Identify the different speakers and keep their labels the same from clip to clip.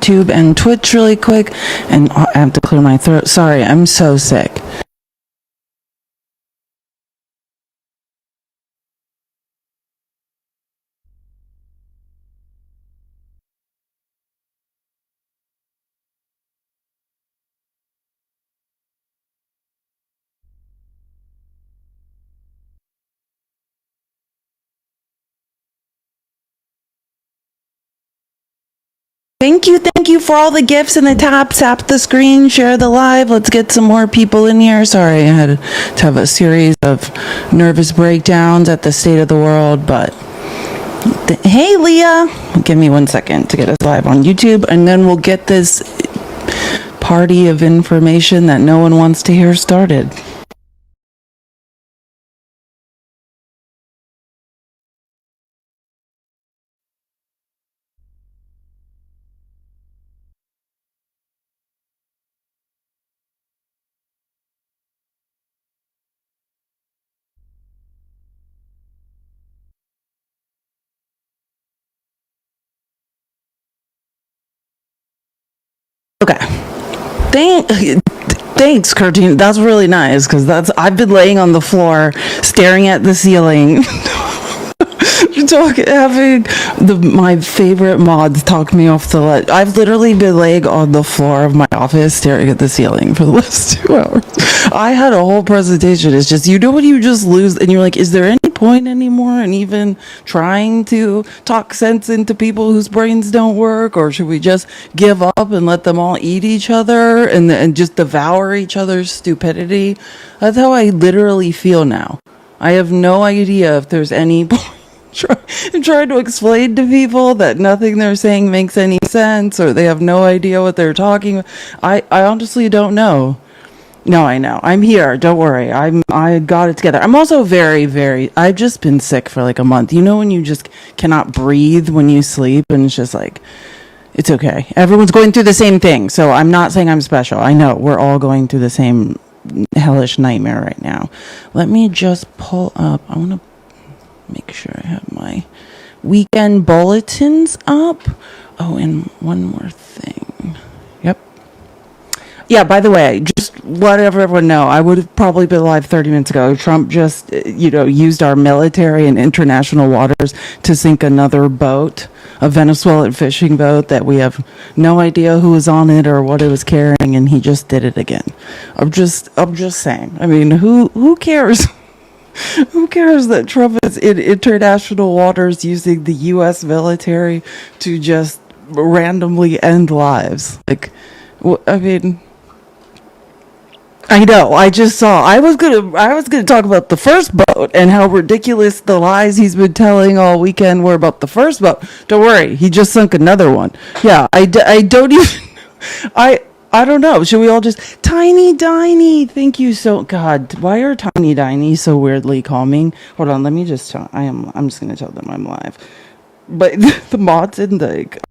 Speaker 1: YouTube and Twitch really quick, and I have to clear my throat. Sorry, I'm so sick. Thank you for all the gifts and the taps. Tap the screen, share the live. Let's get some more people in here. Sorry, I had to have a series of nervous breakdowns at the state of the world, but hey, Leah, give me 1 second to get us live on YouTube, and then we'll get this party of information that no one wants to hear started. Okay. Thanks, Curtin. That's really nice, because I've been laying on the floor staring at the ceiling. Having my favorite mods talk me off the ledge. I've literally been laying on the floor of my office staring at the ceiling for the last 2 hours. I had a whole presentation. It's just, when you just lose and you're like, is there any point anymore in even trying to talk sense into people whose brains don't work, or should we just give up and let them all eat each other and just devour each other's stupidity? That's how I literally feel now. I have no idea if there's any point. I'm trying to explain to people that nothing they're saying makes any sense, or they have no idea what they're talking about. I honestly don't know. No, I know. I'm here. Don't worry. I got it together. I'm also I've just been sick for like a month. You know when you just cannot breathe when you sleep, and it's just like, it's okay. Everyone's going through the same thing. So I'm not saying I'm special. I know we're all going through the same hellish nightmare right now. Let me just pull up. I want to make sure I have my weekend bulletins up. Oh, and one more thing. Yep. Yeah, by the way, just let everyone know, I would have probably been live 30 minutes ago. Trump just, used our military and international waters to sink another boat, a Venezuelan fishing boat that we have no idea who was on it or what it was carrying, and he just did it again. I'm just saying. I mean, who cares? Who cares that Trump is in international waters using the U.S. military to just randomly end lives? Like, I mean, I know. I just saw. I was gonna talk about the first boat and how ridiculous the lies he's been telling all weekend were about the first boat. Don't worry, he just sunk another one. Yeah, I don't even. I don't know. Should we all just Tiny Diny? Thank you so. God, why are Tiny Diny so weirdly calming? Hold on, let me just tell. I'm just gonna tell them I'm live. But the mods in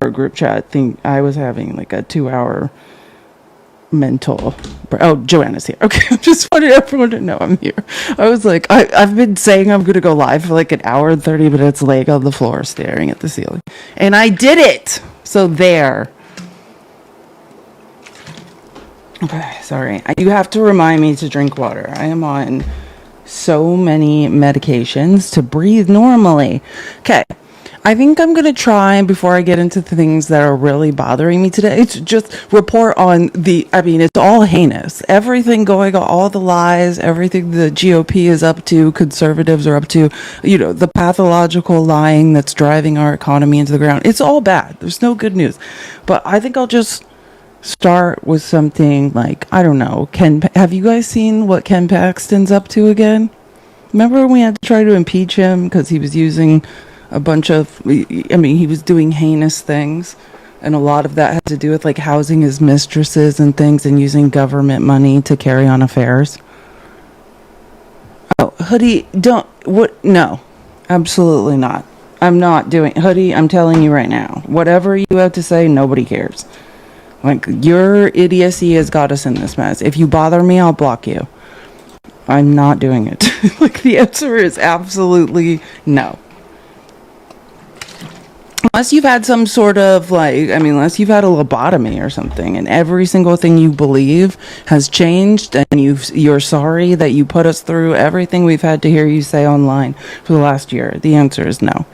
Speaker 1: our group chat think I was having like a 2-hour mental. Oh, Joanna's here. Okay, I just wanted everyone to know I'm here. I was like, I've been saying I'm gonna go live for like an hour and 30 minutes, laying on the floor staring at the ceiling, and I did it. So there. Okay, sorry. You have to remind me to drink water. I am on so many medications to breathe normally. Okay, I think I'm going to try, before I get into the things that are really bothering me today, to just report on it's all heinous. Everything going on, all the lies, everything the GOP is up to, conservatives are up to, the pathological lying that's driving our economy into the ground. It's all bad. There's no good news. But I think I'll just start with something like, I don't know, have you guys seen what Ken Paxton's up to again? Remember when we had to try to impeach him because he was using a bunch of, he was doing heinous things, and a lot of that had to do with like housing his mistresses and things and using government money to carry on affairs. Oh, Hoodie, no, absolutely not. I'm not doing, Hoodie, I'm telling you right now, whatever you have to say, nobody cares. Like, your idiocy has got us in this mess. If you bother me, I'll block you. I'm not doing it. Like, the answer is absolutely no. Unless you've had some sort of unless you've had a lobotomy or something, and every single thing you believe has changed, and you're sorry that you put us through everything we've had to hear you say online for the last year. The answer is no.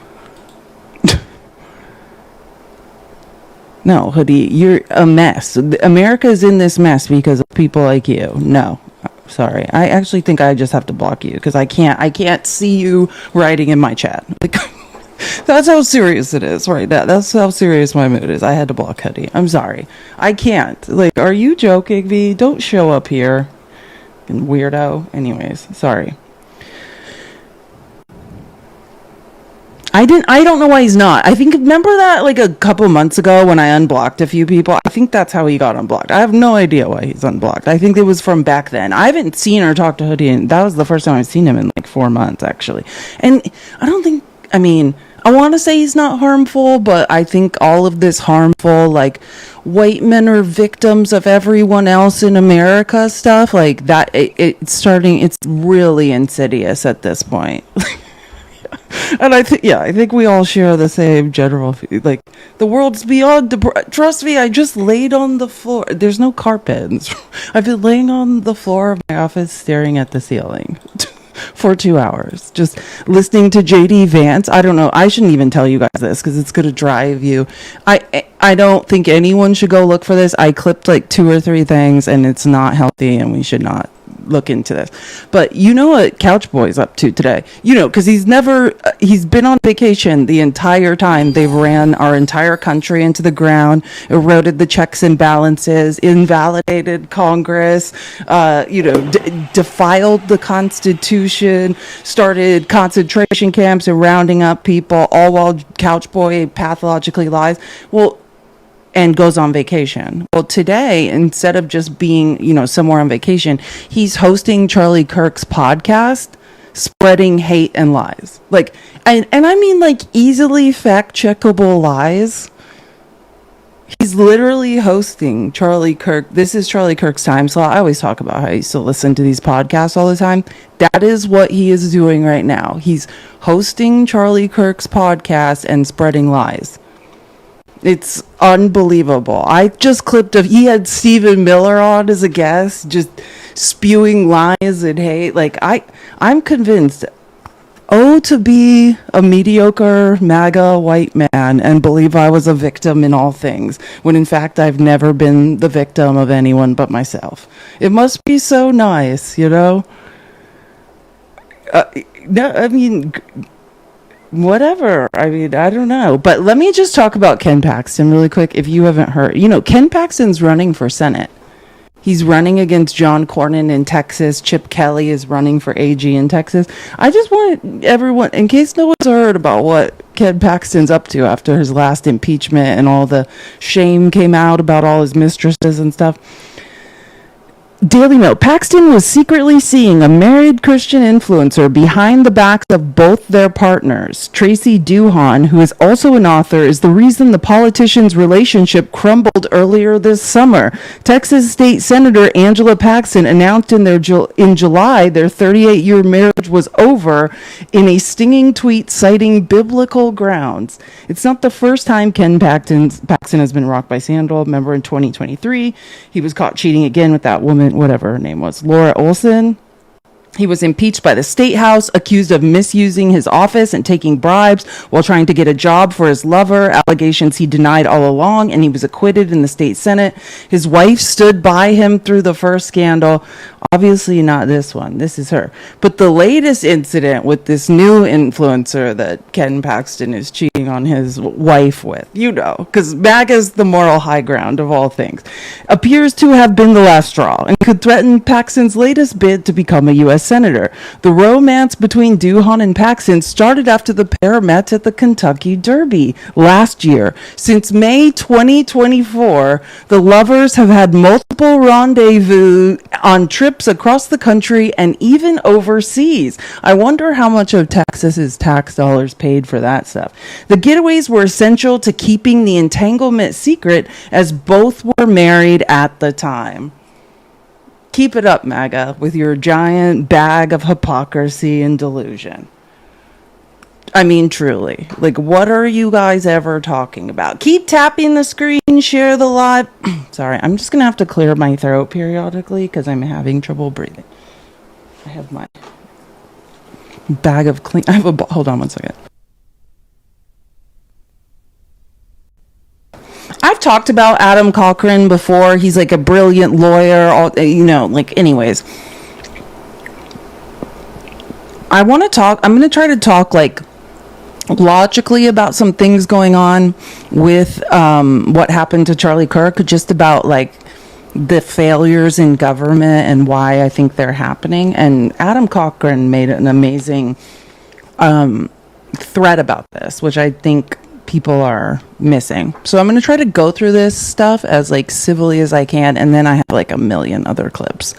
Speaker 1: No, Hoodie, you're a mess. America is in this mess because of people like you. No. Sorry. I actually think I just have to block you because I can't see you writing in my chat. Like, that's how serious it is right now. That's how serious my mood is. I had to block Hoodie. I'm sorry. I can't. Like, are you joking me? Don't show up here. Weirdo. Anyways, sorry. I don't know why he's not. I think, remember that like a couple months ago when I unblocked a few people? I think that's how he got unblocked. I have no idea why he's unblocked. I think it was from back then. I haven't seen or talked to Hoodie, and that was the first time I've seen him in like 4 months, actually. And I want to say he's not harmful, but I think all of this harmful, like, white men are victims of everyone else in America stuff, like that, it's really insidious at this point. And I think we all share the same general, like, the world's beyond, trust me, I just laid on the floor. There's no carpet. I've been laying on the floor of my office staring at the ceiling for 2 hours, just listening to JD Vance. I don't know, I shouldn't even tell you guys this because it's going to drive you. I don't think anyone should go look for this. I clipped like 2 or 3 things, and it's not healthy, and we should not look into this. But you know what Couch Boy's up to today? You know, because he's been on vacation the entire time. They've ran our entire country into the ground, eroded the checks and balances, invalidated Congress, defiled the Constitution, started concentration camps and rounding up people, all while Couch Boy pathologically lies. Well, and goes on vacation. Well, today, instead of just being, somewhere on vacation, he's hosting Charlie Kirk's podcast, spreading hate and lies. Like, and I mean, like, easily fact-checkable lies. He's literally hosting Charlie Kirk. This is Charlie Kirk's time slot. I always talk about how I used to listen to these podcasts all the time. That is what he is doing right now. He's hosting Charlie Kirk's podcast and spreading lies. It's unbelievable. I just clipped he had Stephen Miller on as a guest, just spewing lies and hate. Like, I'm convinced, to be a mediocre MAGA white man and believe I was a victim in all things, when in fact I've never been the victim of anyone but myself. It must be so nice, No, I mean, whatever. I mean, I don't know. But let me just talk about Ken Paxton really quick. If you haven't heard, Ken Paxton's running for Senate. He's running against John Cornyn in Texas. Chip Kelly is running for AG in Texas. I just want everyone, in case no one's heard about what Ken Paxton's up to after his last impeachment and all the shame came out about all his mistresses and stuff. Daily Mail. Paxton was secretly seeing a married Christian influencer behind the backs of both their partners. Tracy Duhan, who is also an author, is the reason the politicians' relationship crumbled earlier this summer. Texas State Senator Angela Paxton announced in July their 38-year marriage was over in a stinging tweet citing biblical grounds. It's not the first time Ken Paxton has been rocked by scandal. Remember in 2023, he was caught cheating again with that woman, whatever her name was, Laura Olson. He was impeached by the State House, accused of misusing his office and taking bribes while trying to get a job for his lover, allegations he denied all along, and he was acquitted in the state Senate. His wife stood by him through the first scandal. Obviously not this one. This is her. But the latest incident with this new influencer that Ken Paxton is cheating on his wife with, because MAGA is the moral high ground of all things, appears to have been the last straw and could threaten Paxton's latest bid to become a U.S. senator. The romance between Duhan and Paxton started after the pair met at the Kentucky Derby last year. Since May 2024, the lovers have had multiple rendezvous on trips across the country and even overseas. I wonder how much of Texas's tax dollars paid for that stuff. The getaways were essential to keeping the entanglement secret, as both were married at the time. Keep it up, MAGA, with your giant bag of hypocrisy and delusion. I mean, truly. Like, what are you guys ever talking about? Keep tapping the screen, share the live. Sorry, I'm just going to have to clear my throat periodically because I'm having trouble breathing. I have my bag of clean. I have a. Hold on one second. I've talked about Adam Cochran before. He's like a brilliant lawyer, anyways. I'm going to try to talk like logically about some things going on with what happened to Charlie Kirk, just about like the failures in government and why I think they're happening. And Adam Cochran made an amazing thread about this, which I think people are missing. So I'm going to try to go through this stuff as like civilly as I can, and then I have like a million other clips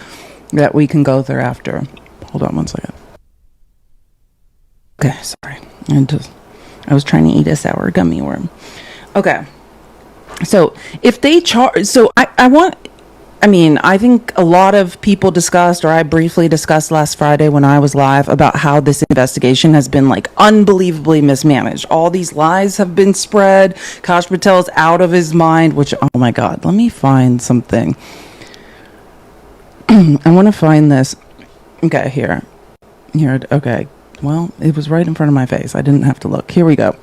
Speaker 1: that we can go through after. Hold on one second. Okay, sorry. I was trying to eat a sour gummy worm. Okay. So if they charge, I think a lot of people discussed, or I briefly discussed last Friday when I was live, about how this investigation has been like unbelievably mismanaged. All these lies have been spread. Kash Patel's out of his mind, which, oh my God, let me find something. I want to find this. Okay, here. Okay. Well, it was right in front of my face. I didn't have to look. Here we go.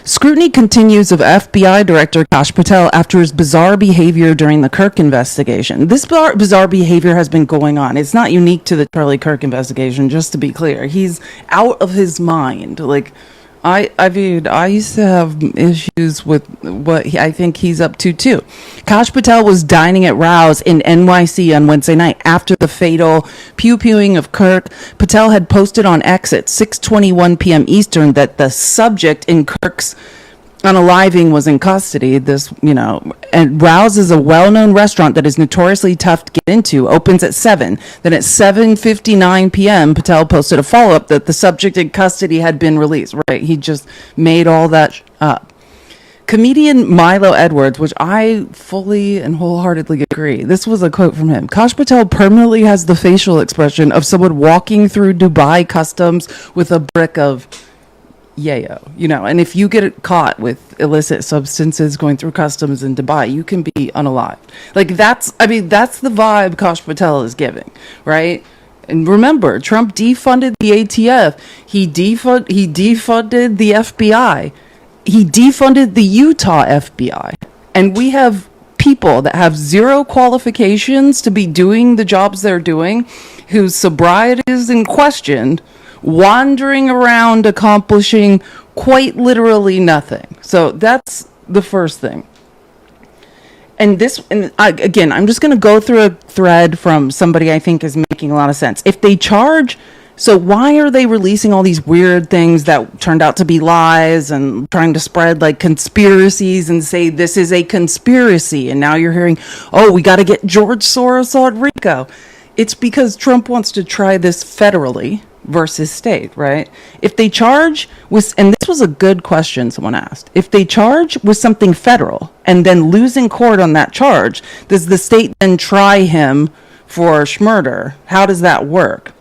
Speaker 1: Scrutiny continues of FBI Director Kash Patel after his bizarre behavior during the Kirk investigation. This bizarre behavior has been going on. It's not unique to the Charlie Kirk investigation, just to be clear. He's out of his mind. Like, I used to have issues with what I think he's up to too. Kash Patel was dining at Rouse in NYC on Wednesday night after the fatal pew-pewing of Kirk. Patel had posted on X at 6:21 p.m. Eastern that the subject in Kirk's unaliving was in custody. And Rouse is a well-known restaurant that is notoriously tough to get into. Opens at 7. Then at 7:59 p.m., Patel posted a follow-up that the subject in custody had been released. Right, he just made all that up. Comedian Milo Edwards, which I fully and wholeheartedly agree. This was a quote from him. Kash Patel permanently has the facial expression of someone walking through Dubai customs with a brick of yayo, and if you get caught with illicit substances going through customs in Dubai, you can be unalived. Like, that's the vibe Kash Patel is giving, right? And remember, Trump defunded the ATF. He defunded the FBI. He defunded the Utah FBI. And we have people that have zero qualifications to be doing the jobs they're doing, whose sobriety is in question, wandering around accomplishing quite literally nothing. So that's the first thing. I'm just going to go through a thread from somebody I think is making a lot of sense. If they charge, so why are they releasing all these weird things that turned out to be lies and trying to spread like conspiracies and say this is a conspiracy? And now you're hearing, oh, we got to get George Soros on RICO. It's because Trump wants to try this federally versus state, right? If they charge with, and this was a good question someone asked, if they charge with something federal and then lose in court on that charge, does the state then try him for murder? How does that work?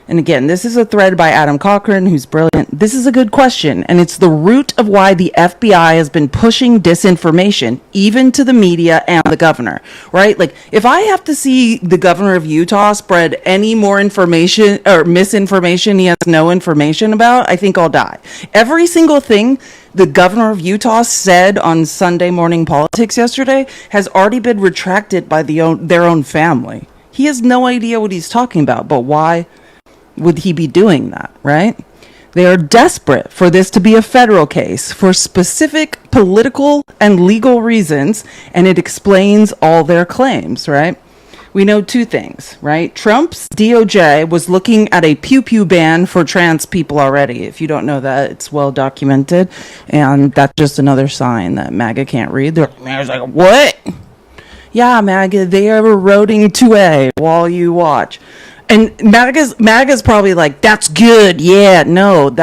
Speaker 1: And again, this is a thread by Adam Cochran, who's brilliant. This is a good question, and it's the root of why the FBI has been pushing disinformation, even to the media and the governor, right? Like, if I have to see the governor of Utah spread any more information or misinformation he has no information about, I think I'll die. Every single thing the governor of Utah said on Sunday Morning Politics yesterday has already been retracted by their own family. He has no idea what he's talking about, but why would he be doing that, right? They are desperate for this to be a federal case for specific political and legal reasons, and it explains all their claims, right? We know two things, right? Trump's DOJ was looking at a pew-pew ban for trans people already. If you don't know that, it's well documented, and that's just another sign that MAGA can't read. They're like, what? Yeah, MAGA, they are eroding 2A while you watch. And MAGA's probably like, that's good. Yeah, no,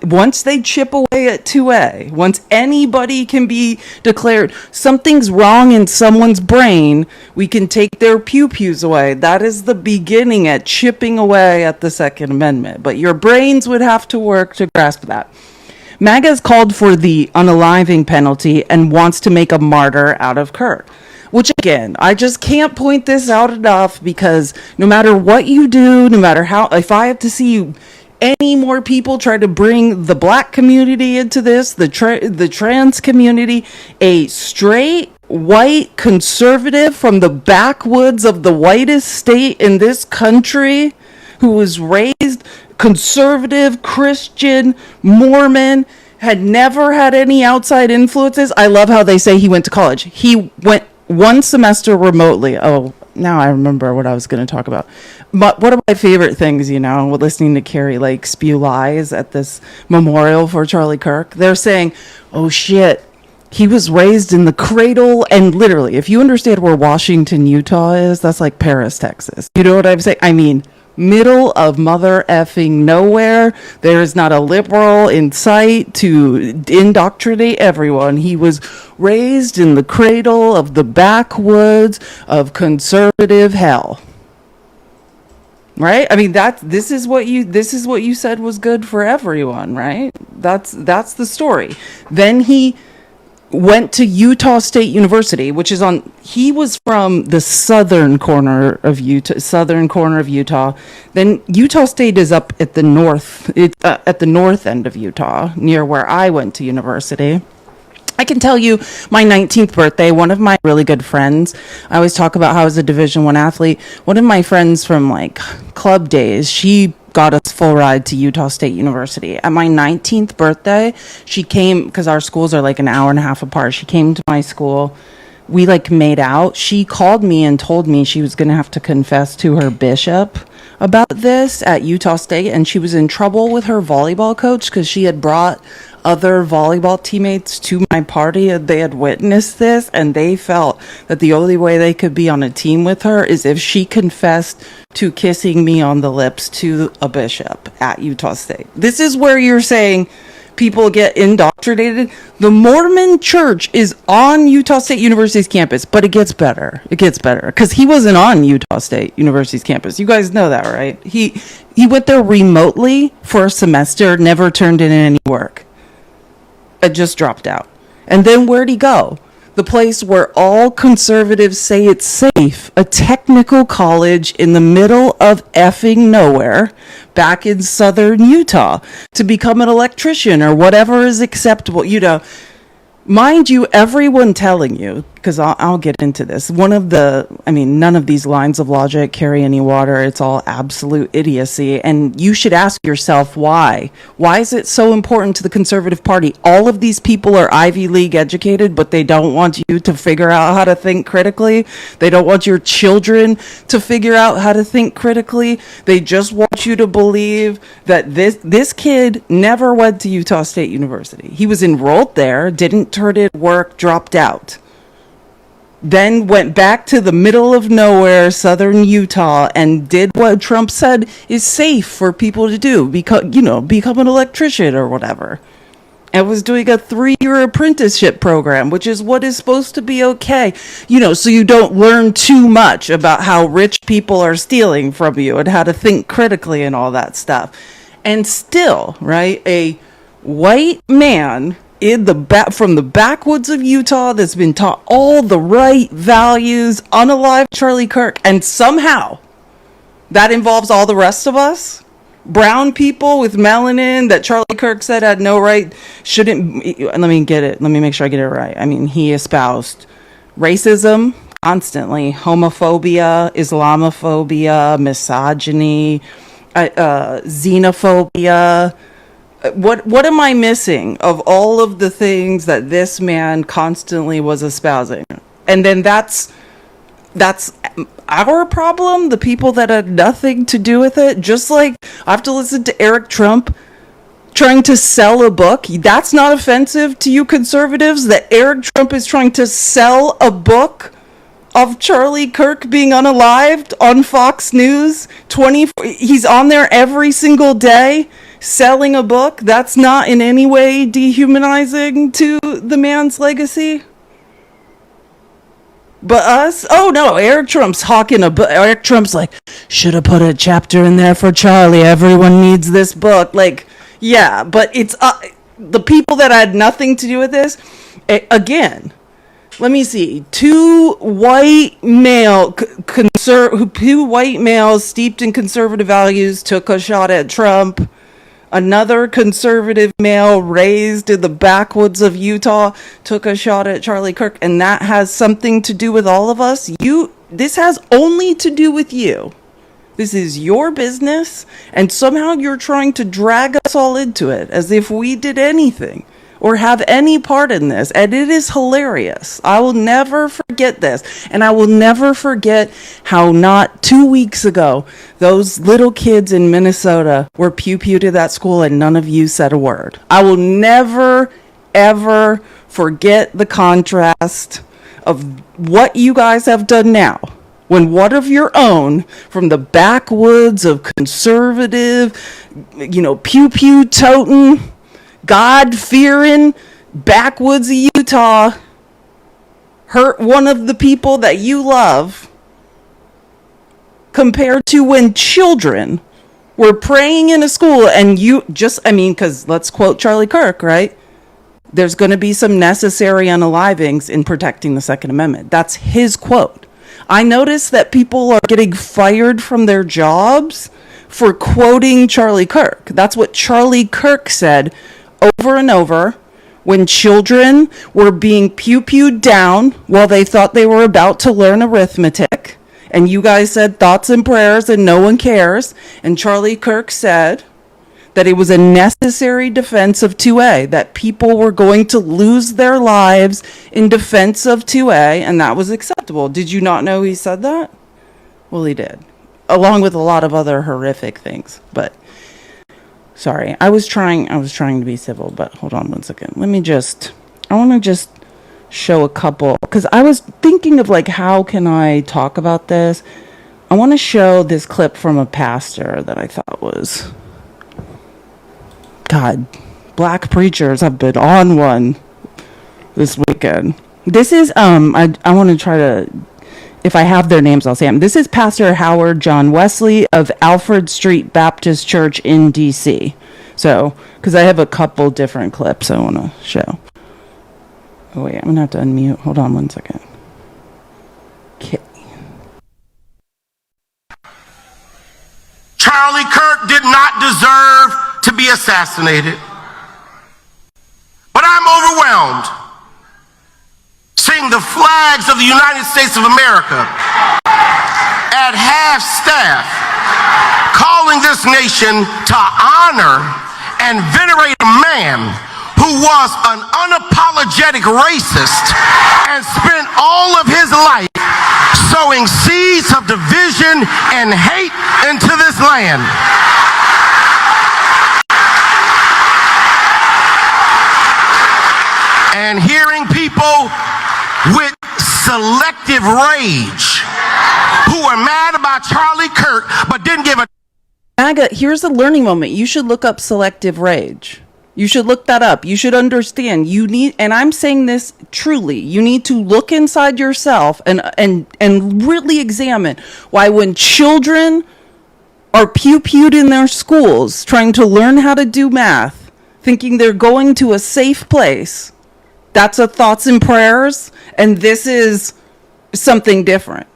Speaker 1: once they chip away at 2A, once anybody can be declared something's wrong in someone's brain, we can take their pew-pews away. That is the beginning at chipping away at the Second Amendment. But your brains would have to work to grasp that. MAGA has called for the unaliving penalty and wants to make a martyr out of Kirk. Which, again, I just can't point this out enough, because no matter what you do, no matter how, if I have to see any more people try to bring the black community into this, the trans community, a straight, white, conservative from the backwoods of the whitest state in this country, who was raised conservative, Christian, Mormon, had never had any outside influences. I love how they say he went to college. He went one semester remotely. Oh, now I remember what I was going to talk about. But one of my favorite things, listening to Carrie Lake spew lies at this memorial for Charlie Kirk, they're saying, oh shit, he was raised in the cradle. And literally, if you understand where Washington, Utah is, that's like Paris, Texas. You know what I'm saying? I mean, middle of mother effing nowhere. There is not a liberal in sight to indoctrinate everyone. He was raised in the cradle of the backwoods of conservative hell. Right? I mean, this is what you said was good for everyone, right? That's the story. Then he went to Utah State University, which is he was from the southern corner of Utah. Then Utah State is up at the north, at the north end of Utah, near where I went to university. I can tell you, my 19th birthday, one of my really good friends, I always talk about how I was a Division I athlete. One of my friends from like club days, she got us full ride to Utah State University. At my 19th birthday, she came, because our schools are like an hour and a half apart. She came to my school. We like made out. She called me and told me she was going to have to confess to her bishop about this at Utah State. And she was in trouble with her volleyball coach because she had brought other volleyball teammates to my party. They had witnessed this, and they felt that the only way they could be on a team with her is if she confessed to kissing me on the lips to a bishop at Utah State. This is where you're saying people get indoctrinated. The Mormon church is on Utah State University's campus, but it gets better. It gets better because he wasn't on Utah State University's campus. You guys know that, right? He went there remotely for a semester, never turned in any work. It just dropped out. And then where'd he go? The place where all conservatives say it's safe, a technical college in the middle of effing nowhere, back in southern Utah, to become an electrician or whatever is acceptable. Mind you, everyone telling you, because I'll get into this, none of these lines of logic carry any water. It's all absolute idiocy. And you should ask yourself why. Why is it so important to the Conservative Party? All of these people are Ivy League educated, but they don't want you to figure out how to think critically. They don't want your children to figure out how to think critically. They just want you to believe that this kid never went to Utah State University. He was enrolled there, didn't turn in work, dropped out. Then went back to the middle of nowhere, southern Utah, and did what Trump said is safe for people to do, become an electrician or whatever. And was doing a 3-year apprenticeship program, which is what is supposed to be okay. So you don't learn too much about how rich people are stealing from you and how to think critically and all that stuff. And still, right, a white man from the backwoods of Utah that's been taught all the right values, unalive Charlie Kirk, and somehow that involves all the rest of us, brown people with melanin that Charlie Kirk said had no right, shouldn't. Let me make sure I get it right. I mean, he espoused racism constantly, homophobia, Islamophobia, misogyny, xenophobia. What am I missing of all of the things that this man constantly was espousing? And then that's our problem, the people that had nothing to do with it. Just like I have to listen to Eric Trump trying to sell a book. That's not offensive to you conservatives, that Eric Trump is trying to sell a book of Charlie Kirk being unalived on Fox News. He's on there every single day selling a book. That's not in any way dehumanizing to the man's legacy. But us? Oh no, Eric Trump's hawking a book. Eric Trump's like, should have put a chapter in there for Charlie. Everyone needs this book. Like, yeah, but it's the people that had nothing to do with this. Again, let me see. Two white males steeped in conservative values took a shot at Trump. Another conservative male raised in the backwoods of Utah took a shot at Charlie Kirk, and that has something to do with all of us. This has only to do with you. This is your business, and somehow you're trying to drag us all into it as if we did anything or have any part in this, and it is hilarious. I will never forget this, and I will never forget how not 2 weeks ago those little kids in Minnesota were pew-pewed at that school and none of you said a word. I will never, ever forget the contrast of what you guys have done now, when one of your own from the backwoods of conservative, pew-pew toting, God-fearing backwoods of Utah hurt one of the people that you love, compared to when children were praying in a school and because let's quote Charlie Kirk, right? There's going to be some necessary unalivings in protecting the Second Amendment. That's his quote. I noticed that people are getting fired from their jobs for quoting Charlie Kirk. That's what Charlie Kirk said over and over when children were being pew-pewed down while they thought they were about to learn arithmetic. And you guys said thoughts and prayers and no one cares. And Charlie Kirk said that it was a necessary defense of 2A, that people were going to lose their lives in defense of 2A, and that was acceptable. Did you not know he said that? Well, he did, along with a lot of other horrific things. But sorry, I was trying to be civil, but hold on one second. I want to just show a couple, because I was thinking of how can I talk about this? I want to show this clip from a pastor that I thought was, God, black preachers have been on one this weekend. This is, I want to try to, if I have their names, I'll say them. This is Pastor Howard John Wesley of Alfred Street Baptist Church in D.C. So, because I have a couple different clips I want to show. Oh, wait, I'm going to have to unmute. Hold on one second. Okay.
Speaker 2: Charlie Kirk did not deserve to be assassinated. But I'm overwhelmed seeing the flags of the United States of America at half-staff calling this nation to honor and venerate a man who was an unapologetic racist and spent all of his life sowing seeds of division and hate into this land. And hearing people with selective rage who are mad about Charlie Kirk but didn't give a...
Speaker 1: Here's a learning moment. You should look up selective rage. You should look that up. You should understand. You need, and I'm saying this truly, you need to look inside yourself and really examine why when children are pew-pewed in their schools trying to learn how to do math, thinking they're going to a safe place, that's a thoughts and prayers, and this is something different.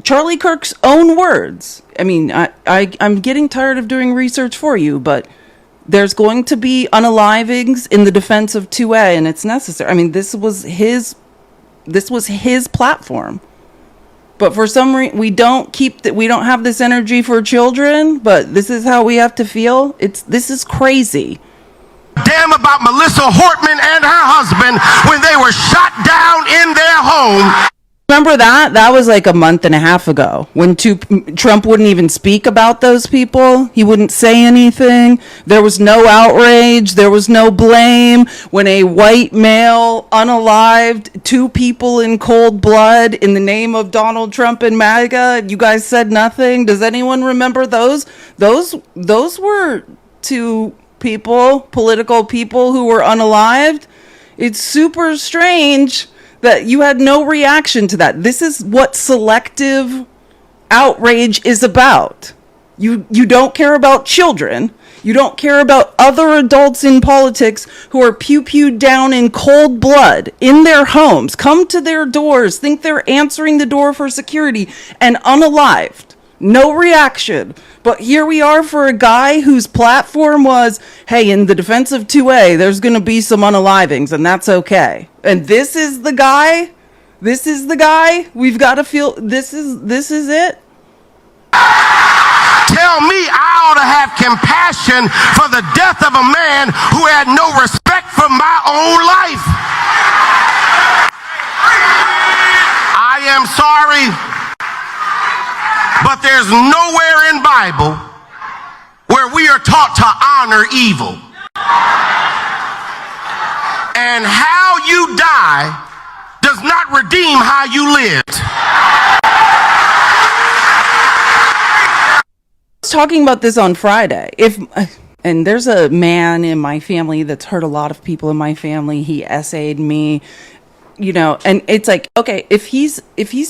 Speaker 1: Charlie Kirk's own words. I mean, I'm getting tired of doing research for you, but there's going to be unalivings in the defense of 2A, and it's necessary. I mean, this was his platform. But for some reason, we don't have this energy for children, but this is how we have to feel. This is crazy.
Speaker 2: Damn about Melissa Hortman and her husband when they were shot down in their home.
Speaker 1: Remember that? That was like a month and a half ago when Trump wouldn't even speak about those people. He wouldn't say anything. There was no outrage. There was no blame. When a white male unalived 2 people in cold blood in the name of Donald Trump and MAGA, you guys said nothing. Does anyone remember those? Those were 2 people, political people who were unalived. It's super strange that you had no reaction to that. This is what selective outrage is about. You don't care about children. You don't care about other adults in politics who are pew-pewed down in cold blood in their homes, come to their doors, think they're answering the door for security, and unalived. No reaction. But here we are for a guy whose platform was, hey, in the defense of 2A, there's going to be some unalivings, and that's okay. And this is the guy? This is the guy? We've got to feel, this is it?
Speaker 2: Tell me I ought to have compassion for the death of a man who had no respect for my own life. I am sorry, but there's nowhere in Bible where we are taught to honor evil. And how you die does not redeem how you lived.
Speaker 1: I was talking about this on Friday. And there's a man in my family that's hurt a lot of people in my family. He essayed me, and it's like, okay, if he's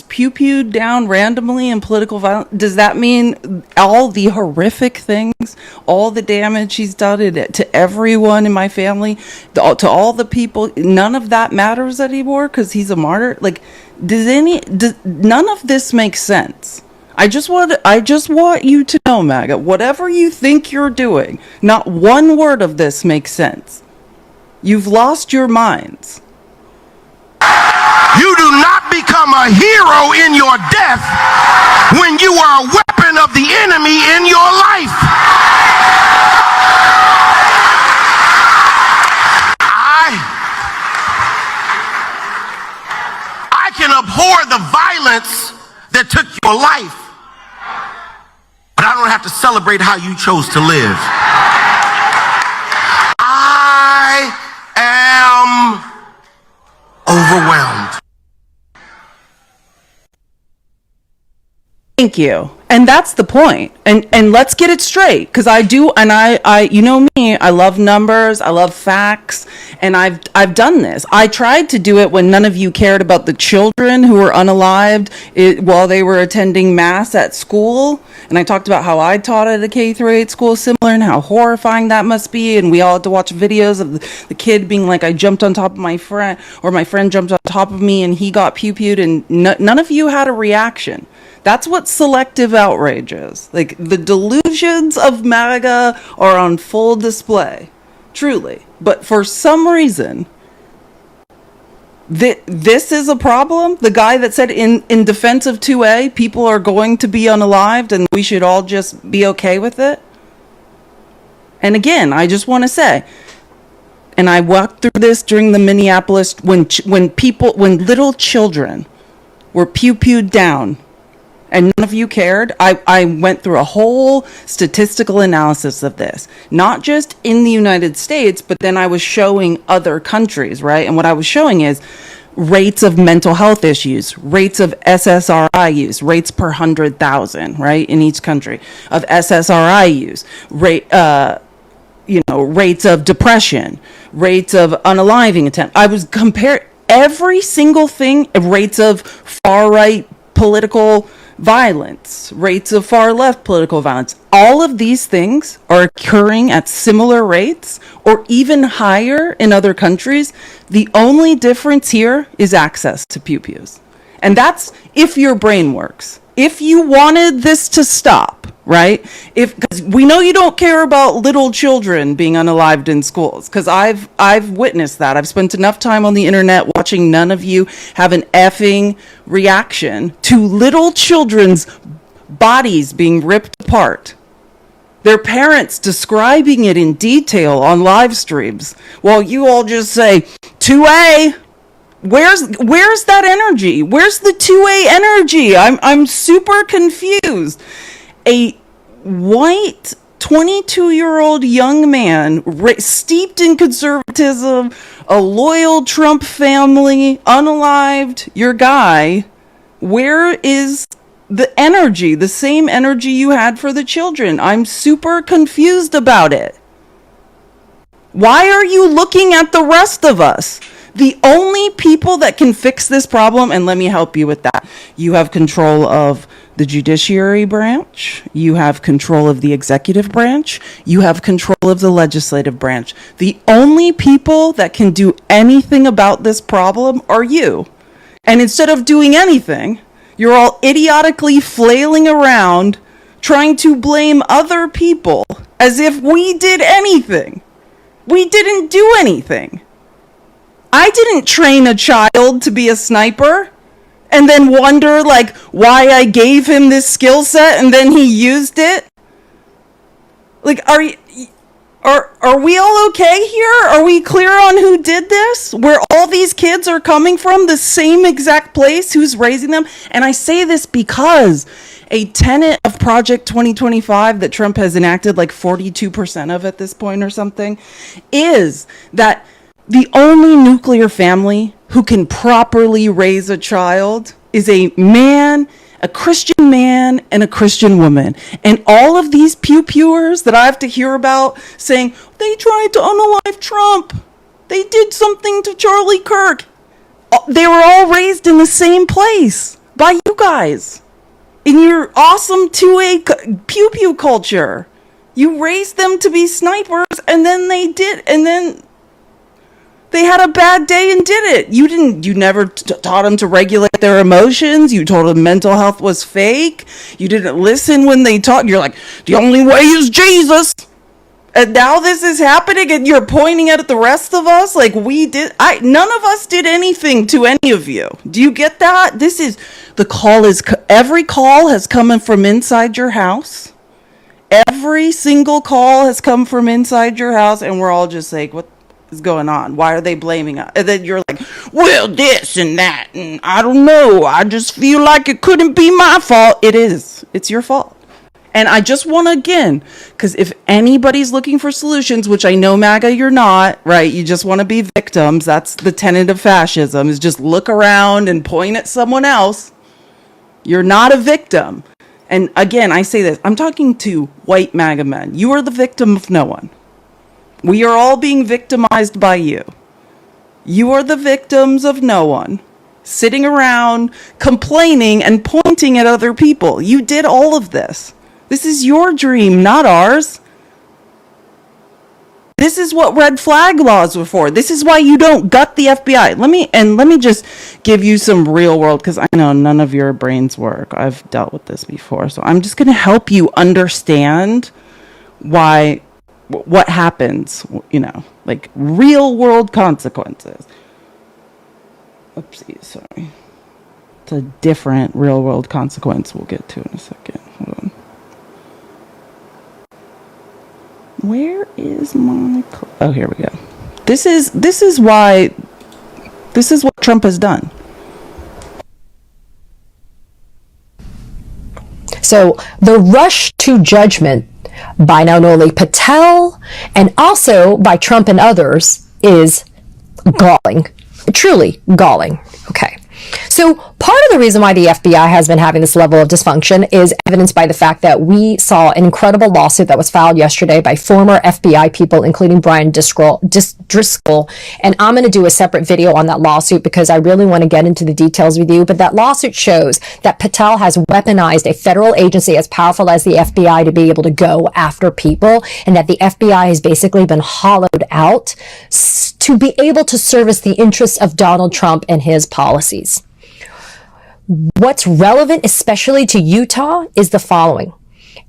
Speaker 1: pew-pewed down randomly in political violence, does that mean all the horrific things, all the damage he's done to everyone in my family, to all the people, none of that matters anymore because he's a martyr? Like, none of this makes sense. I just want you to know, MAGA, whatever you think you're doing, not one word of this makes sense. You've lost your minds.
Speaker 2: You do not become a hero in your death when you are a weapon of the enemy in your life. I can abhor the violence that took your life, but I don't have to celebrate how you chose to live. I am overwhelmed.
Speaker 1: Thank you. And that's the point. And let's get it straight, because I do, and I you know me, I love numbers, I love facts, and I've done this. I tried to do it when none of you cared about the children who were unalived while they were attending mass at school, and I talked about how I taught at a K-8 school similar and how horrifying that must be, and we all had to watch videos of the kid being like, I jumped on top of my friend, or my friend jumped on top of me and he got pew-pewed, and none of you had a reaction. That's what selective outrage is. Like, the delusions of MAGA are on full display. Truly. But for some reason, this is a problem. The guy that said in defense of 2A, people are going to be unalived and we should all just be okay with it. And again, I just want to say, and I walked through this during the Minneapolis, when little children were pew-pewed down, and none of you cared. I went through a whole statistical analysis of this, not just in the United States, but then I was showing other countries, right? And what I was showing is rates of mental health issues, rates of SSRI use, rates per 100,000, right, in each country, of SSRI use, rates of depression, rates of unaliving attempt. I was comparing every single thing, rates of far-right political violence, rates of far left political violence. All of these things are occurring at similar rates or even higher in other countries. The only difference here is access to pew-pews. And that's if your brain works. If you wanted this to stop, right? Because we know you don't care about little children being unalived in schools, because I've witnessed that. I've spent enough time on the internet watching none of you have an effing reaction to little children's bodies being ripped apart. Their parents describing it in detail on live streams, while you all just say, 2A, Where's that energy? Where's the 2A energy? I'm super confused. A white 22-year-old young man steeped in conservatism, a loyal Trump family, unalived, your guy. Where is the energy, the same energy you had for the children? I'm super confused about it. Why are you looking at the rest of us? The only people that can fix this problem, and let me help you with that, you have control of the judiciary branch, you have control of the executive branch, you have control of the legislative branch. The only people that can do anything about this problem are you. And instead of doing anything, you're all idiotically flailing around trying to blame other people as if we did anything. We didn't do anything. I didn't train a child to be a sniper and then wonder like why I gave him this skill set and then he used it. Like, are we all okay here? Are we clear on who did this? Where all these kids are coming from, the same exact place, who's raising them? And I say this because a tenet of Project 2025 that Trump has enacted like 42% of at this point or something is that the only nuclear family who can properly raise a child is a man, a Christian man, and a Christian woman. And all of these pew-pewers that I have to hear about saying, they tried to unalive Trump, they did something to Charlie Kirk. They were all raised in the same place by you guys. In your awesome 2A pew-pew culture. You raised them to be snipers, and then they had a bad day and did it. You never taught them to regulate their emotions. You told them mental health was fake. You didn't listen when they taught. You're like, the only way is Jesus. And now this is happening and you're pointing at the rest of us like we did. None of us did anything to any of you. Do you get that? Every call has come in from inside your house. Every single call has come from inside your house, and we're all just like, what is going on? Why are they blaming us? And then you're like, well, this and that, and I don't know. I just feel like it couldn't be my fault. It is. It's your fault. And I just want to, again, because if anybody's looking for solutions, which I know, MAGA, you're not, right? You just want to be victims. That's the tenet of fascism, is just look around and point at someone else. You're not a victim. And again, I say this, I'm talking to white MAGA men. You are the victim of no one. We are all being victimized by you. You are the victims of no one. Sitting around complaining and pointing at other people. You did all of this. This is your dream, not ours. This is what red flag laws were for. This is why you don't gut the FBI. Let me just give you some real world, because I know none of your brains work. I've dealt with this before. So I'm just going to help you understand what happens, like real world consequences. Oopsie, sorry. It's a different real world consequence we'll get to in a second. Hold on. Where is my... Oh, here we go. This is what Trump has done.
Speaker 3: So the rush to judgment by not only Patel and also by Trump and others is galling, truly galling. Okay. So part of the reason why the FBI has been having this level of dysfunction is evidenced by the fact that we saw an incredible lawsuit that was filed yesterday by former FBI people, including Brian Driscoll. And I'm going to do a separate video on that lawsuit because I really want to get into the details with you. But that lawsuit shows that Patel has weaponized a federal agency as powerful as the FBI to be able to go after people, and that the FBI has basically been hollowed out to be able to service the interests of Donald Trump and his policies. What's relevant, especially to Utah, is the following.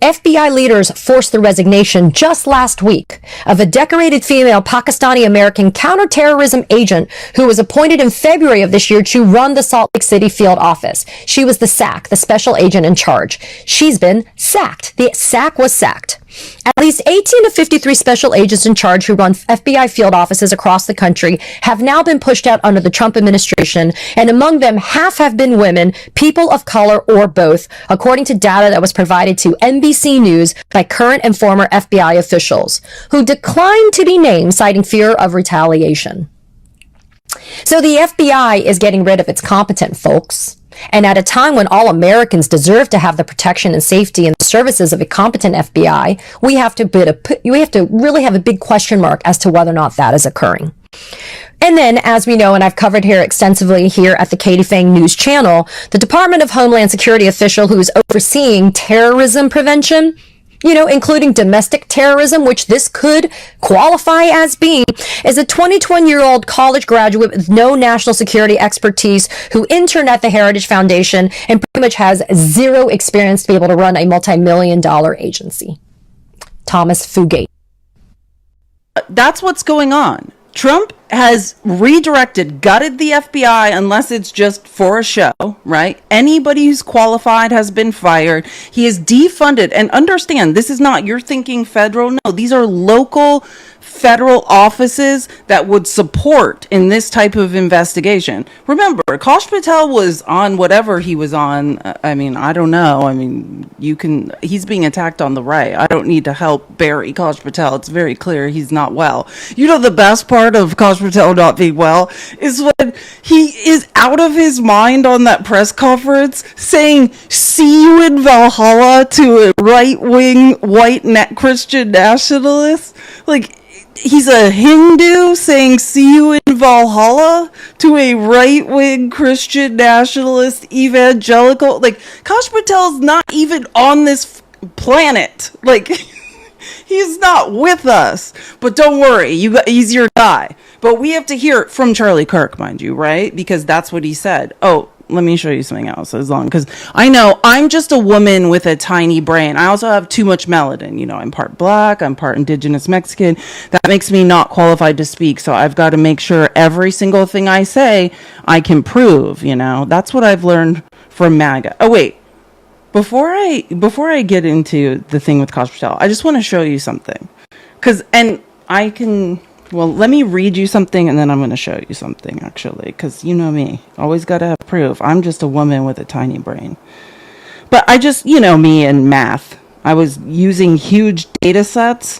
Speaker 3: FBI leaders forced the resignation just last week of a decorated female Pakistani-American counterterrorism agent who was appointed in February of this year to run the Salt Lake City field office. She was the SAC, the special agent in charge. She's been sacked. The SAC was sacked. At least 18 of 53 special agents in charge who run FBI field offices across the country have now been pushed out under the Trump administration, and among them, half have been women, people of color, or both, according to data that was provided to NBC News by current and former FBI officials, who declined to be named, citing fear of retaliation. So the FBI is getting rid of its competent folks. And at a time when all Americans deserve to have the protection and safety and the services of a competent FBI, we have to really have a big question mark as to whether or not that is occurring. And then, as we know, and I've covered here extensively here at the Katie Fang News channel, the Department of Homeland Security official who is overseeing terrorism prevention, including domestic terrorism, which this could qualify as being, is a 21-year-old college graduate with no national security expertise who interned at the Heritage Foundation and pretty much has zero experience to be able to run a multi-million-dollar agency. Thomas Fugate.
Speaker 1: That's what's going on. Trump has gutted the FBI unless it's just for a show, right? Anybody who's qualified has been fired. He has defunded, and understand, this is not, you're thinking federal. No, these are local federal offices that would support in this type of investigation. Remember, Kosh Patel was on whatever he was on. I don't know. He's being attacked on the right. I don't need to help bury Kosh Patel. It's very clear he's not well. The best part of Kosh Patel not being well is when he is out of his mind on that press conference saying, "See you in Valhalla" to a right-wing white Christian nationalist. He's a Hindu saying "see you in Valhalla" to a right-wing Christian nationalist evangelical. Kosh Patel's not even on this planet. He's not with us. But don't worry, he's your guy. But we have to hear it from Charlie Kirk, mind you, right? Because that's what he said. Oh, let me show you something else because I know I'm just a woman with a tiny brain. I also have too much melanin. I'm part black, I'm part indigenous Mexican. That makes me not qualified to speak. So I've got to make sure every single thing I say, I can prove, That's what I've learned from MAGA. Oh, wait. Before I get into the thing with Kosh Patel, I just want to show you something. Let me read you something and then I'm going to show you something, actually. Because you know me. Always got to have proof. I'm just a woman with a tiny brain. But I just, me and math. I was using huge data sets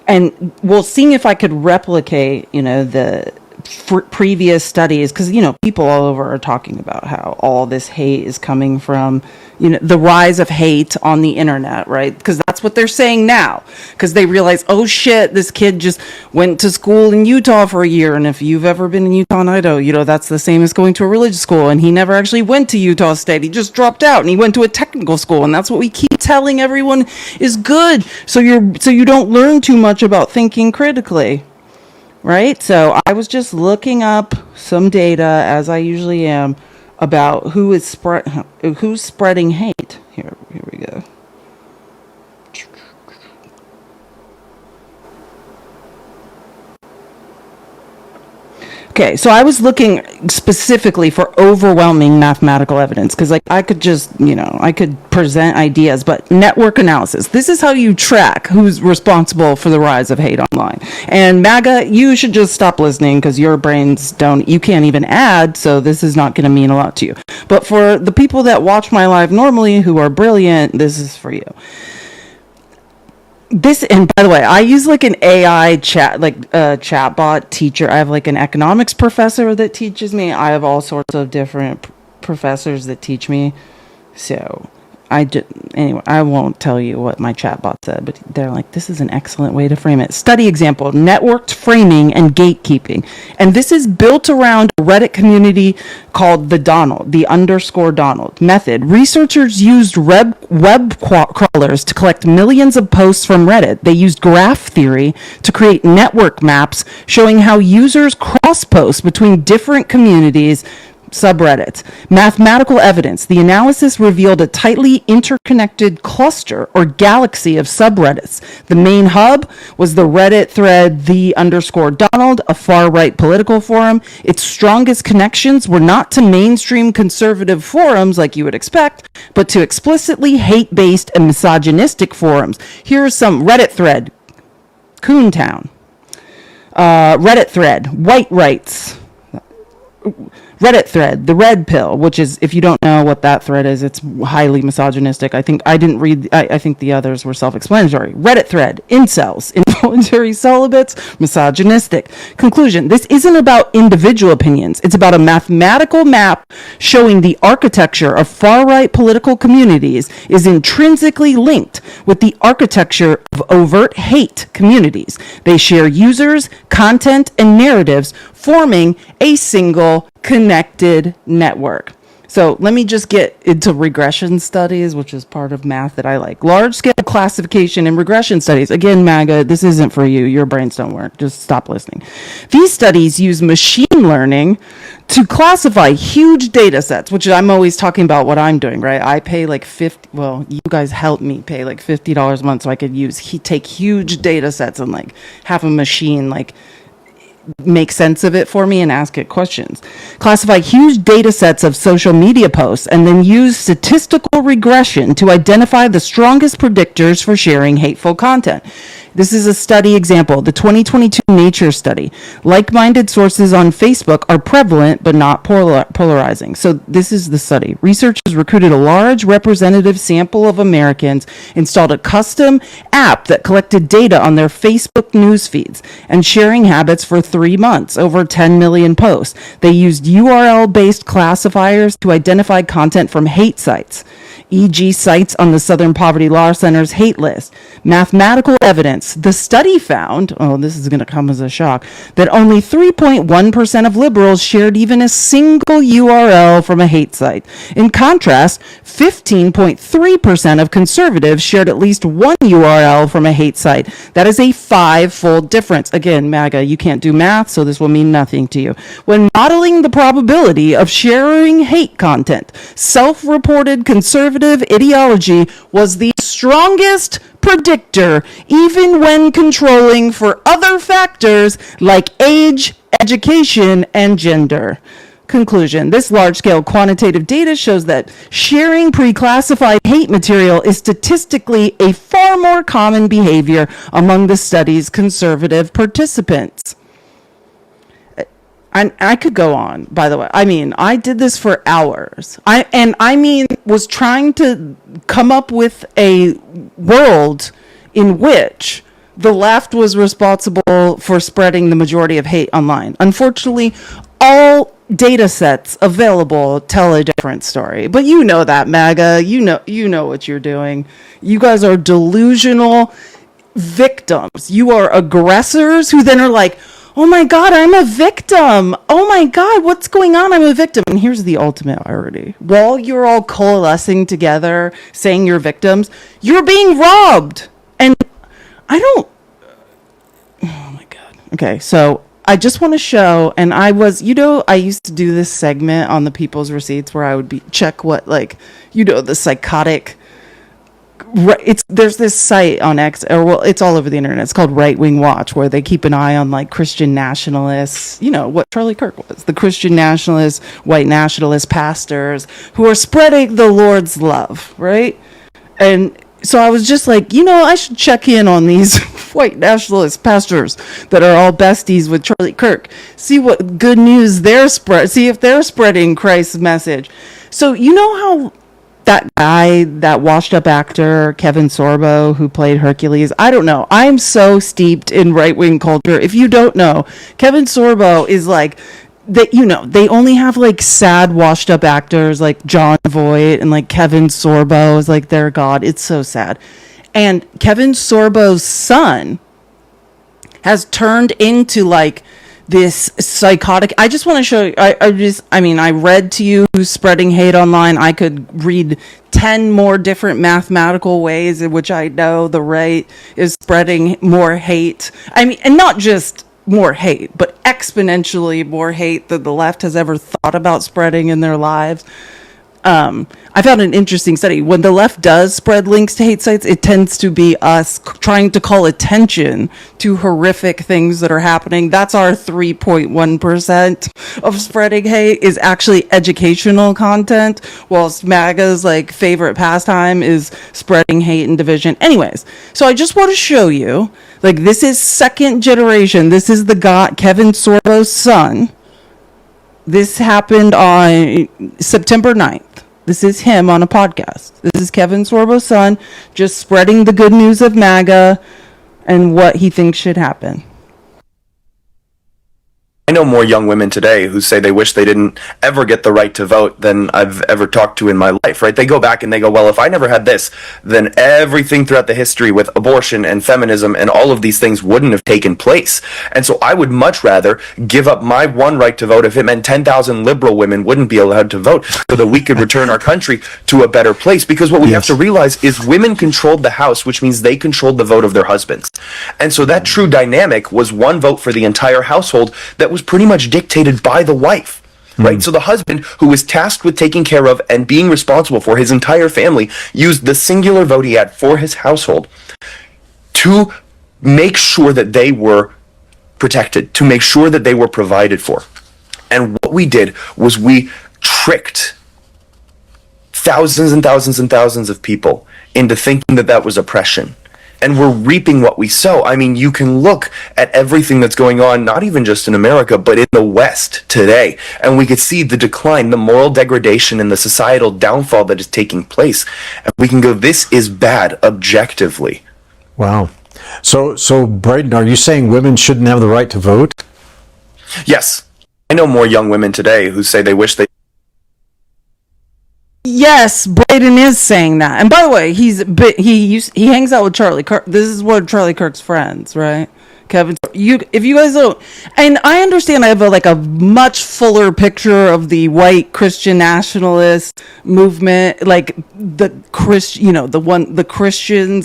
Speaker 1: and seeing if I could replicate, the previous studies. Because, people all over are talking about how all this hate is coming from the rise of hate on the internet, right? Because that's what they're saying now. Because they realize, oh shit, this kid just went to school in Utah for a year. And if you've ever been in Utah and Idaho, that's the same as going to a religious school. And he never actually went to Utah State. He just dropped out and he went to a technical school. And that's what we keep telling everyone is good. So you don't learn too much about thinking critically. Right? So I was just looking up some data, as I usually am, about who's spreading hate. Here we go. Okay, so I was looking specifically for overwhelming mathematical evidence because I could just, I could present ideas, but network analysis. This is how you track who's responsible for the rise of hate online. And MAGA, you should just stop listening because your brains you can't even add, so this is not going to mean a lot to you. But for the people that watch my live normally who are brilliant, this is for you. And by the way, I use an AI chatbot teacher. I have an economics professor that teaches me. I have all sorts of different professors that teach me. So anyway, I won't tell you what my chatbot said, but they're this is an excellent way to frame it. Study example, networked framing and gatekeeping. And this is built around a Reddit community called the _Donald method. Researchers used web crawlers to collect millions of posts from Reddit. They used graph theory to create network maps showing how users cross-post between different communities subreddits. Mathematical evidence. The analysis revealed a tightly interconnected cluster or galaxy of subreddits. The main hub was the Reddit thread _Donald, a far-right political forum. Its strongest connections were not to mainstream conservative forums like you would expect, but to explicitly hate-based and misogynistic forums. Here's some Reddit thread. Coontown. Reddit thread. White rights. Reddit thread, the red pill, which is, if you don't know what that thread is, it's highly misogynistic. I think the others were self-explanatory. Reddit thread, incels, involuntary celibates, misogynistic. Conclusion, this isn't about individual opinions. It's about a mathematical map showing the architecture of far-right political communities is intrinsically linked with the architecture of overt hate communities. They share users, content, and narratives, forming a single connected network. So let me just get into regression studies, which is part of math that I like. Large-scale classification and regression studies. Again, MAGA, this isn't for you. Your brains don't work. Just stop listening. These studies use machine learning to classify huge data sets, which I'm always talking about what I'm doing, right? I pay like you guys help me pay like $50 a month so I could take huge data sets and like have a machine like make sense of it for me and ask it questions. Classify huge data sets of social media posts and then use statistical regression to identify the strongest predictors for sharing hateful content. This is a study example, the 2022 Nature study. Like-minded sources on Facebook are prevalent but not polarizing. So this is the study. Researchers recruited a large representative sample of Americans, installed a custom app that collected data on their Facebook news feeds and sharing habits for 3 months, over 10 million posts. They used URL-based classifiers to identify content from hate sites, e.g. sites on the Southern Poverty Law Center's hate list. Mathematical evidence. The study found, this is going to come as a shock, that only 3.1% of liberals shared even a single URL from a hate site. In contrast, 15.3% of conservatives shared at least one URL from a hate site. That is a 5-fold difference. Again, MAGA, you can't do math, so this will mean nothing to you. When modeling the probability of sharing hate content, self-reported conservative ideology was the strongest predictor, even when controlling for other factors like age, education, and gender. Conclusion. This large-scale quantitative data shows that sharing pre-classified hate material is statistically a far more common behavior among the study's conservative participants. I could go on, by the way. I mean, I did this for hours. Was trying to come up with a world in which the left was responsible for spreading the majority of hate online. Unfortunately, all data sets available tell a different story. But you know that, MAGA. You know what you're doing. You guys are delusional victims. You are aggressors who then are like, oh my God, I'm a victim. Oh my God, what's going on? I'm a victim. And here's the ultimate irony. While you're all coalescing together, saying you're victims, you're being robbed. And oh my God. Okay, so I just want to show, and I used to do this segment on the People's Receipts where I would check what, the psychotic, there's this site on X, it's all over the internet. It's called Right Wing Watch, where they keep an eye on Christian nationalists, what Charlie Kirk was, the Christian nationalists, white nationalist pastors who are spreading the Lord's love, right? And so I was just I should check in on these white nationalist pastors that are all besties with Charlie Kirk, see what good news see if they're spreading Christ's message. So how that guy, that washed up actor, Kevin Sorbo, who played Hercules, I don't know. I'm so steeped in right-wing culture. If you don't know, Kevin Sorbo is they only have sad washed up actors like Jon Voight and Kevin Sorbo is their god. It's so sad. And Kevin Sorbo's son has turned into this psychotic. I just want to show you. I read to you who's spreading hate online. I could read 10 more different mathematical ways in which I know the right is spreading more hate. And not just more hate, but exponentially more hate than the left has ever thought about spreading in their lives. I found an interesting study. When the left does spread links to hate sites, it tends to be us trying to call attention to horrific things that are happening. That's our 3.1% of spreading hate is actually educational content, whilst MAGA's like favorite pastime is spreading hate and division. Anyways, so I just want to show you, like, this is second generation. This is the guy, Kevin Sorbo's son. This happened on September 9th. This is him on a podcast. This is Kevin Sorbo's son just spreading the good news of MAGA and what he thinks should happen.
Speaker 4: I know more young women today who say they wish they didn't ever get the right to vote than I've ever talked to in my life, right? They go back and they go, well, if I never had this, then everything throughout the history with abortion and feminism and all of these things wouldn't have taken place. And so I would much rather give up my one right to vote if it meant 10,000 liberal women wouldn't be allowed to vote so that we could return our country to a better place. Because what we have to realize is women controlled the House, which means they controlled the vote of their husbands. And so that true dynamic was one vote for the entire household that was pretty much dictated by the wife, right? So the husband, who was tasked with taking care of and being responsible for his entire family, used the singular vote he had for his household to make sure that they were protected, to make sure that they were provided for. And what we did was we tricked thousands and thousands and thousands of people into thinking that that was oppression. And we're reaping what we sow. I mean, you can look at everything that's going on, not even just in America, but in the West today. And we could see the decline, the moral degradation, and the societal downfall that is taking place. And we can go, this is bad, objectively.
Speaker 5: Wow. So Brighton, are you saying women shouldn't have the right to vote?
Speaker 4: Yes. I know more young women today who say they wish they...
Speaker 1: Yes, Braden is saying that. And by the way, he hangs out with Charlie Kirk. This is one of Charlie Kirk's friends, right? Kevin, if you guys don't, and I understand, I have a much fuller picture of the white Christian nationalist movement, like the Christians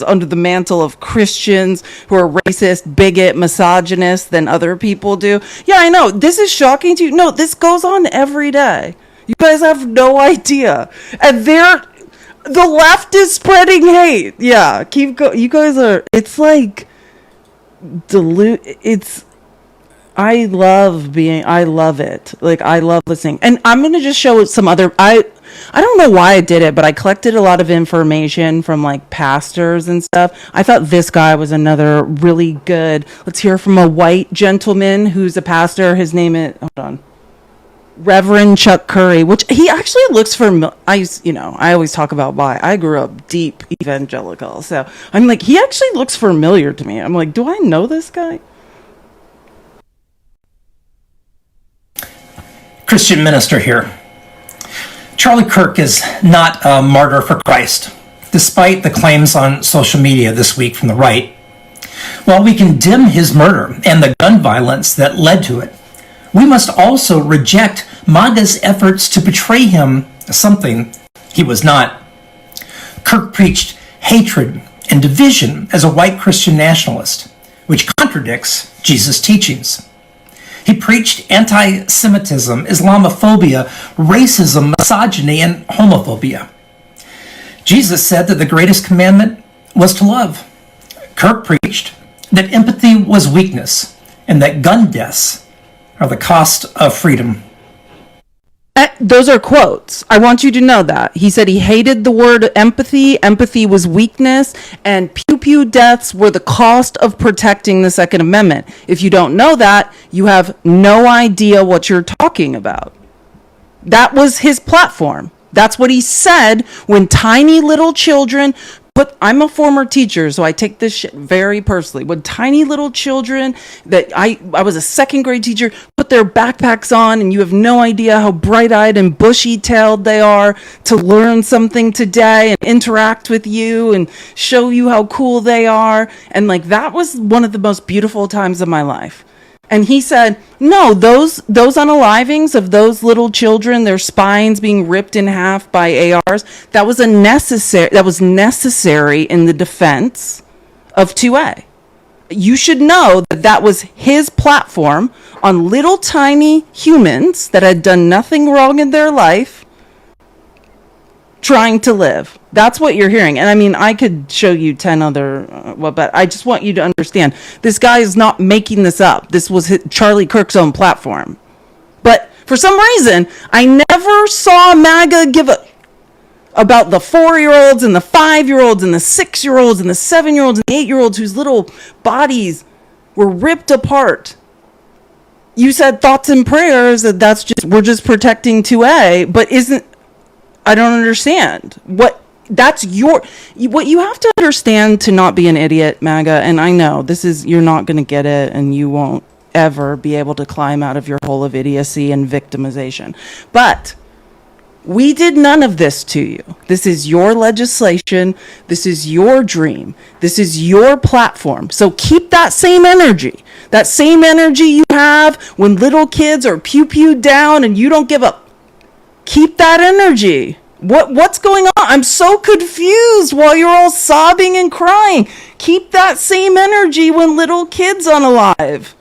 Speaker 1: under the mantle of Christians who are racist, bigot, misogynist than other people do. Yeah, I know this is shocking to you. No, this goes on every day. You guys have no idea. And the left is spreading hate. Yeah, keep going. You guys are, it's like, I love it. Like, I love listening. And I'm going to just show some other, I don't know why I did it, but I collected a lot of information from like pastors and stuff. I thought this guy was another really good, let's hear from a white gentleman who's a pastor. His name is, hold on. Reverend Chuck Curry, which he actually looks familiar. I always talk about why I grew up deep evangelical, so I'm like, he actually looks familiar to me. I'm like, do I know this guy?
Speaker 6: Christian minister here. Charlie Kirk is not a martyr for Christ, despite the claims on social media this week from the right. While we condemn his murder and the gun violence that led to it, we must also reject MAGA's efforts to portray him as something he was not. Kirk preached hatred and division as a white Christian nationalist, which contradicts Jesus' teachings. He preached anti-Semitism, Islamophobia, racism, misogyny, and homophobia. Jesus said that the greatest commandment was to love. Kirk preached that empathy was weakness and that gun deaths are the cost of freedom.
Speaker 1: Those are quotes. I want you to know that. He said he hated the word empathy. Empathy was weakness. And pew-pew deaths were the cost of protecting the Second Amendment. If you don't know that, you have no idea what you're talking about. That was his platform. That's what he said when tiny little children... But I'm a former teacher, so I take this shit very personally. When tiny little children that I was a second grade teacher, put their backpacks on, and you have no idea how bright-eyed and bushy-tailed they are to learn something today and interact with you and show you how cool they are. And like, that was one of the most beautiful times of my life. And he said, no, those unalivings of those little children, their spines being ripped in half by ARs, that was necessary in the defense of 2A. you should know that that was his platform on little tiny humans that had done nothing wrong in their life trying to live. That's what you're hearing. And I mean, I could show you 10 other, but I just want you to understand, this guy is not making this up. This was Charlie Kirk's own platform. But for some reason, I never saw MAGA give a about the 4-year-olds and the 5-year-olds and the 6-year-olds and the 7-year-olds and the 8-year-olds whose little bodies were ripped apart. You said thoughts and prayers, that we're just protecting 2A, but I don't understand. What you have to understand to not be an idiot, MAGA, and I know you're not going to get it, and you won't ever be able to climb out of your hole of idiocy and victimization. But we did none of this to you. This is your legislation. This is your dream. This is your platform. So keep that same energy. That same energy you have when little kids are pew-pewed down and you don't give up. Keep that energy. What's going on? I'm so confused while you're all sobbing and crying. Keep that same energy when little kids unalive.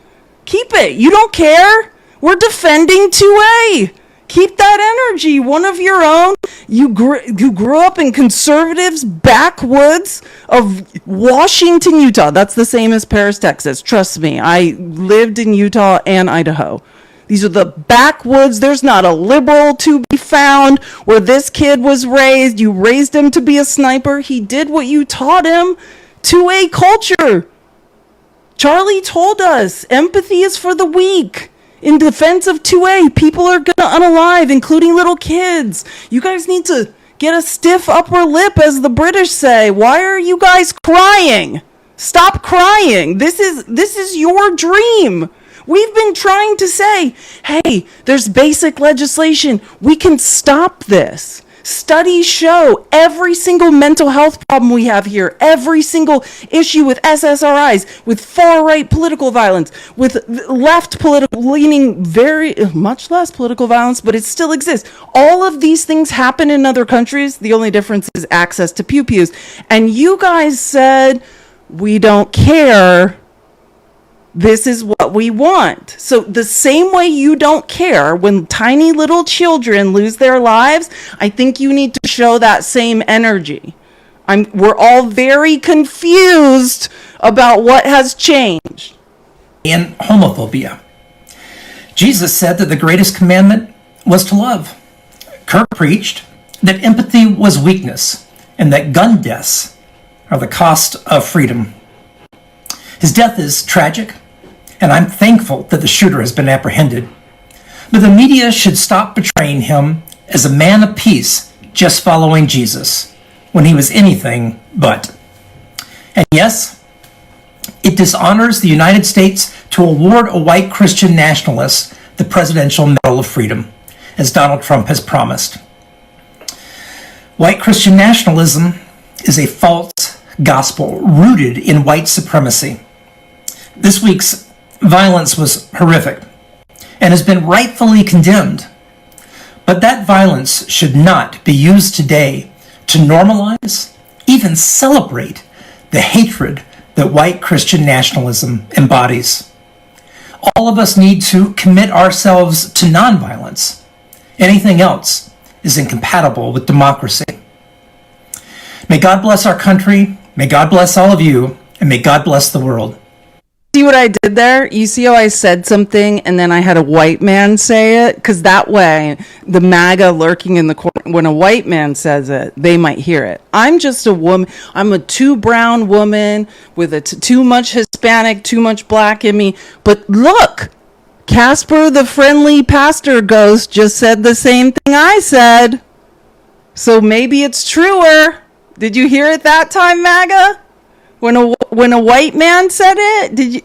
Speaker 1: Keep it. You don't care. We're defending 2A. Keep that energy. One of your own. You grew up in conservatives' backwoods of Washington, Utah. That's the same as Paris, Texas. Trust me. I lived in Utah and Idaho. These are the backwoods. There's not a liberal to be found where this kid was raised. You raised him to be a sniper. He did what you taught him. 2A culture. Charlie told us empathy is for the weak. In defense of 2A, people are going to unalive, including little kids. You guys need to get a stiff upper lip, as the British say. Why are you guys crying? Stop crying. This is your dream. We've been trying to say, hey, there's basic legislation. We can stop this. Studies show every single mental health problem we have here, every single issue with SSRIs, with far-right political violence, with left political leaning, very much less political violence, but it still exists. All of these things happen in other countries. The only difference is access to pew-pews. And you guys said, we don't care. This is what we want. So the same way you don't care when tiny little children lose their lives, I think you need to show that same energy. We're all very confused about what has changed.
Speaker 6: And homophobia. Jesus said that the greatest commandment was to love. Kirk preached that empathy was weakness and that gun deaths are the cost of freedom. His death is tragic, and I'm thankful that the shooter has been apprehended. But the media should stop portraying him as a man of peace just following Jesus, when he was anything but. And yes, it dishonors the United States to award a white Christian nationalist the Presidential Medal of Freedom, as Donald Trump has promised. White Christian nationalism is a false gospel rooted in white supremacy. This week's violence was horrific and has been rightfully condemned. But that violence should not be used today to normalize, even celebrate, the hatred that white Christian nationalism embodies. All of us need to commit ourselves to nonviolence. Anything else is incompatible with democracy. May God bless our country, may God bless all of you, and may God bless the world.
Speaker 1: See what I did there? You see how I said something and then I had a white man say it? Because that way, the MAGA lurking in the corner, when a white man says it, they might hear it. I'm just a woman. I'm a too brown woman with too much Hispanic, too much black in me. But look, Casper the friendly pastor ghost just said the same thing I said. So maybe it's truer. Did you hear it that time, MAGA? When a white man said it,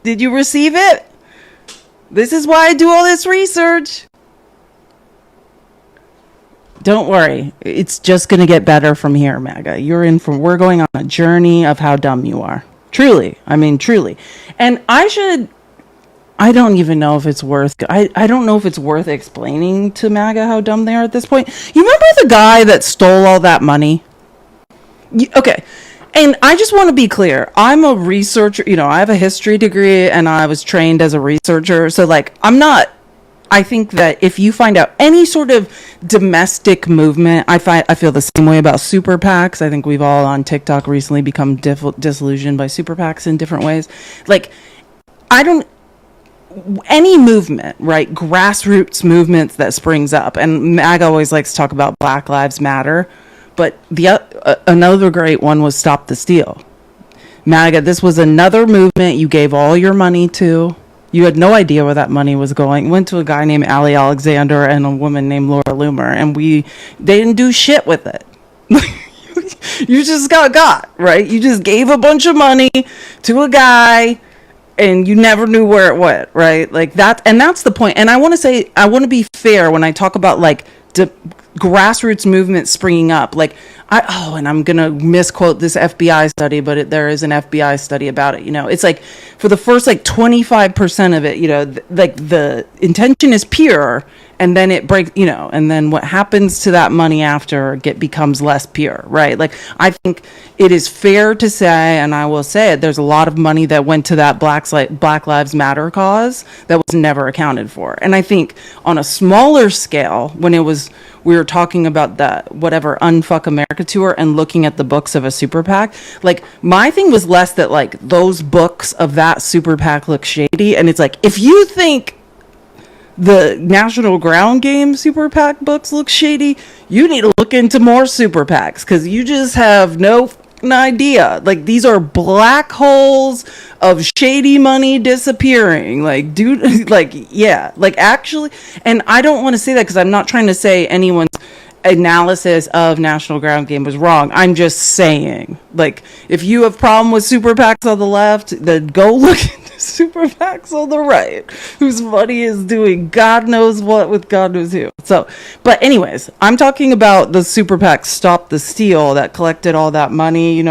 Speaker 1: did you receive it? This is why I do all this research. Don't worry, it's just going to get better from here, MAGA. We're going on a journey of how dumb you are. Truly, I mean truly. And I don't even know if it's worth. I don't know if it's worth explaining to MAGA how dumb they are at this point. You remember the guy that stole all that money? Okay. And I just want to be clear. I'm a researcher, I have a history degree and I was trained as a researcher. So like, I think that if you find out any sort of domestic movement, I feel the same way about super PACs. I think we've all on TikTok recently become disillusioned by super PACs in different ways. Like, any movement, right? Grassroots movements that springs up. And Mag always likes to talk about Black Lives Matter. But another great one was Stop the Steal. MAGA, this was another movement you gave all your money to. You had no idea where that money was going. Went to a guy named Ali Alexander and a woman named Laura Loomer, and they didn't do shit with it. You just got, right? You just gave a bunch of money to a guy, and you never knew where it went, right? Like that, and that's the point. And I want to be fair when I talk about like grassroots movements springing up. Like, and I'm going to misquote this FBI study, but there is an FBI study about it. It's like for the first like 25% of it, like the intention is pure, and then it breaks, and then what happens to that money after becomes less pure, right? Like, I think it is fair to say, and I will say it, there's a lot of money that went to that Black Lives Matter cause that was never accounted for. And I think on a smaller scale, when we were talking about that whatever Unfuck America tour and looking at the books of a super PAC, like my thing was less that like those books of that super PAC look shady. And it's like, if you think the National Ground Game super PAC books look shady, you need to look into more super PACs, because you just have no idea. Like, these are black holes of shady money disappearing. Like, dude, like, yeah, like actually, and I don't want to say that because I'm not trying to say anyone's analysis of National Ground Game was wrong. I'm just saying, like, if you have problem with super PACs on the left, then go look into super PACs on the right, whose money is doing God knows what with God knows who. So, but anyways, I'm talking about the super PAC Stop the Steal that collected all that money,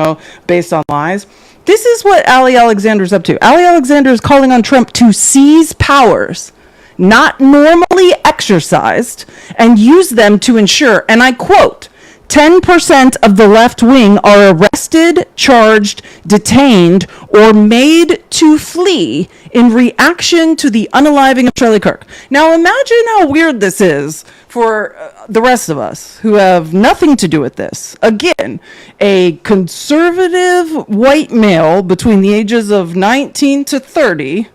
Speaker 1: based on lies. This is what Ali Alexander's up to. Ali Alexander is calling on Trump to seize powers not normally exercised and use them to ensure, and I quote, 10% of the left wing are arrested, charged, detained, or made to flee in reaction to the unaliving of Charlie Kirk. Now imagine how weird this is for the rest of us who have nothing to do with this. Again, a conservative white male between the ages of 19 to 30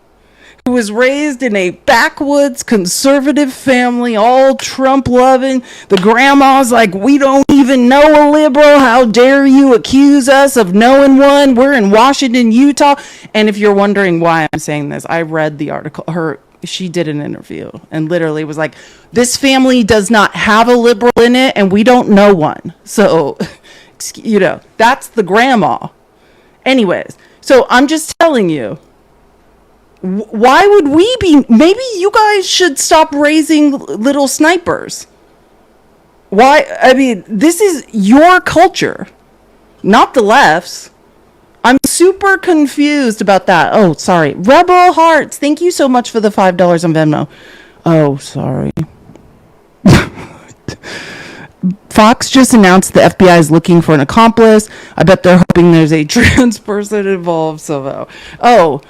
Speaker 1: who was raised in a backwoods conservative family, all Trump loving. The grandma's like, we don't even know a liberal. How dare you accuse us of knowing one? We're in Washington, Utah. And if you're wondering why I'm saying this, I read the article. She did an interview and literally was like, this family does not have a liberal in it and we don't know one. So, that's the grandma. Anyways, so I'm just telling you, why would we be? Maybe you guys should stop raising little snipers. Why? I mean, this is your culture, not the left's. I'm super confused about that. Oh, sorry. Rebel Hearts, thank you so much for the $5 on Venmo. Oh, sorry. Fox just announced the FBI is looking for an accomplice. I bet they're hoping there's a trans person involved somehow. Oh,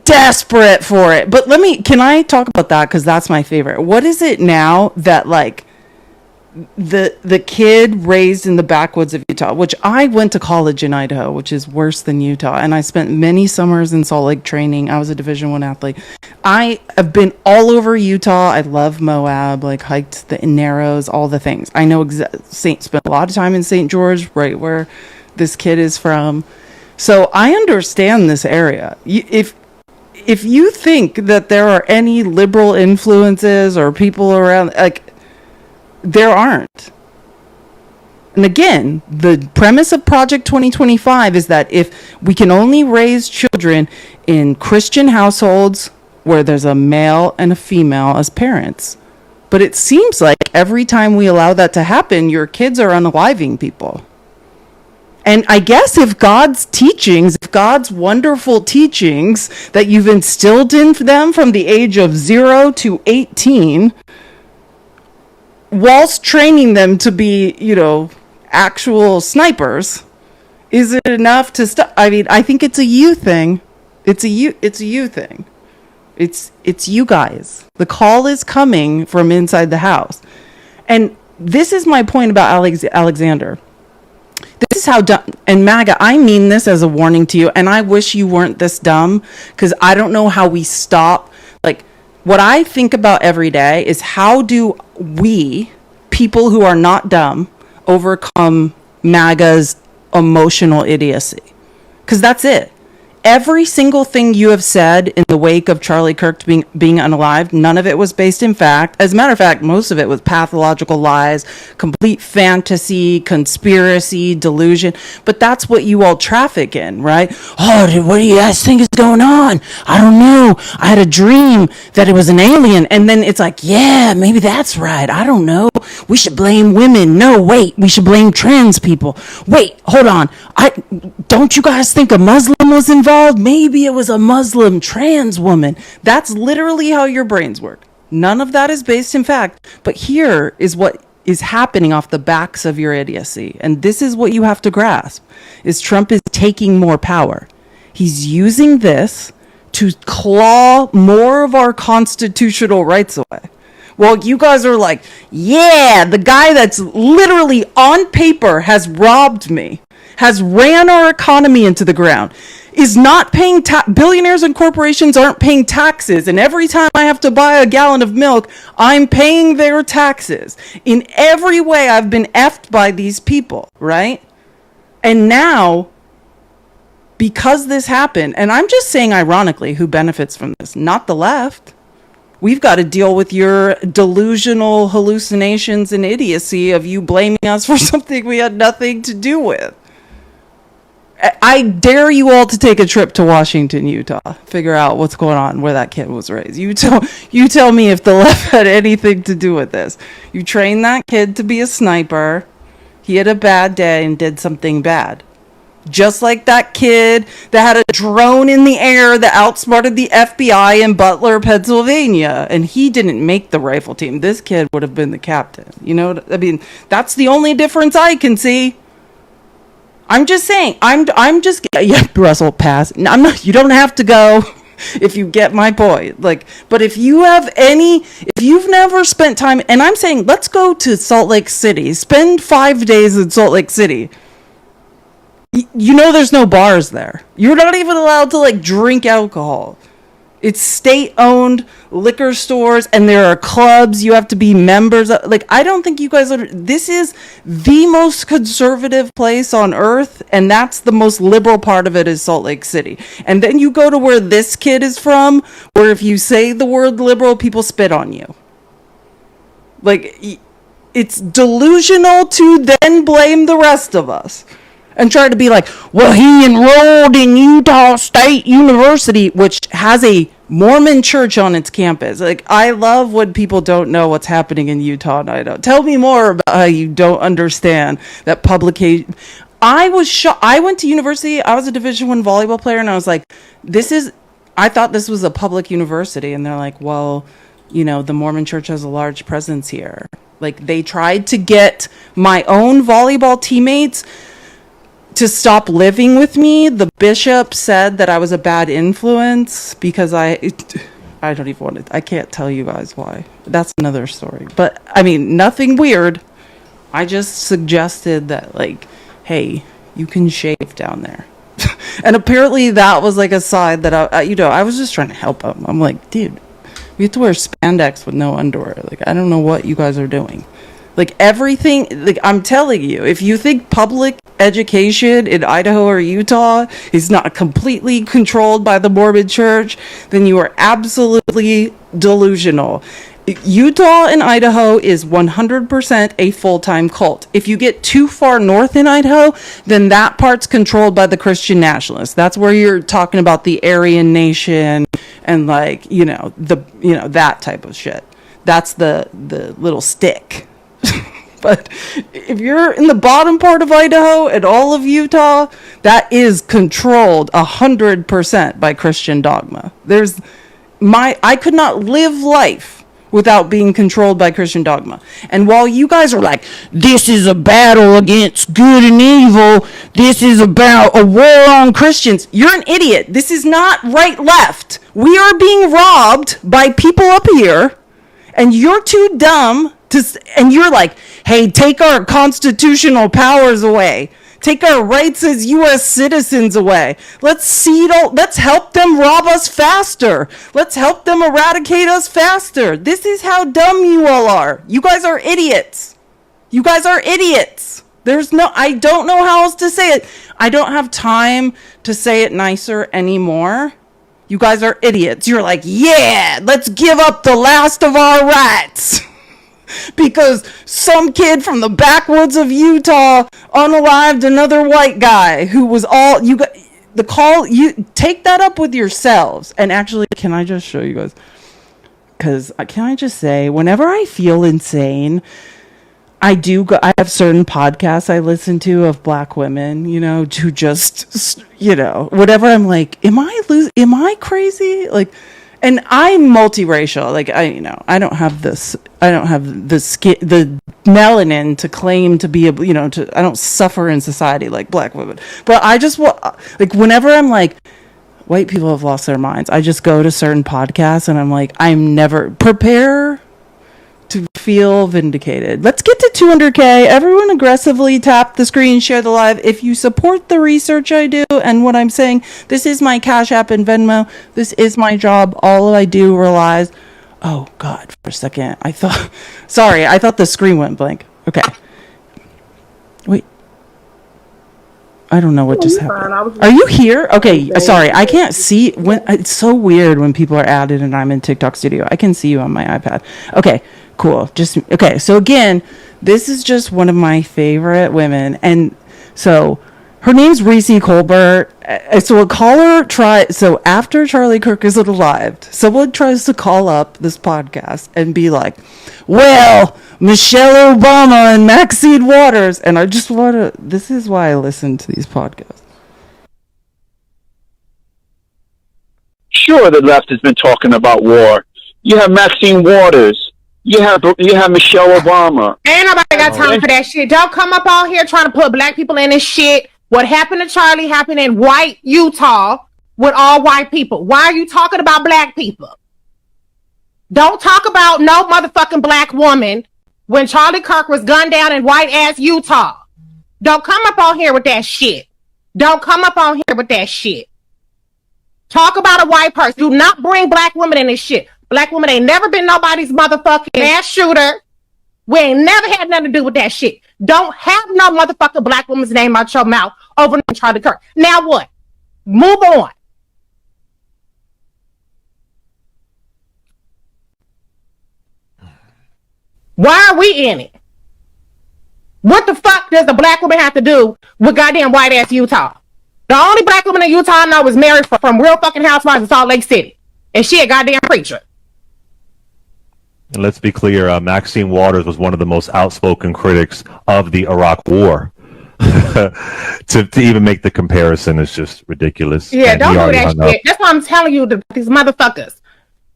Speaker 1: desperate for it. But can I talk about that, because that's my favorite. What is it now that like the kid raised in the backwoods of Utah, which I went to college in Idaho, which is worse than Utah, and I spent many summers in Salt Lake training. I was a Division I athlete. I have been all over Utah. I love Moab, like hiked the Narrows, all the things. I know spent a lot of time in St. George, right where this kid is from. So I understand this area. If you think that there are any liberal influences or people around, like, there aren't. And again, the premise of Project 2025 is that if we can only raise children in Christian households where there's a male and a female as parents, but it seems like every time we allow that to happen, your kids are unaliving people. And I guess if God's teachings, if God's wonderful teachings that you've instilled in them from the age of 0 to 18, whilst training them to be, actual snipers, Is it enough to stop? I mean, I think it's a you thing. It's a you thing. It's you guys. The call is coming from inside the house. And this is my point about Alexander. This is how dumb, and MAGA, I mean this as a warning to you, and I wish you weren't this dumb, because I don't know how we stop. Like, what I think about every day is how do we, people who are not dumb, overcome MAGA's emotional idiocy? Because that's it. Every single thing you have said in the wake of Charlie Kirk being unalived, none of it was based in fact. As a matter of fact, most of it was pathological lies, complete fantasy, conspiracy, delusion. But that's what you all traffic in, right? Oh, dude, what do you guys think is going on? I don't know. I had a dream that it was an alien. And then it's like, yeah, maybe that's right. I don't know. We should blame women. No, wait, we should blame trans people. Wait, hold on. Don't you guys think a Muslim was involved? Maybe it was a Muslim trans woman. That's literally how your brains work. None of that is based in fact. But here is what is happening off the backs of your idiocy. And this is what you have to grasp, is Trump is taking more power. He's using this to claw more of our constitutional rights away. Well, you guys are like, yeah, the guy that's literally on paper has robbed me, has ran our economy into the ground, is not paying billionaires and corporations aren't paying taxes. And every time I have to buy a gallon of milk, I'm paying their taxes. In every way, I've been effed by these people, right? And now, because this happened, and I'm just saying ironically, who benefits from this? Not the left. We've got to deal with your delusional hallucinations and idiocy of you blaming us for something we had nothing to do with. I dare you all to take a trip to Washington, Utah. Figure out what's going on, where that kid was raised. You tell me if the left had anything to do with this. You trained that kid to be a sniper. He had a bad day and did something bad. Just like that kid that had a drone in the air that outsmarted the FBI in Butler, Pennsylvania. And he didn't make the rifle team. This kid would have been the captain. You know what I mean? That's the only difference I can see. I'm just saying, yeah, Russell, pass. I'm not, you don't have to go if you get my point. Like, but if you've never spent time, and I'm saying, let's go to Salt Lake City, spend 5 days in Salt Lake City. You know, there's no bars there. You're not even allowed to like drink alcohol. It's state-owned liquor stores, and there are clubs you have to be members of. Like, I don't think you guys are. This is the most conservative place on earth, and that's the most liberal part of it is Salt Lake City. And then you go to where this kid is from, where if you say the word liberal, people spit on you. Like, it's delusional to then blame the rest of us. And try to be like, well, he enrolled in Utah State University, which has a Mormon church on its campus. Like, I love when people don't know what's happening in Utah and Idaho. Tell me more about how you don't understand that publication. I was shocked. I went to university. I was a Division I volleyball player, and I was like, I thought this was a public university. And they're like, well, you know, the Mormon church has a large presence here. Like, they tried to get my own volleyball teammates to stop living with me. The bishop said that I was a bad influence because I don't even want to, I can't tell you guys why. That's another story. But I mean, nothing weird. I just suggested that, like, hey, you can shave down there. And apparently that was like a side that I was just trying to help him. I'm like, dude, we have to wear spandex with no underwear. Like, I don't know what you guys are doing. Like, everything, like, I'm telling you, if you think public education in Idaho or Utah is not completely controlled by the Mormon church, then you are absolutely delusional. Utah and Idaho is 100% a full-time cult. If you get too far north in Idaho, then that part's controlled by the Christian nationalists. That's where you're talking about the Aryan Nation and, like, that type of shit. That's the little stick. But if you're in the bottom part of Idaho and all of Utah, that is controlled 100% by Christian dogma. I could not live life without being controlled by Christian dogma. And while you guys are like, this is a battle against good and evil, this is about a war on Christians, you're an idiot. This is not right left. We are being robbed by people up here, and you're too dumb and you're like, hey, take our constitutional powers away. Take our rights as U.S. citizens away. Let's help them rob us faster. Let's help them eradicate us faster. This is how dumb you all are. You guys are idiots. You guys are idiots. I don't know how else to say it. I don't have time to say it nicer anymore. You guys are idiots. You're like, yeah, let's give up the last of our rights. Because some kid from the backwoods of Utah unalived another white guy who was all you got. You take that up with yourselves. And actually, can I just show you guys? Because can I just say, whenever I feel insane, I have certain podcasts I listen to of black women, to just, whatever. I'm like, am I crazy? Like, and I'm multiracial. Like, I don't have the skin, the melanin to claim to be I don't suffer in society like black women. But I just whenever I'm like, white people have lost their minds, I just go to certain podcasts and I'm like, I'm never prepare to feel vindicated. Let's get to 200K. Everyone aggressively tap the screen, share the live. If you support the research I do and what I'm saying, this is my Cash App and Venmo. This is my job. All I do relies. Oh God, for a second. I thought the screen went blank. Okay. Wait. I don't know what just happened. Are you here? Okay, sorry. I can't see it's so weird when people are added and I'm in TikTok Studio. I can see you on my iPad. Okay. Cool. Okay. So again, this is just one of my favorite women. And so her name's Reese Colbert. So a caller so after Charlie Kirk is alive, someone tries to call up this podcast and be like, well, Michelle Obama and Maxine Waters. And I just this is why I listen to these podcasts.
Speaker 7: Sure, the left has been talking about war. You have Maxine Waters. You have Michelle Obama.
Speaker 8: Ain't nobody got time for that shit. Don't come up on here trying to put black people in this shit. What happened to Charlie happened in white Utah with all white people. Why are you talking about black people? Don't talk about no motherfucking black woman when Charlie Kirk was gunned down in white ass Utah. Don't come up on here with that shit. Don't come up on here with that shit. Talk about a white person. Do not bring black women in this shit. Black women ain't never been nobody's motherfucking ass shooter. We ain't never had nothing to do with that shit. Don't have no motherfucking black woman's name out your mouth over Charlie Kirk. Now what? Move on. Why are we in it? What the fuck does the black woman have to do with goddamn white ass Utah? The only black woman in Utah I know is married from Real fucking Housewives in Salt Lake City. And she a goddamn preacher.
Speaker 9: And let's be clear, Maxine Waters was one of the most outspoken critics of the Iraq War. to even make the comparison is just ridiculous.
Speaker 8: Yeah,
Speaker 9: and
Speaker 8: don't do that shit. That's why I'm telling you, these motherfuckers.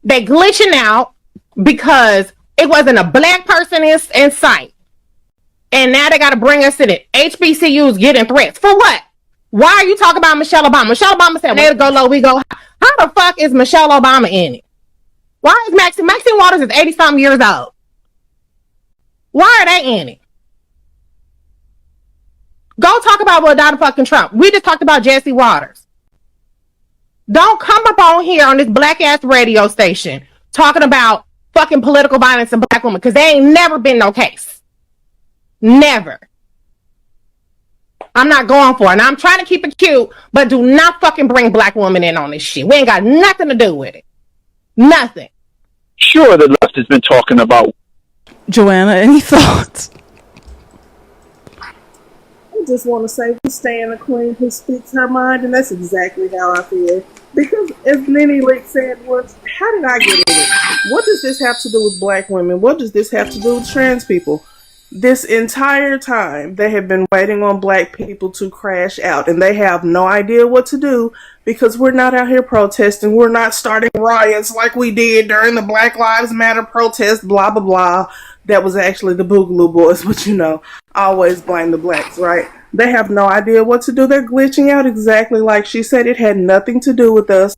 Speaker 8: They glitching out because it wasn't a black person in sight. And now they got to bring us in it. HBCUs getting threats. For what? Why are you talking about Michelle Obama? Michelle Obama said, they'll go low, we go high. How the fuck is Michelle Obama in it? Why is Maxine Waters is 80-something years old? Why are they in it? Go talk about what Donald fucking Trump. We just talked about Jesse Waters. Don't come up on here on this black ass radio station talking about fucking political violence and black women, because they ain't never been no case. Never. I'm not going for it. And I'm trying to keep it cute, but do not fucking bring black women in on this shit. We ain't got nothing to do with it. Nothing.
Speaker 7: Sure, the left has been talking about.
Speaker 1: Joanna, any thoughts?
Speaker 10: I just want to say we stand a queen who speaks her mind, and that's exactly how I feel. Because as Nene Leak said once, how did I get in it? What does this have to do with black women? What does this have to do with trans people? This entire time, they have been waiting on black people to crash out, and they have no idea what to do because we're not out here protesting. We're not starting riots like we did during the Black Lives Matter protest, blah, blah, blah. That was actually the Boogaloo Boys, but always blame the blacks, right? They have no idea what to do. They're glitching out exactly like she said. It had nothing to do with us.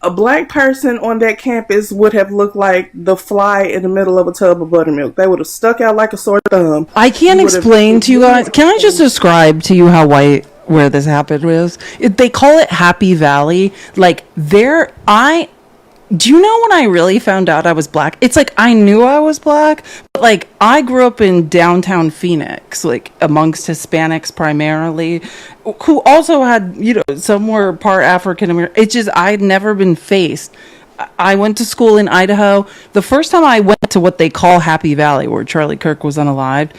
Speaker 10: A black person on that campus would have looked like the fly in the middle of a tub of buttermilk. They would have stuck out like a sore thumb.
Speaker 1: I can't explain to you guys. Can I just describe to you how white where this happened was? They call it Happy Valley. Like do you know when I really found out I was black? It's like I knew I was black, but like I grew up in downtown Phoenix, like amongst Hispanics primarily, who also had, some were part African American. It's just I'd never been faced. I went to school in Idaho. The first time I went to what they call Happy Valley, where Charlie Kirk was unalived,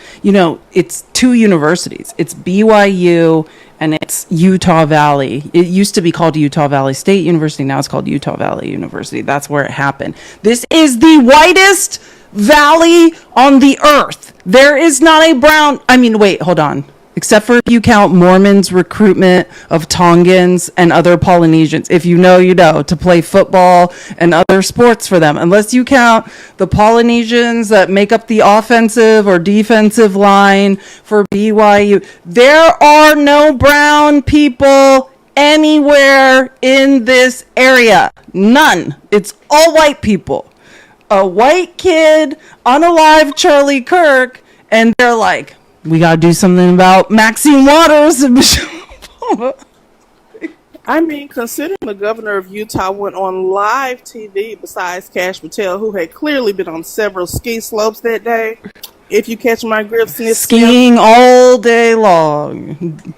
Speaker 1: it's two universities. It's BYU and it's Utah Valley. It used to be called Utah Valley State University. Now it's called Utah Valley University. That's where it happened. This is the whitest valley on the earth. There is not a brown. Wait, hold on. Except for if you count Mormons' recruitment of Tongans and other Polynesians, if you know, to play football and other sports for them. Unless you count the Polynesians that make up the offensive or defensive line for BYU, there are no brown people anywhere in this area. None. It's all white people. A white kid, unalive Charlie Kirk, and they're like, we got to do something about Maxine Waters and Michelle Obama.
Speaker 10: Considering the governor of Utah went on live TV besides Cash Patel, who had clearly been on several ski slopes that day, if you catch my grip,
Speaker 1: skiing all day long,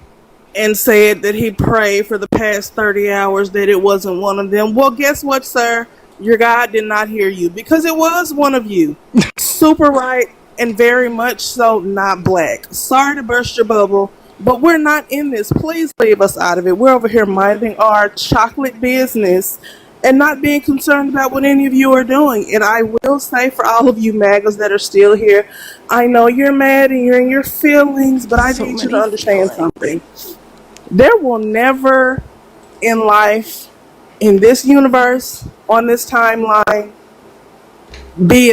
Speaker 10: and said that he prayed for the past 30 hours that it wasn't one of them. Well, guess what, sir? Your God did not hear you because it was one of you. Super right. And very much so not black. Sorry to burst your bubble, but we're not in this. Please leave us out of it. We're over here minding our chocolate business and not being concerned about what any of you are doing. And I will say for all of you MAGAs that are still here, I know you're mad and you're in your feelings, but I need you to understand something. There will never in life, in this universe, on this timeline, be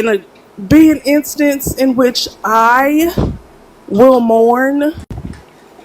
Speaker 10: an instance in which I will mourn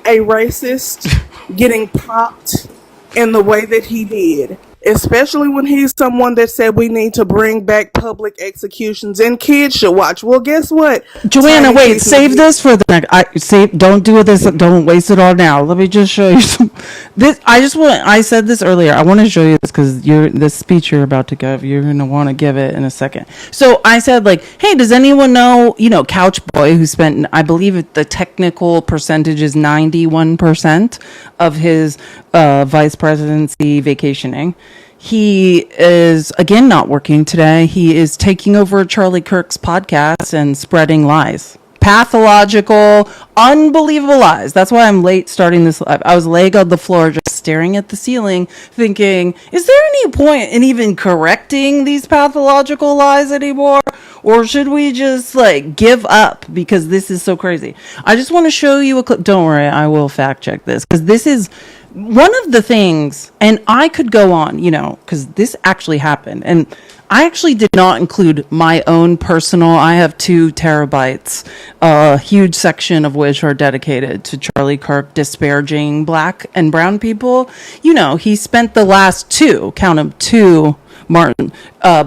Speaker 10: a racist getting popped in the way that he did. Especially when he's someone that said we need to bring back public executions and kids should watch. Well, guess what?
Speaker 1: Joanna, wait, save this for the next. Don't do this. Don't waste it all now. Let me just show you some. I said this earlier. I want to show you this because this speech you're about to give, you're going to want to give it in a second. So I said, hey, does anyone know, Couch Boy, who spent, I believe the technical percentage is 91% of his vice presidency vacationing. He is, again, not working today. He is taking over Charlie Kirk's podcast and spreading lies. Pathological, unbelievable lies. That's why I'm late starting this live. I was laying on the floor just staring at the ceiling thinking, is there any point in even correcting these pathological lies anymore? Or should we just give up because this is so crazy? I just want to show you a clip. Don't worry, I will fact check this because this is one of the things, and I could go on, because this actually happened. And I actually did not include my own personal, I have 2 terabytes, a huge section of which are dedicated to Charlie Kirk disparaging black and brown people. He spent the last 2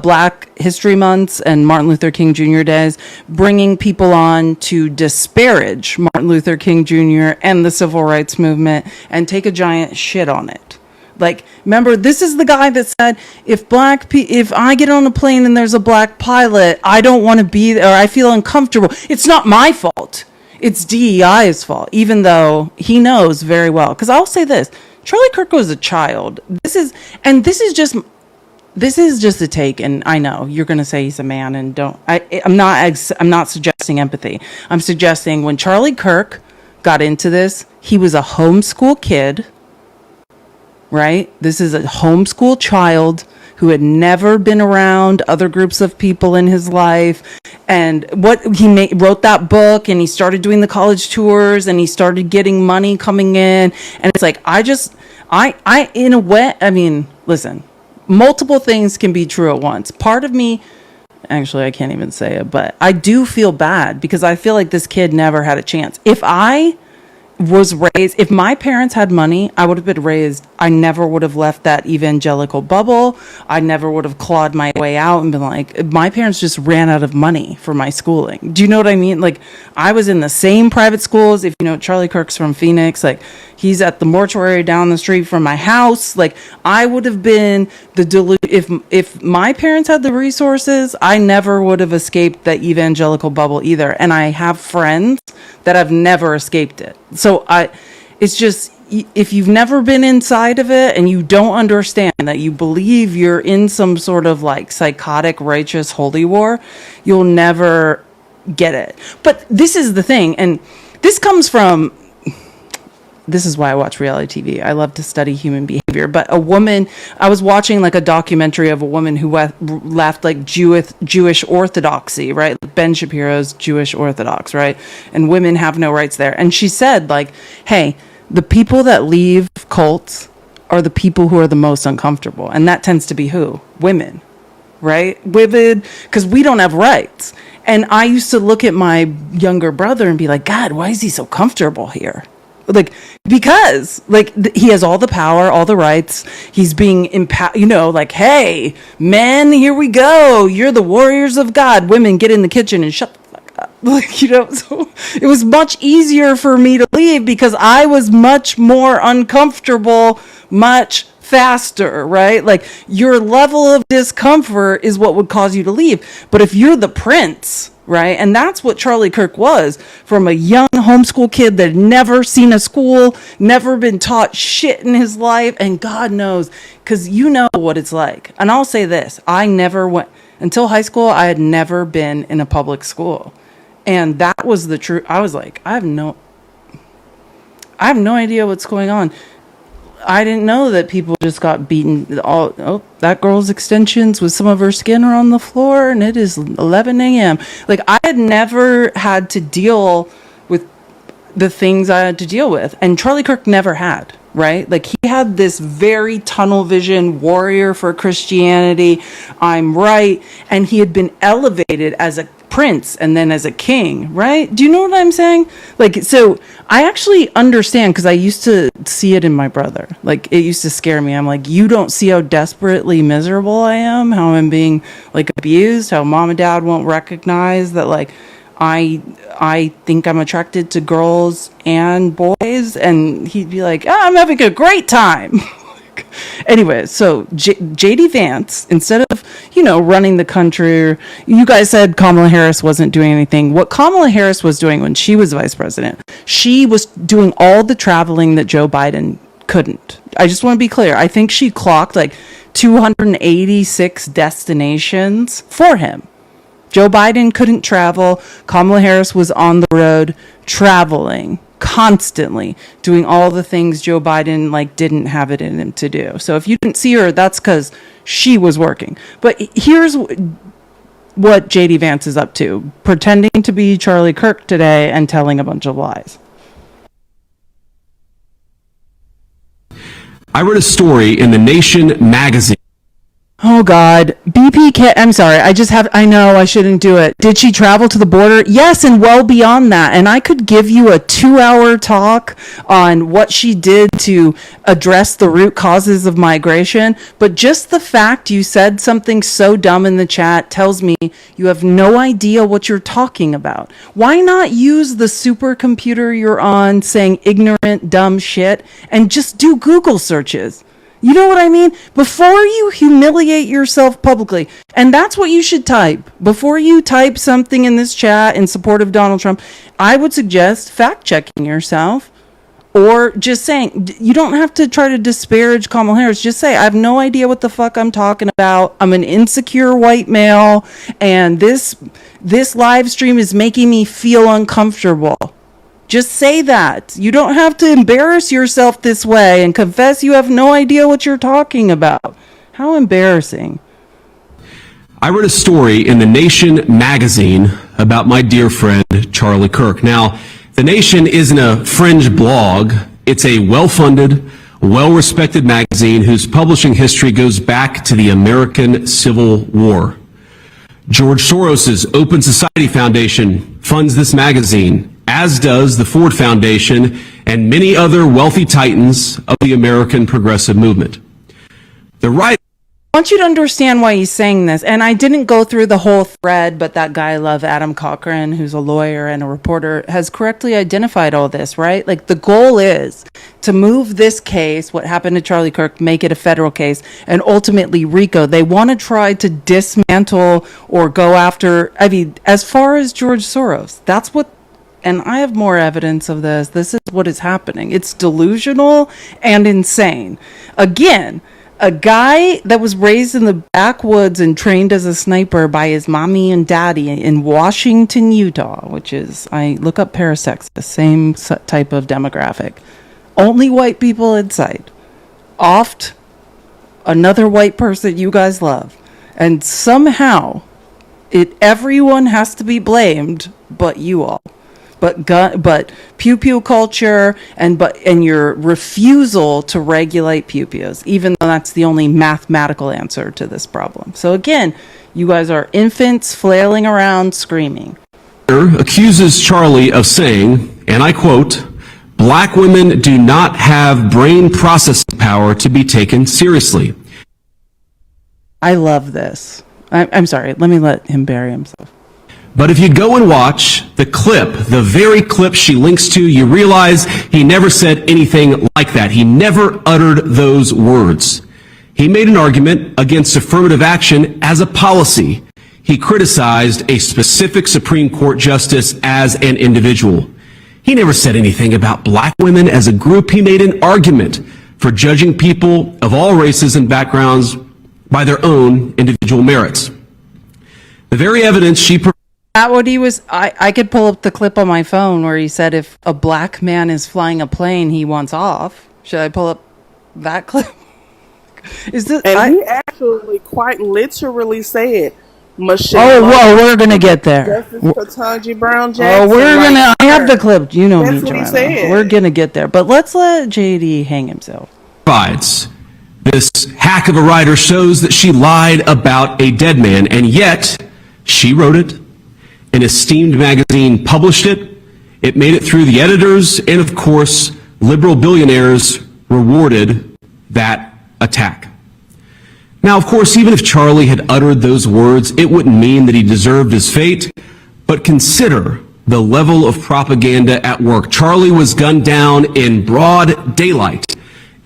Speaker 1: Black History Months and Martin Luther King Jr. days, bringing people on to disparage Martin Luther King Jr. and the Civil Rights Movement and take a giant shit on it. Remember, this is the guy that said, if I get on a plane and there's a black pilot, I don't want to be there, I feel uncomfortable. It's not my fault. It's DEI's fault, even though he knows very well. Because I'll say this, Charlie Kirk was a child. This is just a take, and I know you're going to say he's a man, and I'm not suggesting empathy. I'm suggesting when Charlie Kirk got into this, he was a homeschool kid, right? This is a homeschool child who had never been around other groups of people in his life. And wrote that book, and he started doing the college tours, and he started getting money coming in. And it's like, in a way, I mean, listen, multiple things can be true at once. Part of me, actually, I can't even say it, but I do feel bad because I feel like this kid never had a chance. If my parents had money, I would have been raised. I never would have left that evangelical bubble. I never would have clawed my way out and been like, my parents just ran out of money for my schooling. Do you know what I mean? Like, I was in the same private schools. If you know, Charlie Kirk's from Phoenix, like, he's at the mortuary down the street from my house. Like, I would have been if my parents had the resources, I never would have escaped that evangelical bubble either. And I have friends that have never escaped it. So it's just, if you've never been inside of it and you don't understand that, you believe you're in some sort of like psychotic, righteous, holy war, you'll never get it. But this is the thing. And this is why I watch reality TV. I love to study human behavior. But I was watching like a documentary of a woman who left like Jewish orthodoxy, right? Ben Shapiro's Jewish Orthodox, right? And women have no rights there. And she said like, hey, the people that leave cults are the people who are the most uncomfortable. And that tends to be who? Women, right? Women, because we don't have rights. And I used to look at my younger brother and be like, God, why is he so comfortable here? Like, because like he has all the power, all the rights. He's being like, hey, men, here we go. You're the warriors of God. Women, get in the kitchen and shut the fuck up. Like, so it was much easier for me to leave because I was much more uncomfortable, much faster, right? Like, your level of discomfort is what would cause you to leave. But if you're the prince, right? And that's what Charlie Kirk was, from a young homeschool kid that had never seen a school, never been taught shit in his life. And God knows, because you know what it's like. And I'll say this, I never went, until high school, I had never been in a public school. And that was the truth. I was like, I have no idea what's going on. I didn't know that people just got beaten. That girl's extensions with some of her skin are on the floor, and it is 11 a.m. Like, I had never had to deal with the things I had to deal with, and Charlie Kirk never had, right? Like, he had this very tunnel vision warrior for Christianity. I'm right. And he had been elevated as a prince and then as a king, right? Do you know what I'm saying? Like, so I actually understand, because I used to see it in my brother. Like, it used to scare me. I'm like, you don't see how desperately miserable I am, how I'm being like abused, how mom and dad won't recognize that, like, I think I'm attracted to girls and boys, and he'd be like, I'm having a great time. Anyway, so JD Vance, instead of, running the country, you guys said Kamala Harris wasn't doing anything. What Kamala Harris was doing when she was vice president, she was doing all the traveling that Joe Biden couldn't. I just want to be clear. I think she clocked like 286 destinations for him. Joe Biden couldn't travel. Kamala Harris was on the road traveling constantly, doing all the things Joe Biden didn't have it in him to do. So if you didn't see her, that's because she was working. But here's what JD Vance is up to, pretending to be Charlie Kirk today and telling a bunch of lies.
Speaker 11: I read a story in The Nation magazine.
Speaker 1: Oh God, BPK, I'm sorry, I know I shouldn't do it. Did she travel to the border? Yes, and well beyond that. And I could give you a 2-hour talk on what she did to address the root causes of migration. But just the fact you said something so dumb in the chat tells me you have no idea what you're talking about. Why not use the supercomputer you're on saying ignorant, dumb shit and just do Google searches? You know what I mean? Before you humiliate yourself publicly, and that's what you should type. Before you type something in this chat in support of Donald Trump, I would suggest fact-checking yourself, or just saying, you don't have to try to disparage Kamala Harris. Just say, I have no idea what the fuck I'm talking about. I'm an insecure white male, and this live stream is making me feel uncomfortable. Just say that. You don't have to embarrass yourself this way and confess you have no idea what you're talking about. How embarrassing.
Speaker 11: I read a story in The Nation magazine about my dear friend Charlie Kirk. Now, The Nation isn't a fringe blog. It's a well-funded, well-respected magazine whose publishing history goes back to the American Civil War. George Soros's Open Society Foundation funds this magazine, as does the Ford Foundation and many other wealthy titans of the American progressive movement. The writer
Speaker 1: I want you to understand why he's saying this. And I didn't go through the whole thread, but that guy I love, Adam Cochran, who's a lawyer and a reporter, has correctly identified all this, right? Like, the goal is to move this case, what happened to Charlie Kirk, make it a federal case, and ultimately RICO. They want to try to dismantle or go after, I mean, as far as George Soros, that's what, and I have more evidence of this. This is what is happening. It's delusional and insane. Again, a guy that was raised in the backwoods and trained as a sniper by his mommy and daddy in Washington, Utah, which is, I look up parasexist, same type of demographic. Only white people inside. Oft, another white person you guys love. And somehow, everyone has to be blamed but you all. But pew pew culture and your refusal to regulate pew pews, even though that's the only mathematical answer to this problem. So again, you guys are infants flailing around screaming.
Speaker 11: Accuses Charlie of saying, and I quote, "Black women do not have brain processing power to be taken seriously."
Speaker 1: I love this. I'm sorry. Let me let him bury himself.
Speaker 11: But if you go and watch the clip, the very clip she links to, you realize he never said anything like that. He never uttered those words. He made an argument against affirmative action as a policy. He criticized a specific Supreme Court justice as an individual. He never said anything about black women as a group. He made an argument for judging people of all races and backgrounds by their own individual merits. The very evidence she
Speaker 1: That what he was. I could pull up the clip on my phone where he said if a black man is flying a plane he wants off. Should I pull up that clip? Is this?
Speaker 10: And he actually quite literally said, "Michelle."
Speaker 1: Oh, well, we're gonna get there.
Speaker 10: Justice Ketanji Brown Jackson.
Speaker 1: Oh, we're gonna. I have the clip. You know
Speaker 10: That's
Speaker 1: me,
Speaker 10: what he
Speaker 1: Joanna.
Speaker 10: said.
Speaker 1: We're gonna get there, but let's let JD hang himself.
Speaker 11: provides. This hack of a writer shows that she lied about a dead man, and yet she wrote it. An esteemed magazine published it. It made it through the editors, and of course, liberal billionaires rewarded that attack. Now, of course, even if Charlie had uttered those words, it wouldn't mean that he deserved his fate, but consider the level of propaganda at work. Charlie was gunned down in broad daylight,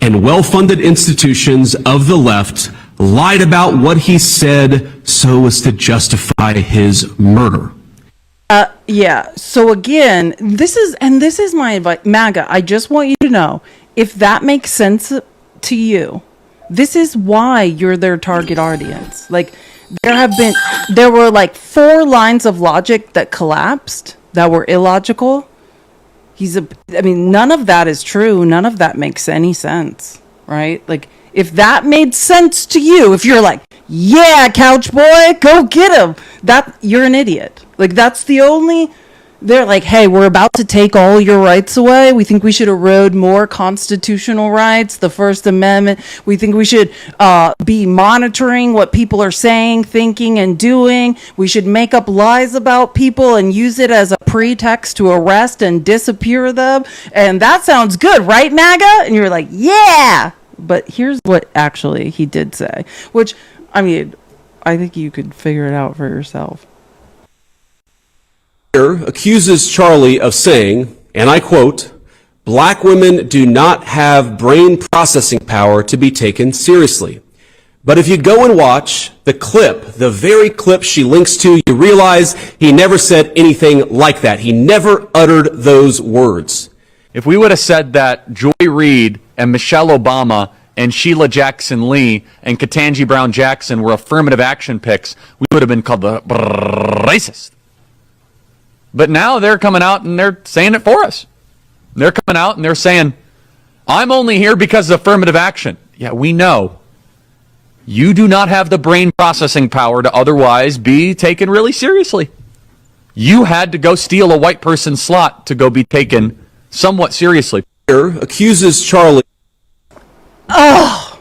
Speaker 11: and well-funded institutions of the left lied about what he said so as to justify his murder.
Speaker 1: Yeah. So again, this is my advice, MAGA. I just want you to know, if that makes sense to you, this is why you're their target audience. Like, there were like 4 lines of logic that collapsed, that were illogical. None of that is true. None of that makes any sense, right? Like, if that made sense to you, if you're like, yeah, couch boy, go get him, you're an idiot. Like, that's the only, they're like, hey, we're about to take all your rights away. We think we should erode more constitutional rights, the First Amendment. We think we should be monitoring what people are saying, thinking, and doing. We should make up lies about people and use it as a pretext to arrest and disappear them. And that sounds good, right, MAGA? And you're like, yeah. But here's what actually he did say, which, I think you could figure it out for yourself.
Speaker 11: Accuses Charlie of saying, and I quote, "Black women do not have brain processing power to be taken seriously." But if you go and watch the clip, the very clip she links to, you realize he never said anything like that. He never uttered those words.
Speaker 12: If we would have said that Joy Reid and Michelle Obama and Sheila Jackson Lee and Ketanji Brown Jackson were affirmative action picks, we would have been called the racist. But now they're coming out and they're saying it for us. They're coming out and they're saying, I'm only here because of affirmative action. Yeah, we know. You do not have the brain processing power to otherwise be taken really seriously. You had to go steal a white person's slot to go be taken somewhat seriously.
Speaker 11: Accuses Charlie.
Speaker 1: Oh,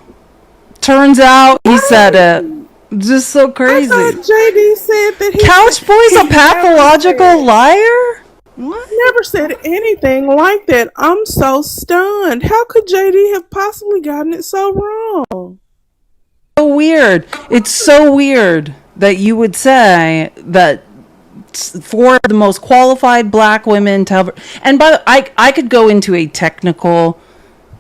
Speaker 1: turns out he said it. Just so crazy.
Speaker 10: I thought JD said that
Speaker 1: Couch Boy's a pathological liar?
Speaker 10: What? Never said anything like that. I'm so stunned. How could JD have possibly gotten it so wrong?
Speaker 1: So weird. It's so weird that you would say that for the most qualified black women to have, and by the I could go into a technical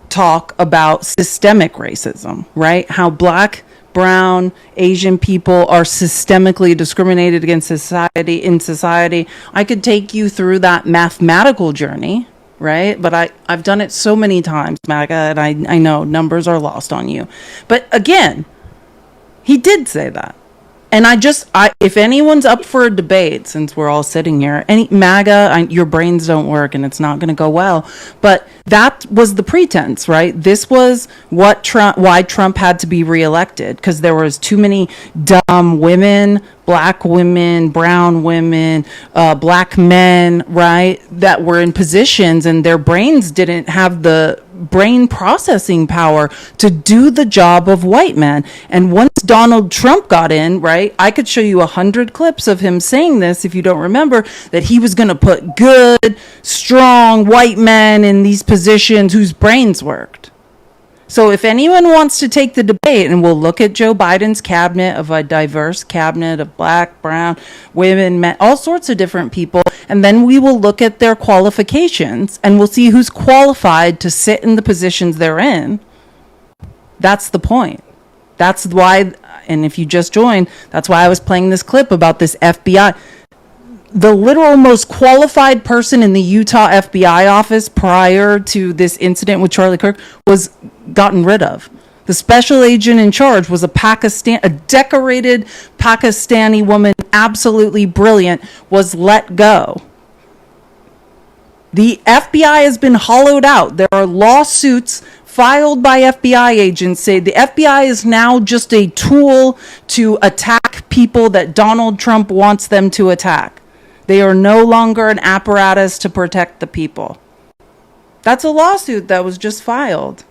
Speaker 1: talk about systemic racism, right? How black, brown, Asian people are systemically discriminated against in society. I could take you through that mathematical journey, right? But I've done it so many times, MAGA, and I know numbers are lost on you. But again, he did say that. And if anyone's up for a debate, since we're all sitting here, any MAGA, your brains don't work and it's not going to go well. But that was the pretense, right? This was why Trump had to be reelected, because there was too many dumb women, black women, brown women, black men, right, that were in positions and their brains didn't have the brain processing power to do the job of white men. And once Donald Trump got in, right, I could show you 100 clips of him saying this, if you don't remember, that he was going to put good, strong white men in these positions whose brains worked. So if anyone wants to take the debate, and we'll look at Joe Biden's cabinet of a diverse cabinet of black, brown, women, men, all sorts of different people, and then we will look at their qualifications and we'll see who's qualified to sit in the positions they're in. That's the point. That's why, and if you just joined, that's why I was playing this clip about this FBI. The literal most qualified person in the Utah FBI office prior to this incident with Charlie Kirk was gotten rid of. The special agent in charge was a decorated Pakistani woman, absolutely brilliant, was let go. The FBI has been hollowed out. There are lawsuits filed by FBI agents say the FBI is now just a tool to attack people that Donald Trump wants them to attack. They are no longer an apparatus to protect the people. That's a lawsuit that was just filed.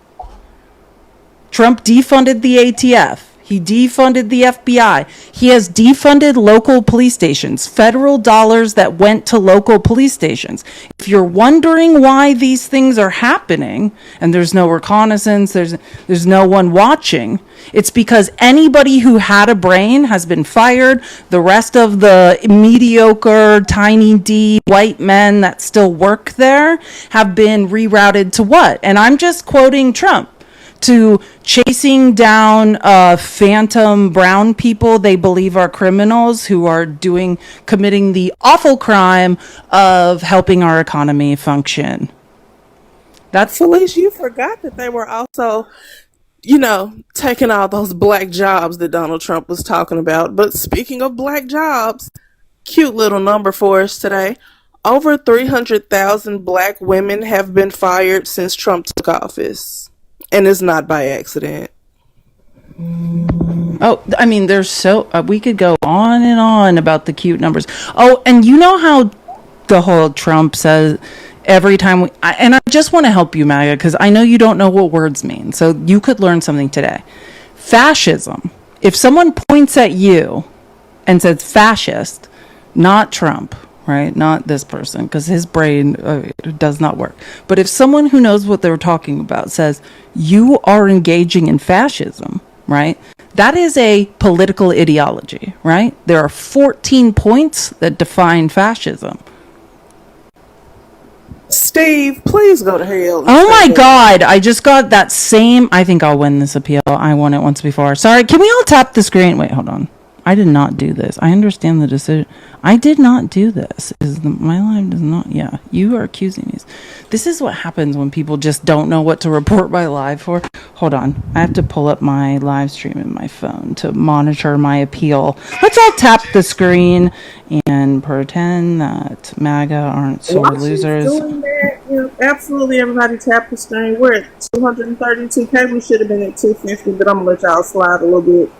Speaker 1: Trump defunded the ATF. He defunded the FBI. He has defunded local police stations, federal dollars that went to local police stations. If you're wondering why these things are happening and there's no reconnaissance, there's no one watching, it's because anybody who had a brain has been fired. The rest of the mediocre, tiny D white men that still work there have been rerouted to what? And I'm just quoting Trump. To chasing down phantom brown people they believe are criminals who are committing the awful crime of helping our economy function. That's
Speaker 10: Felice, you forgot that they were also, taking all those black jobs that Donald Trump was talking about. But speaking of black jobs, cute little number for us today. Over 300,000 black women have been fired since Trump took office. And it's not by accident.
Speaker 1: Oh, I mean, we could go on and on about the cute numbers. Oh, and you know how the whole Trump says every time and I just want to help you, MAGA, because I know you don't know what words mean. So you could learn something today. Fascism. If someone points at you and says fascist, not Trump, right? Not this person, because his brain does not work. But if someone who knows what they're talking about says, you are engaging in fascism, right? That is a political ideology, right? There are 14 points that define fascism.
Speaker 10: Steve, please go to hell.
Speaker 1: Oh my God, I just got that same, I think I'll win this appeal. I won it once before. Sorry, can we all tap the screen? Wait, hold on. I did not do this. I understand the decision. I did not do this. My live does not. Yeah, you are accusing me. This is what happens when people just don't know what to report my live for. Hold on. I have to pull up my live stream in my phone to monitor my appeal. Let's all tap the screen and pretend that MAGA aren't sore losers.
Speaker 10: Doing that Yeah, absolutely. Everybody tap the screen. We're at 232K. We should have been at 250, but I'm gonna let y'all slide a little bit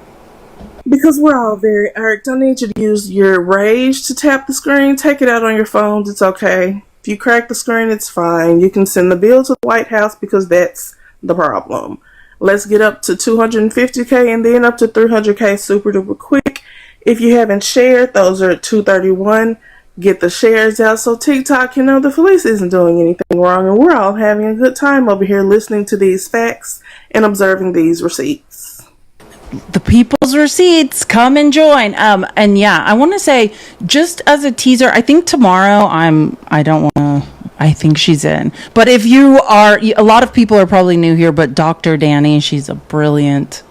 Speaker 10: because we're all very irked. I need you to use your rage to tap the screen. Take it out on your phones. It's okay. If you crack the screen, it's fine. You can send the bill to the White House because that's the problem. Let's get up to 250K and then up to 300K super duper quick. If you haven't shared, those are at 231. Get the shares out so TikTok can know the police isn't doing anything wrong and we're all having a good time over here listening to these facts and observing these receipts.
Speaker 1: The people's receipts, come and join. And yeah, I want to say, just as a teaser, I think tomorrow I think she's in. But if you are, a lot of people are probably new here, but Dr. Danny, she's a brilliant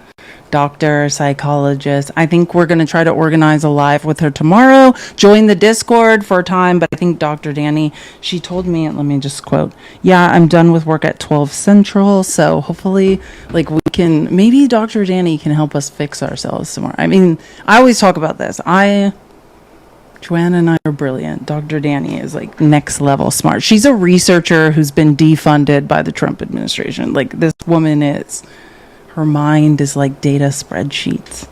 Speaker 1: doctor, psychologist. I think we're going to try to organize a live with her tomorrow. Join the Discord for a time, but I think Dr. Danny, she told me, let me just quote, yeah, I'm done with work at 12 Central, so hopefully, like, we can, maybe Dr. Danny can help us fix ourselves tomorrow. I mean, I always talk about this. Joanna and I are brilliant. Dr. Danny is like next level smart. She's a researcher who's been defunded by the Trump administration. Like, this woman is... Her mind is like data spreadsheets.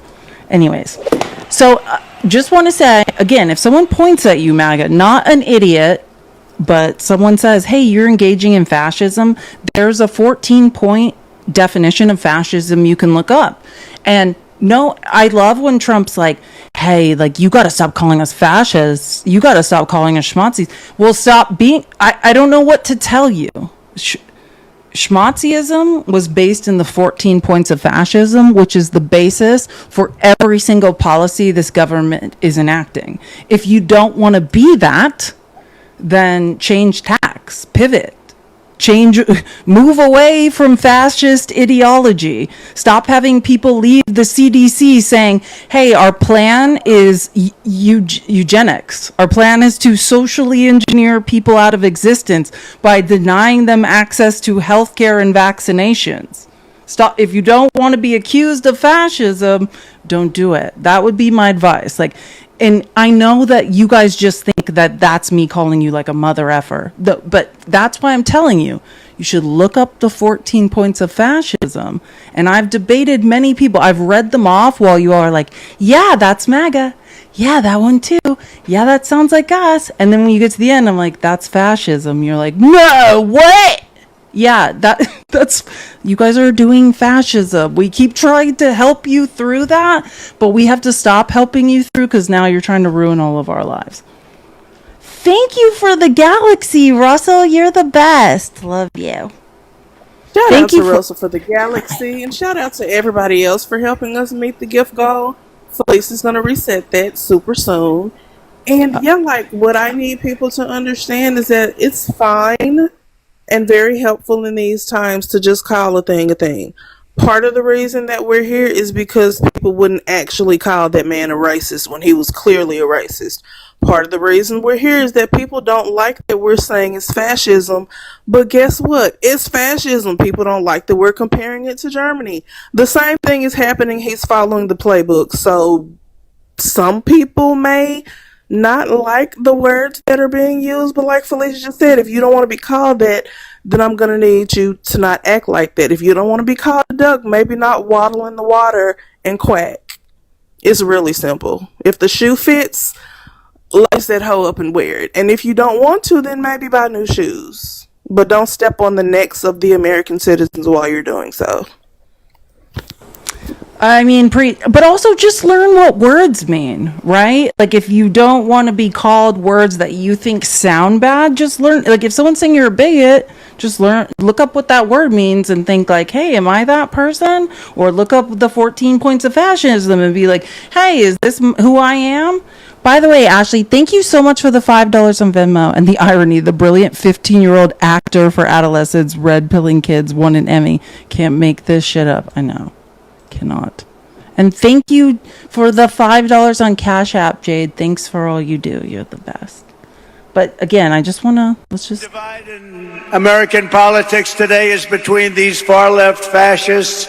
Speaker 1: Anyways, so just want to say, again, if someone points at you, MAGA, not an idiot, but someone says, hey, you're engaging in fascism, there's a 14-point definition of fascism you can look up. And no, I love when Trump's like, hey, like, you got to stop calling us fascists. You got to stop calling us schmazzies. Well, stop being, I don't know what to tell you. Schmazziism was based in the 14 points of fascism, which is the basis for every single policy this government is enacting. If you don't want to be that, then change tacks, pivot, move away from fascist ideology. Stop having people leave the CDC saying, hey, our plan is eugenics. Our plan is to socially engineer people out of existence by denying them access to healthcare and vaccinations. Stop. If you don't want to be accused of fascism, don't do it. That would be my advice. Like, and I know that you guys just think that that's me calling you like a mother effer. But that's why I'm telling you, you should look up the 14 points of fascism. And I've debated many people. I've read them off while you are like, yeah, that's MAGA. Yeah, that one too. Yeah, that sounds like us. And then when you get to the end, I'm like, that's fascism. You're like, no, what? Yeah, that's you guys are doing fascism. We keep trying to help you through that, but we have to stop helping you through because now you're trying to ruin all of our lives. Thank you for the galaxy, Russell. You're the best. Love you.
Speaker 10: Shout out to Russell for the galaxy, and shout out to everybody else for helping us meet the gift goal. Felice is going to reset that super soon. And yeah, like, what I need people to understand is that it's fine and very helpful in these times to just call a thing a thing. Part of the reason that we're here is because people wouldn't actually call that man a racist when he was clearly a racist. Part of the reason we're here is that people don't like that we're saying it's fascism, but guess what? It's fascism. People don't like that we're comparing it to Germany. The same thing is happening. He's following the playbook. So some people may not like the words that are being used, but like Felicia just said, if you don't want to be called that, then I'm going to need you to not act like that. If you don't want to be called a duck, maybe not waddle in the water and quack. It's really simple. If the shoe fits, lace that hoe up and wear it. And if you don't want to, then maybe buy new shoes. But don't step on the necks of the American citizens while you're doing so.
Speaker 1: I mean, but also just learn what words mean, right? Like, if you don't want to be called words that you think sound bad, just learn. Like, if someone's saying you're a bigot, just look up what that word means and think like, hey, am I that person? Or look up the 14 points of fascism and be like, hey, is this who I am? By the way, Ashley, thank you so much for the $5 on Venmo. And the irony, the brilliant 15-year-old actor for adolescents, red pilling kids, won an Emmy. Can't make this shit up. I know. Cannot. And thank you for the $5 on Cash App, Jade. Thanks for all you do. You're the best. But again, I just want to,
Speaker 13: divide in American politics today is between these far left fascists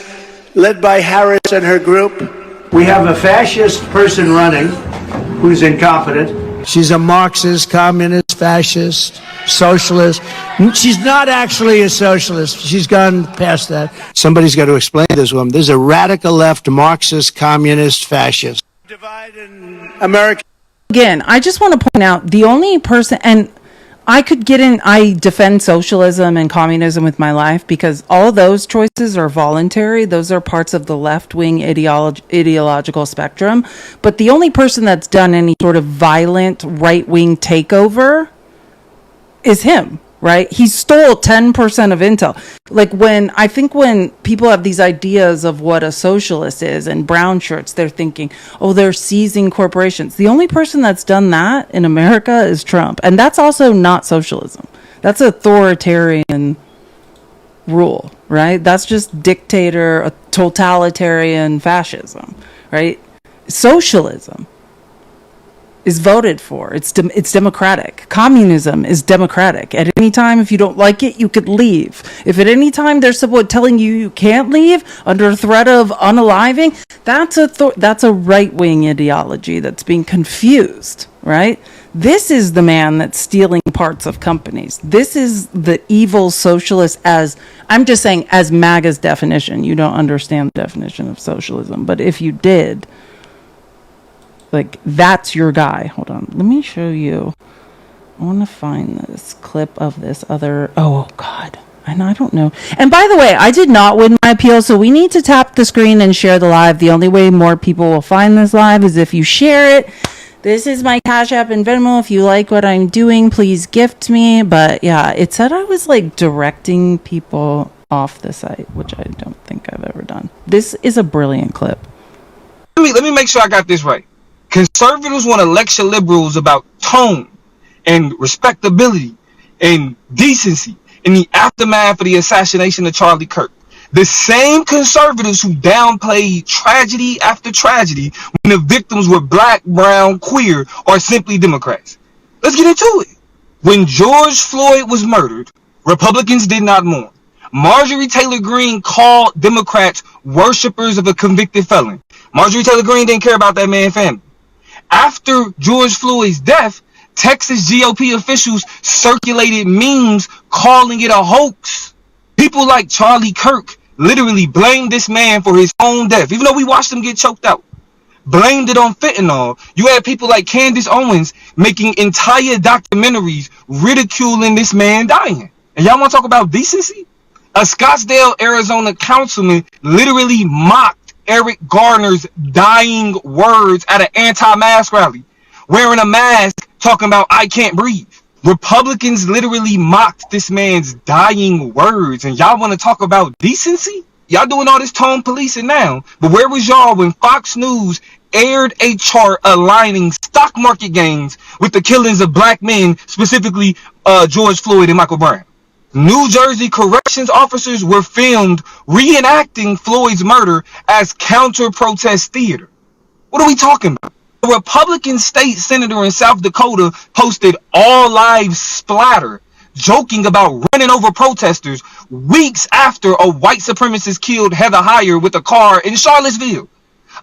Speaker 13: led by Harris and her group. We have a fascist person running who's incompetent. She's a Marxist, communist, fascist, socialist. She's not actually a socialist. She's gone past that. Somebody's got to explain to this woman. This is a radical left, Marxist, communist, fascist. Divide in America.
Speaker 1: Again, I just want to point out the only person, and I defend socialism and communism with my life because all those choices are voluntary. Those are parts of the left-wing ideological spectrum. But the only person that's done any sort of violent right-wing takeover is him, right? He stole 10% of Intel. Like when people have these ideas of what a socialist is and brown shirts, they're thinking, oh, they're seizing corporations. The only person that's done that in America is Trump. And that's also not socialism. That's authoritarian rule, right? That's just dictator, totalitarian fascism, right? Socialism is voted for. It's democratic. Communism is democratic. At any time, if you don't like it, you could leave. If at any time there's someone telling you can't leave under threat of unaliving, that's a right-wing ideology that's being confused, right? This is the man that's stealing parts of companies. This is the evil socialist, as I'm just saying, as MAGA's definition. You don't understand the definition of socialism, but if you did, like, that's your guy. Hold on. Let me show you. I want to find this clip of this other. Oh, God. I don't know. And by the way, I did not win my appeal, so we need to tap the screen and share the live. The only way more people will find this live is if you share it. This is my Cash App and Venmo. If you like what I'm doing, please gift me. But yeah, it said I was like directing people off the site, which I don't think I've ever done. This is a brilliant clip.
Speaker 14: Let me make sure I got this right. Conservatives want to lecture liberals about tone and respectability and decency in the aftermath of the assassination of Charlie Kirk. The same conservatives who downplayed tragedy after tragedy when the victims were black, brown, queer, or simply Democrats. Let's get into it. When George Floyd was murdered, Republicans did not mourn. Marjorie Taylor Greene called Democrats worshipers of a convicted felon. Marjorie Taylor Greene didn't care about that man's family. After George Floyd's death, Texas GOP officials circulated memes calling it a hoax. People like Charlie Kirk literally blamed this man for his own death, even though we watched him get choked out. Blamed it on fentanyl. You had people like Candace Owens making entire documentaries ridiculing this man dying. And y'all want to talk about decency? A Scottsdale, Arizona councilman literally mocked Eric Garner's dying words at an anti-mask rally, wearing a mask, talking about "I can't breathe." Republicans literally mocked this man's dying words, and y'all want to talk about decency? Y'all doing all this tone policing now, but where was y'all when Fox News aired a chart aligning stock market gains with the killings of black men, specifically George Floyd and Michael Brown? New Jersey corrections officers were filmed reenacting Floyd's murder as counter-protest theater. What are we talking about? A Republican state senator in South Dakota posted "All lives splatter," joking about running over protesters weeks after a white supremacist killed Heather Heyer with a car in Charlottesville.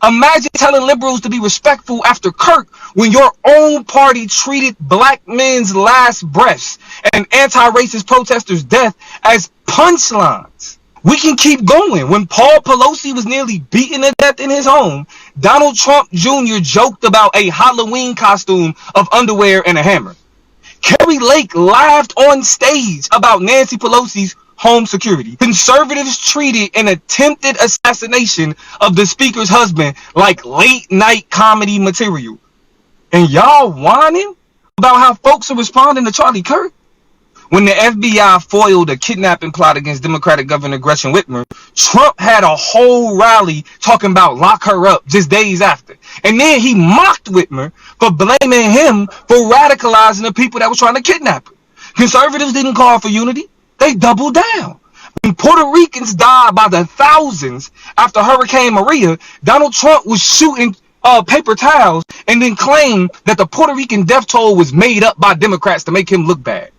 Speaker 14: Imagine telling liberals to be respectful after Kirk when your own party treated black men's last breaths and anti-racist protesters' death as punchlines. We can keep going. When Paul Pelosi was nearly beaten to death in his home, Donald Trump Jr. joked about a Halloween costume of underwear and a hammer. Kerry Lake laughed on stage about Nancy Pelosi's home security. Conservatives treated an attempted assassination of the speaker's husband like late night comedy material. And y'all whining about how folks are responding to Charlie Kirk? When the FBI foiled a kidnapping plot against Democratic Governor Gretchen Whitmer, Trump had a whole rally talking about lock her up just days after. And then he mocked Whitmer for blaming him for radicalizing the people that were trying to kidnap her. Conservatives didn't call for unity. They doubled down. When Puerto Ricans died by the thousands after Hurricane Maria, Donald Trump was shooting paper towels and then claimed that the Puerto Rican death toll was made up by Democrats to make him look bad.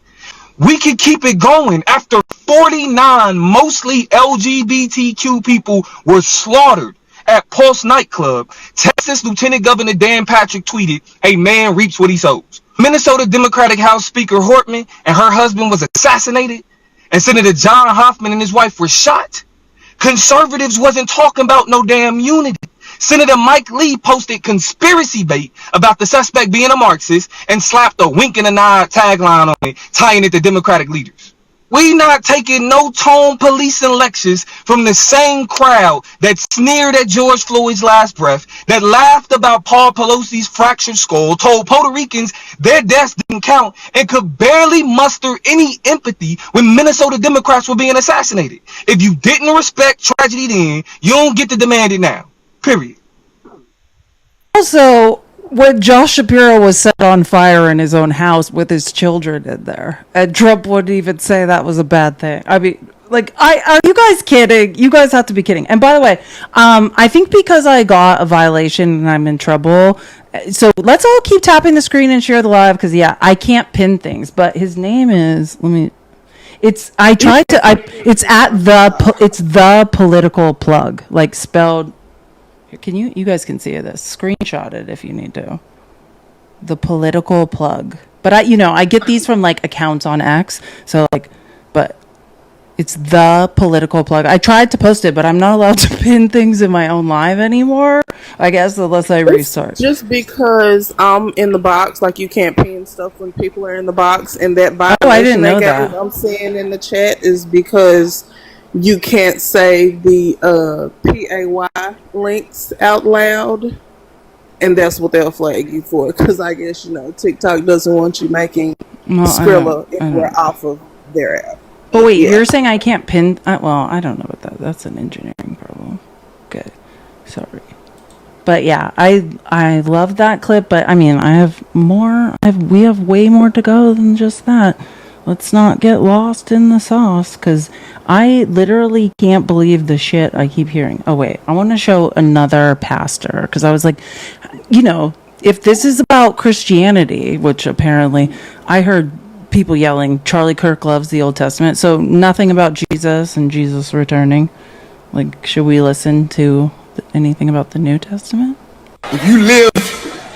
Speaker 14: We can keep it going. After 49 mostly LGBTQ people were slaughtered at Pulse nightclub, Texas Lieutenant Governor Dan Patrick tweeted, "A man reaps what he sows." Minnesota Democratic House Speaker Hortman and her husband was assassinated, and Senator John Hoffman and his wife were shot, conservatives wasn't talking about no damn unity. Senator Mike Lee posted conspiracy bait about the suspect being a Marxist and slapped a wink and a nod tagline on it, tying it to Democratic leaders. We not taking no tone policing lectures from the same crowd that sneered at George Floyd's last breath, that laughed about Paul Pelosi's fractured skull, told Puerto Ricans their deaths didn't count, and could barely muster any empathy when Minnesota Democrats were being assassinated. If you didn't respect tragedy then, you don't get to demand it now. Period.
Speaker 1: Also, when Josh Shapiro was set on fire in his own house with his children in there, and Trump wouldn't even say that was a bad thing. I mean, like, are you guys kidding? You guys have to be kidding. And by the way, I think because I got a violation and I'm in trouble, so let's all keep tapping the screen and share the live, because yeah, I can't pin things. But his name is, it's at the political plug, like spelled. Can you guys can see this? Screenshot it if you need to. The political plug. But I get these from like accounts on X. So like, but it's the political plug. I tried to post it, but I'm not allowed to pin things in my own live anymore, I guess, unless I restart.
Speaker 10: Just because I'm in the box, like you can't pin stuff when people are in the box, and that violation
Speaker 1: I didn't know that.
Speaker 10: I'm seeing in the chat is because you can't say the PAY links out loud, and that's what they'll flag you for. Because I guess TikTok doesn't want you making Skrilla anywhere off of their app.
Speaker 1: Oh wait, you're saying I can't pin? Well, I don't know what that. That's an engineering problem. Good, sorry. But yeah, I love that clip. But I mean, we have way more to go than just that. Let's not get lost in the sauce, because I literally can't believe the shit I keep hearing. Oh, wait. I want to show another pastor, because I was like, if this is about Christianity, which apparently I heard people yelling, Charlie Kirk loves the Old Testament, so nothing about Jesus and Jesus returning. Like, should we listen to anything about the New Testament?
Speaker 2: If you lived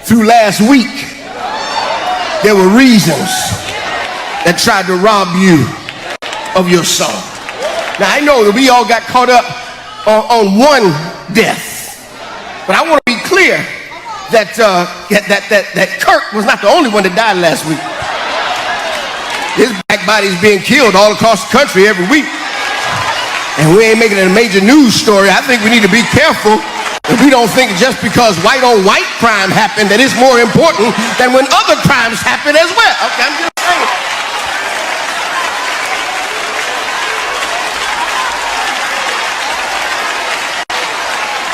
Speaker 2: through last week, there were reasons that tried to rob you of your soul. Now, I know that we all got caught up on one death, but I want to be clear that Kirk was not the only one that died last week. His black body's being killed all across the country every week, and we ain't making it a major news story. I think we need to be careful that we don't think just because white on white crime happened that it's more important than when other crimes happen as well. Okay, I'm just saying.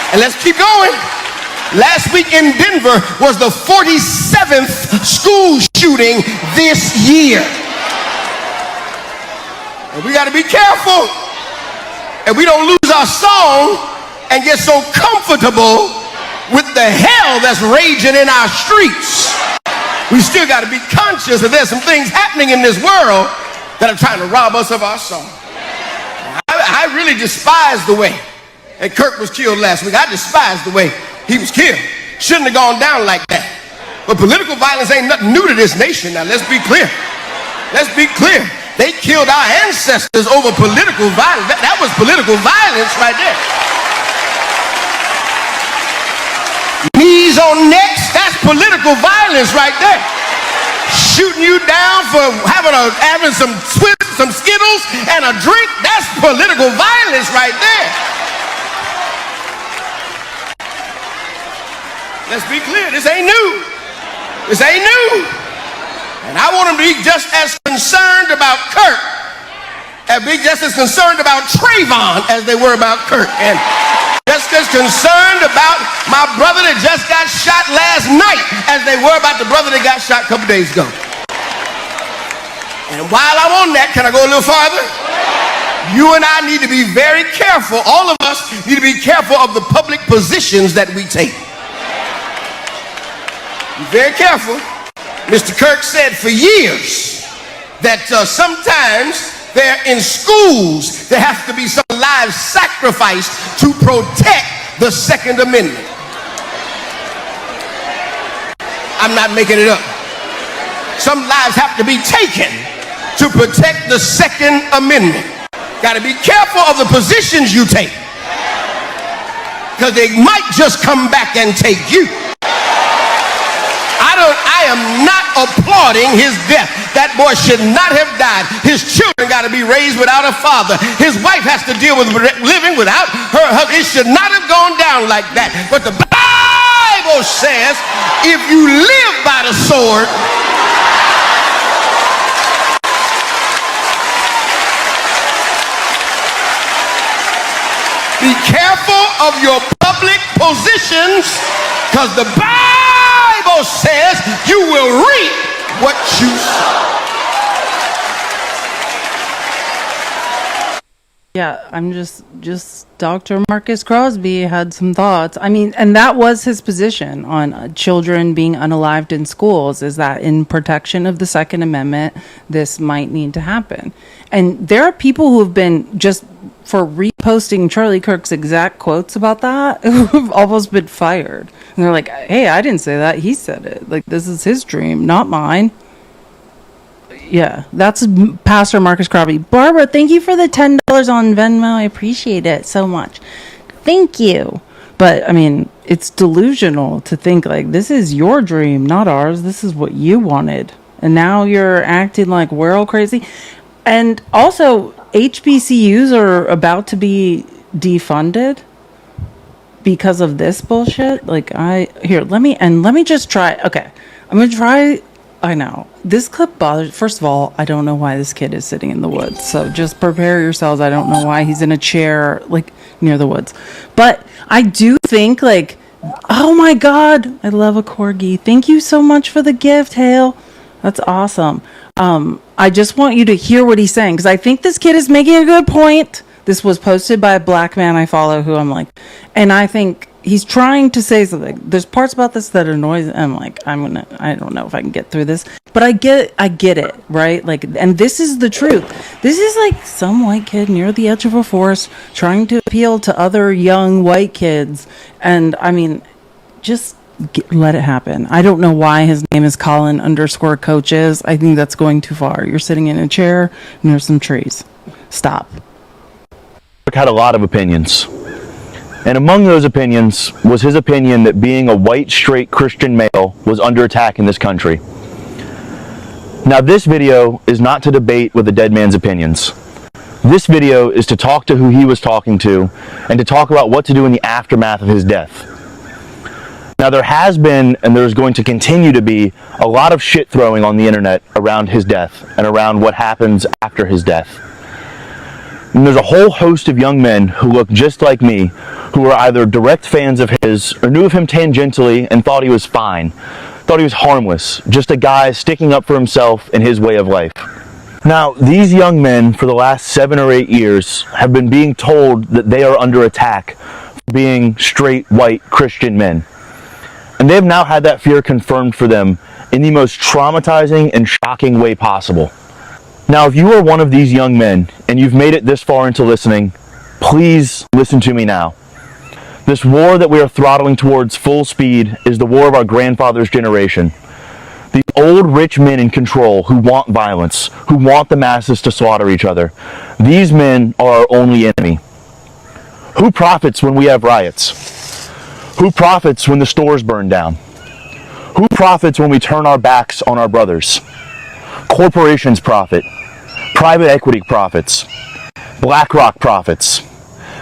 Speaker 2: And let's keep going. Last week in Denver was the 47th school shooting this year. And we got to be careful, and we don't lose our song and get so comfortable with the hell that's raging in our streets. We still got to be conscious that there's some things happening in this world that are trying to rob us of our song. I really despise the way that Kirk was killed last week. I despise the way he was killed. Shouldn't have gone down like that. But political violence ain't nothing new to this nation. Now, let's be clear. Let's be clear. They killed our ancestors over political violence. That was political violence right there. Knees on necks, that's political violence right there. Shooting you down for having some Skittles and a drink, that's political violence right there. Let's be clear, this ain't new. This ain't new. And I want them to be just as concerned about Kirk, and be just as concerned about Trayvon as they were about Kirk. And just as concerned about my brother that just got shot last night as they were about the brother that got shot a couple days ago. And while I'm on that, can I go a little farther? You and I need to be very careful. All of us need to be careful of the public positions that we take. Be very careful. Mr. Kirk said for years that sometimes they're in schools, there has to be some live sacrifice to protect the Second Amendment. I'm not making it up. Some lives have to be taken to protect the Second Amendment. Got to be careful of the positions you take, because they might just come back and take you. I am not applauding his death. That boy should not have died. His children got to be raised without a father. His wife has to deal with living without her husband. It should not have gone down like that. But the Bible says, if you live by the sword, be careful of your public positions, because the Bible says you will reap what you sow.
Speaker 1: Yeah, I'm just Dr. Marcus Crosby had some thoughts. I mean, and that was his position on children being unalived in schools, is that in protection of the Second Amendment, this might need to happen. And there are people who have been just for reposting Charlie Kirk's exact quotes about that who've almost been fired. And they're like, hey, I didn't say that. He said it. Like, this is his dream, not mine. Yeah, that's Pastor Marcus Crosby. Barbara, thank you for the $10 on Venmo. I appreciate it so much. Thank you. But, I mean, it's delusional to think, like, this is your dream, not ours. This is what you wanted. And now you're acting like we're all crazy. And also, HBCUs are about to be defunded because of this bullshit. Like, let me just try. Okay, I'm going to try. I know this clip bothers. First of all, I don't know why this kid is sitting in the woods. So just prepare yourselves. I don't know why he's in a chair like near the woods. But I do think, like, oh my God, I love a corgi. Thank you so much for the gift, Hale. That's awesome. I just want you to hear what he's saying, because I think this kid is making a good point. This was posted by a black man I follow who I'm like, and I think he's trying to say something. There's parts about this that annoys. I'm like, I don't know if I can get through this, but I get it, right? Like, and this is the truth. This is like some white kid near the edge of a forest trying to appeal to other young white kids, and I mean, just let it happen. I don't know why his name is Colin_coaches. I think that's going too far. You're sitting in a chair and there's some trees. Stop.
Speaker 15: Had a lot of opinions. And among those opinions was his opinion that being a white, straight Christian male was under attack in this country. Now, this video is not to debate with the dead man's opinions. This video is to talk to who he was talking to and to talk about what to do in the aftermath of his death. Now, there has been, and there's going to continue to be, a lot of shit throwing on the internet around his death and around what happens after his death. And there's a whole host of young men who look just like me, who are either direct fans of his or knew of him tangentially and thought he was fine, thought he was harmless, just a guy sticking up for himself and his way of life. Now, these young men for the last 7 or 8 years have been being told that they are under attack for being straight, white, Christian men. And they have now had that fear confirmed for them in the most traumatizing and shocking way possible. Now, if you are one of these young men and you've made it this far into listening, please listen to me now. This war that we are throttling towards full speed is the war of our grandfather's generation. These old rich men in control who want violence, who want the masses to slaughter each other. These men are our only enemy. Who profits when we have riots? Who profits when the stores burn down? Who profits when we turn our backs on our brothers? Corporations profit. Private equity profits. BlackRock profits.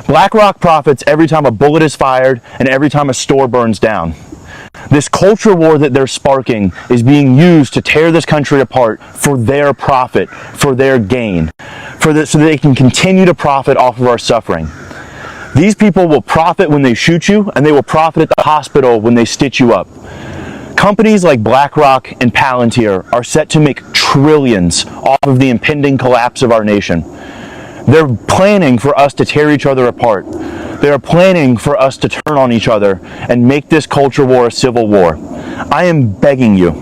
Speaker 15: BlackRock profits every time a bullet is fired and every time a store burns down. This culture war that they're sparking is being used to tear this country apart for their profit, for their gain, so that they can continue to profit off of our suffering. These people will profit when they shoot you, and they will profit at the hospital when they stitch you up. Companies like BlackRock and Palantir are set to make trillions off of the impending collapse of our nation. They're planning for us to tear each other apart. They are planning for us to turn on each other and make this culture war a civil war. I am begging you,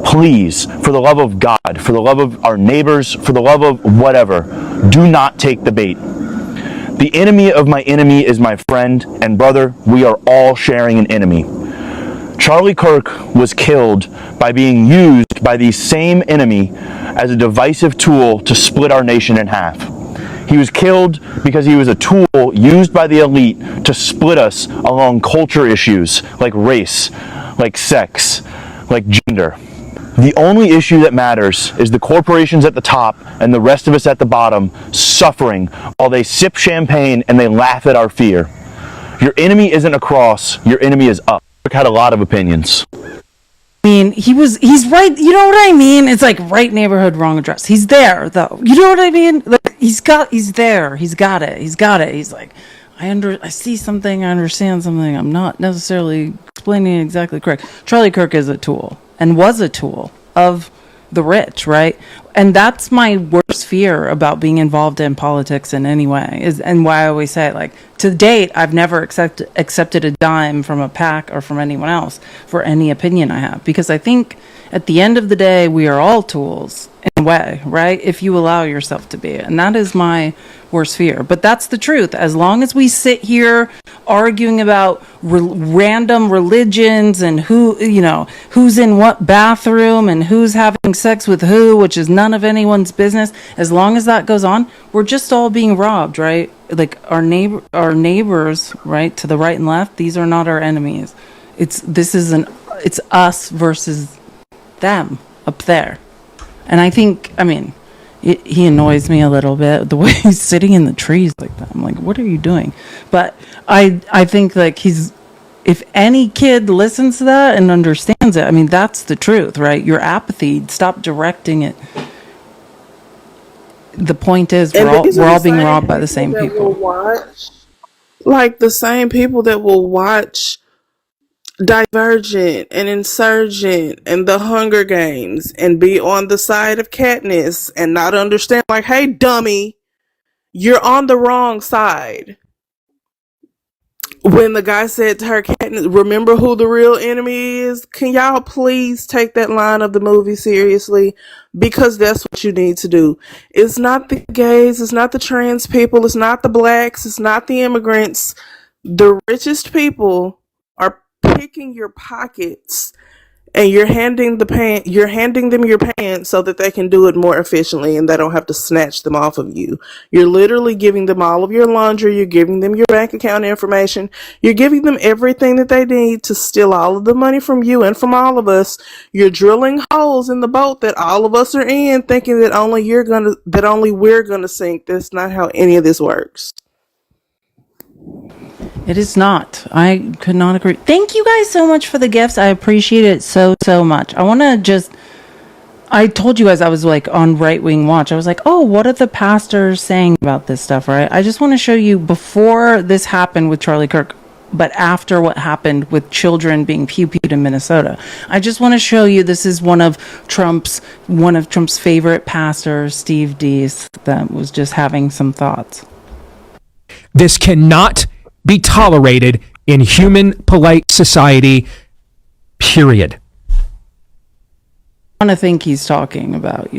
Speaker 15: please, for the love of God, for the love of our neighbors, for the love of whatever, do not take the bait. The enemy of my enemy is my friend, and brother, we are all sharing an enemy. Charlie Kirk was killed by being used used by the same enemy as a divisive tool to split our nation in half. He was killed because he was a tool used by the elite to split us along culture issues like race, like sex, like gender. The only issue that matters is the corporations at the top and the rest of us at the bottom suffering while they sip champagne and they laugh at our fear. Your enemy isn't across, your enemy is up. Rick had a lot of opinions.
Speaker 1: I mean, he's right. You know what I mean? It's like right neighborhood, wrong address. He's there though. You know what I mean? Like he's there. He's got it. He's like, I see something. I understand something. I'm not necessarily explaining it exactly correct. Charlie Kirk is a tool and was a tool of the rich, right? And that's my worst fear about being involved in politics in any way and why I always say, like, to date, I've never accepted a dime from a PAC or from anyone else for any opinion I have, because I think at the end of the day, we are all tools in a way, right? If you allow yourself to be. And that is my worst fear. But that's the truth. As long as we sit here arguing about random religions and who's in what bathroom and who's having sex with who, which is none of anyone's business, as long as that goes on, we're just all being robbed, right? Like our neighbors, right, to the right and left, these are not our enemies. It's us versus them up there. And I think, I mean, he annoys me a little bit, the way he's sitting in the trees like that. I'm like, what are you doing? But I think, like, if any kid listens to that and understands it, I mean, that's the truth, right? Your apathy, stop directing it. The point is, we're all being robbed by the same people.
Speaker 10: Like the same people that will watch Divergent and Insurgent and The Hunger Games and be on the side of Katniss and not understand, like, hey, dummy, you're on the wrong side. When the guy said to her, Katniss, remember who the real enemy is? Can y'all please take that line of the movie seriously? Because that's what you need to do. It's not the gays, it's not the trans people, it's not the blacks, it's not the immigrants. The richest people are picking your pockets, and you're handing them your pants so that they can do it more efficiently and they don't have to snatch them off of you. You're literally giving them all of your laundry, you're giving them your bank account information, you're giving them everything that they need to steal all of the money from you and from all of us. You're drilling holes in the boat that all of us are in, thinking that only we're gonna sink. That's not how any of this works.
Speaker 1: It is not. I could not agree. Thank you guys so much for the gifts. I appreciate it so much. I told you guys I was like on Right Wing Watch. I was like, oh, what are the pastors saying about this stuff, right? I just want to show you before this happened with Charlie Kirk, but after what happened with children being pew-pewed in Minnesota. I just want to show you, this is one of Trump's favorite pastors, Steve Deese, that was just having some thoughts.
Speaker 16: This cannot be tolerated in human polite society, period.
Speaker 1: I want to think he's talking about,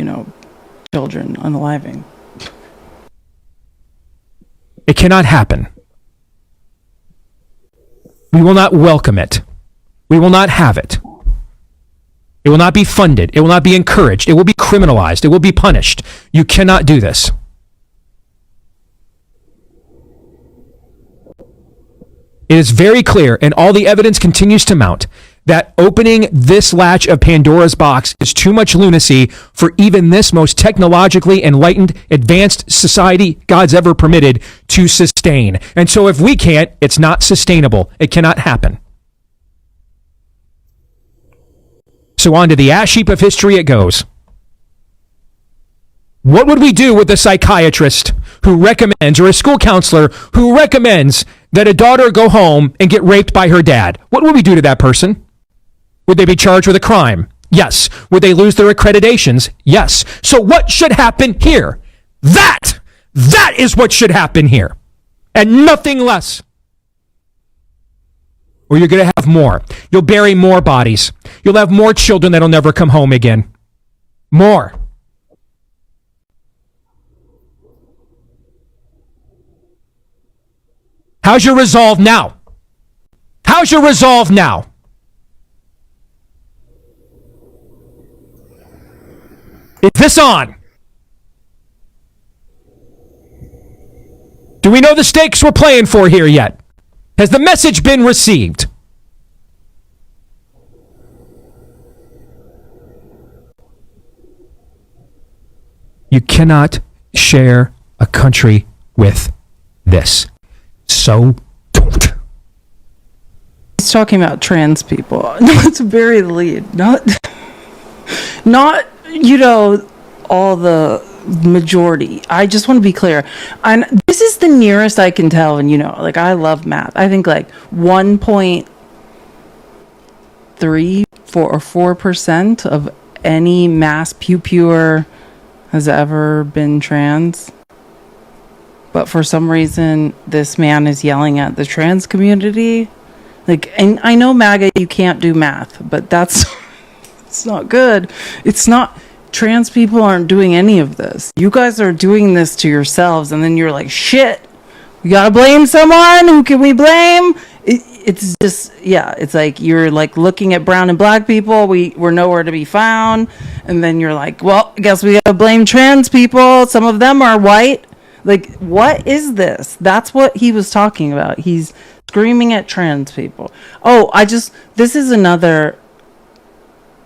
Speaker 1: children unaliving.
Speaker 16: It cannot happen. We will not welcome it. We will not have it. It will not be funded. It will not be encouraged. It will be criminalized. It will be punished. You cannot do this. It is very clear, and all the evidence continues to mount, that opening this latch of Pandora's box is too much lunacy for even this most technologically enlightened, advanced society God's ever permitted to sustain. And so if we can't, it's not sustainable. It cannot happen. So on to the ash heap of history it goes. What would we do with a psychiatrist who recommends, or a school counselor who recommends, that a daughter go home and get raped by her dad? What would we do to that person? Would they be charged with a crime? Yes. Would they lose their accreditations? Yes. So what should happen here? That is what should happen here. And nothing less. Or you're going to have more. You'll bury more bodies. You'll have more children that'll never come home again. More. How's your resolve now? How's your resolve now? Is this on? Do we know the stakes we're playing for here yet? Has the message been received? You cannot share a country with this. So don't.
Speaker 1: He's talking about trans people. No, it's very lead. Not, all the majority. I just want to be clear. And this is the nearest I can tell. And, I love math. I think 1.3 or 4% of any mass pure has ever been trans. But for some reason, this man is yelling at the trans community. And I know, MAGA, you can't do math, but it's not good. It's not, trans people aren't doing any of this. You guys are doing this to yourselves, and then you're like, shit, we gotta blame someone? Who can we blame? It's just, it's like you're looking at brown and black people, we're nowhere to be found, and then you're like, well, I guess we gotta blame trans people. Some of them are white. What is this? That's what he was talking about. He's screaming at trans people. This is another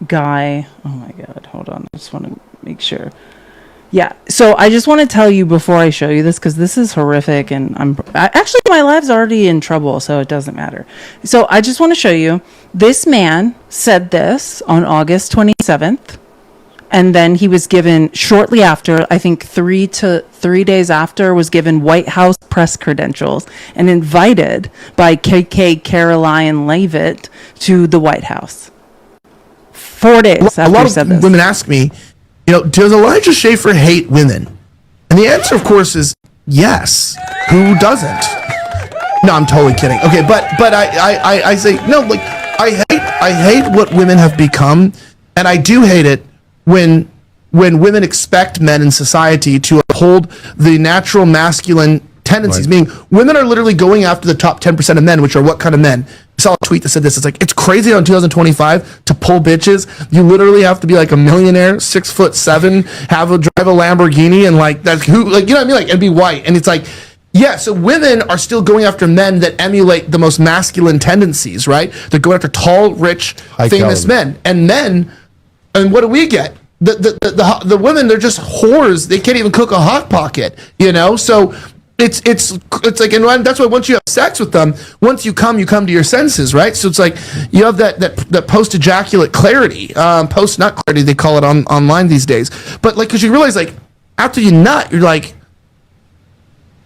Speaker 1: guy. Oh my God, hold on. I just want to make sure. Yeah, so I just want to tell you before I show you this, because this is horrific, and actually my life's already in trouble, so it doesn't matter. So I just want to show you, this man said this on August 27th, and then he was given, shortly after, I think 3 days after, was given White House press credentials and invited by KK Caroline Leavitt to the White House. 4 days after he said this.
Speaker 17: Women ask me, does Elijah Schaffer hate women? And the answer, of course, is yes. Who doesn't? No, I'm totally kidding. Okay, but I say no. I hate what women have become, and I do hate it when women expect men in society to uphold the natural masculine tendencies. Right. Meaning, women are literally going after the top 10% of men, which are what kind of men? I saw a tweet that said this. It's crazy in 2025 to pull bitches. You literally have to be a millionaire, 6'7", drive a Lamborghini, and that's who, you know what I mean? And be white. And it's so women are still going after men that emulate the most masculine tendencies, right? They're going after tall, rich, famous men. And what do we get? The women, they're just whores. They can't even cook a hot pocket, So it's and that's why once you have sex with them, once you come to your senses, right? So it's you have that post ejaculate clarity, not clarity, they call it online these days. But because you realize after you nut,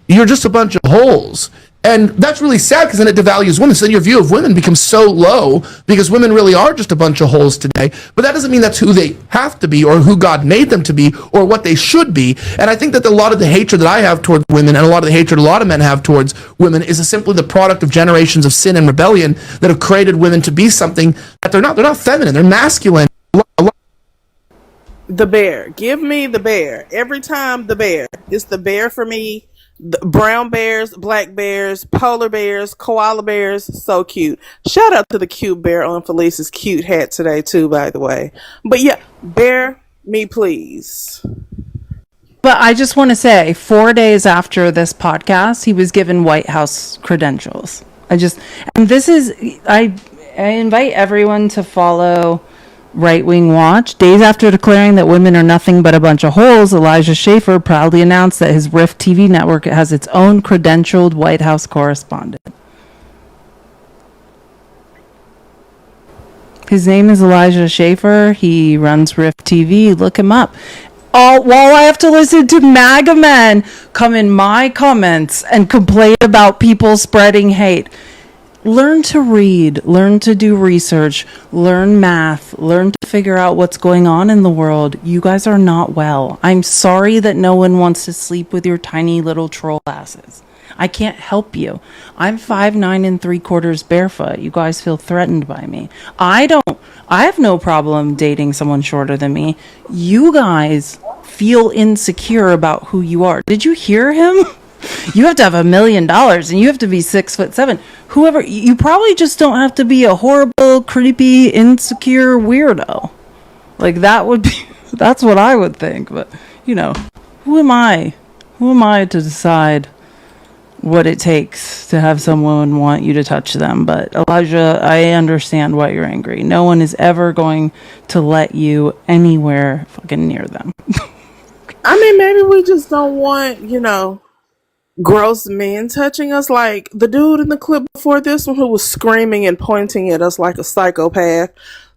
Speaker 17: you're just a bunch of holes. And that's really sad, because then it devalues women. So then your view of women becomes so low, because women really are just a bunch of holes today. But that doesn't mean that's who they have to be, or who God made them to be, or what they should be. And I think that a lot of the hatred that I have towards women, and a lot of the hatred a lot of men have towards women, is simply the product of generations of sin and rebellion that have created women to be something that they're not. They're not feminine. They're masculine.
Speaker 10: The bear. Give me the bear. Every time the bear. It's the bear for me. The brown bears, black bears, polar bears, koala bears, so cute. Shout out to the cute bear on Felice's cute hat today too, by the way. But yeah, bear me please.
Speaker 1: But I just want to say, 4 days after this podcast, he was given White House credentials. I invite everyone to follow Right Wing Watch. Days after declaring that women are nothing but a bunch of holes, Elijah Schaffer proudly announced that his Rift TV network has its own credentialed White House correspondent. His name is Elijah Schaffer. He runs Rift TV. Look him up. While I have to listen to MAGA men come in my comments and complain about people spreading hate. Learn to read, learn to do research, learn math, learn to figure out what's going on in the world. You guys are not well. I'm sorry that no one wants to sleep with your tiny little troll asses. I can't help you. I'm 5'9" and 3/4 barefoot. You guys feel threatened by me. I have no problem dating someone shorter than me. You guys feel insecure about who you are. Did you hear him? You have to have $1 million and you have to be 6'7". Whoever, you probably just don't have to be a horrible, creepy, insecure weirdo. Like that would be That's what I would think. But, you know, who am I? Who am I to decide what it takes to have someone want you to touch them? But Elijah, I understand why you're angry. No one is ever going to let you anywhere fucking near them.
Speaker 10: I mean, maybe we just don't want, you know, gross men touching us. Like the dude in the clip before this one who was screaming and pointing at us like a psychopath,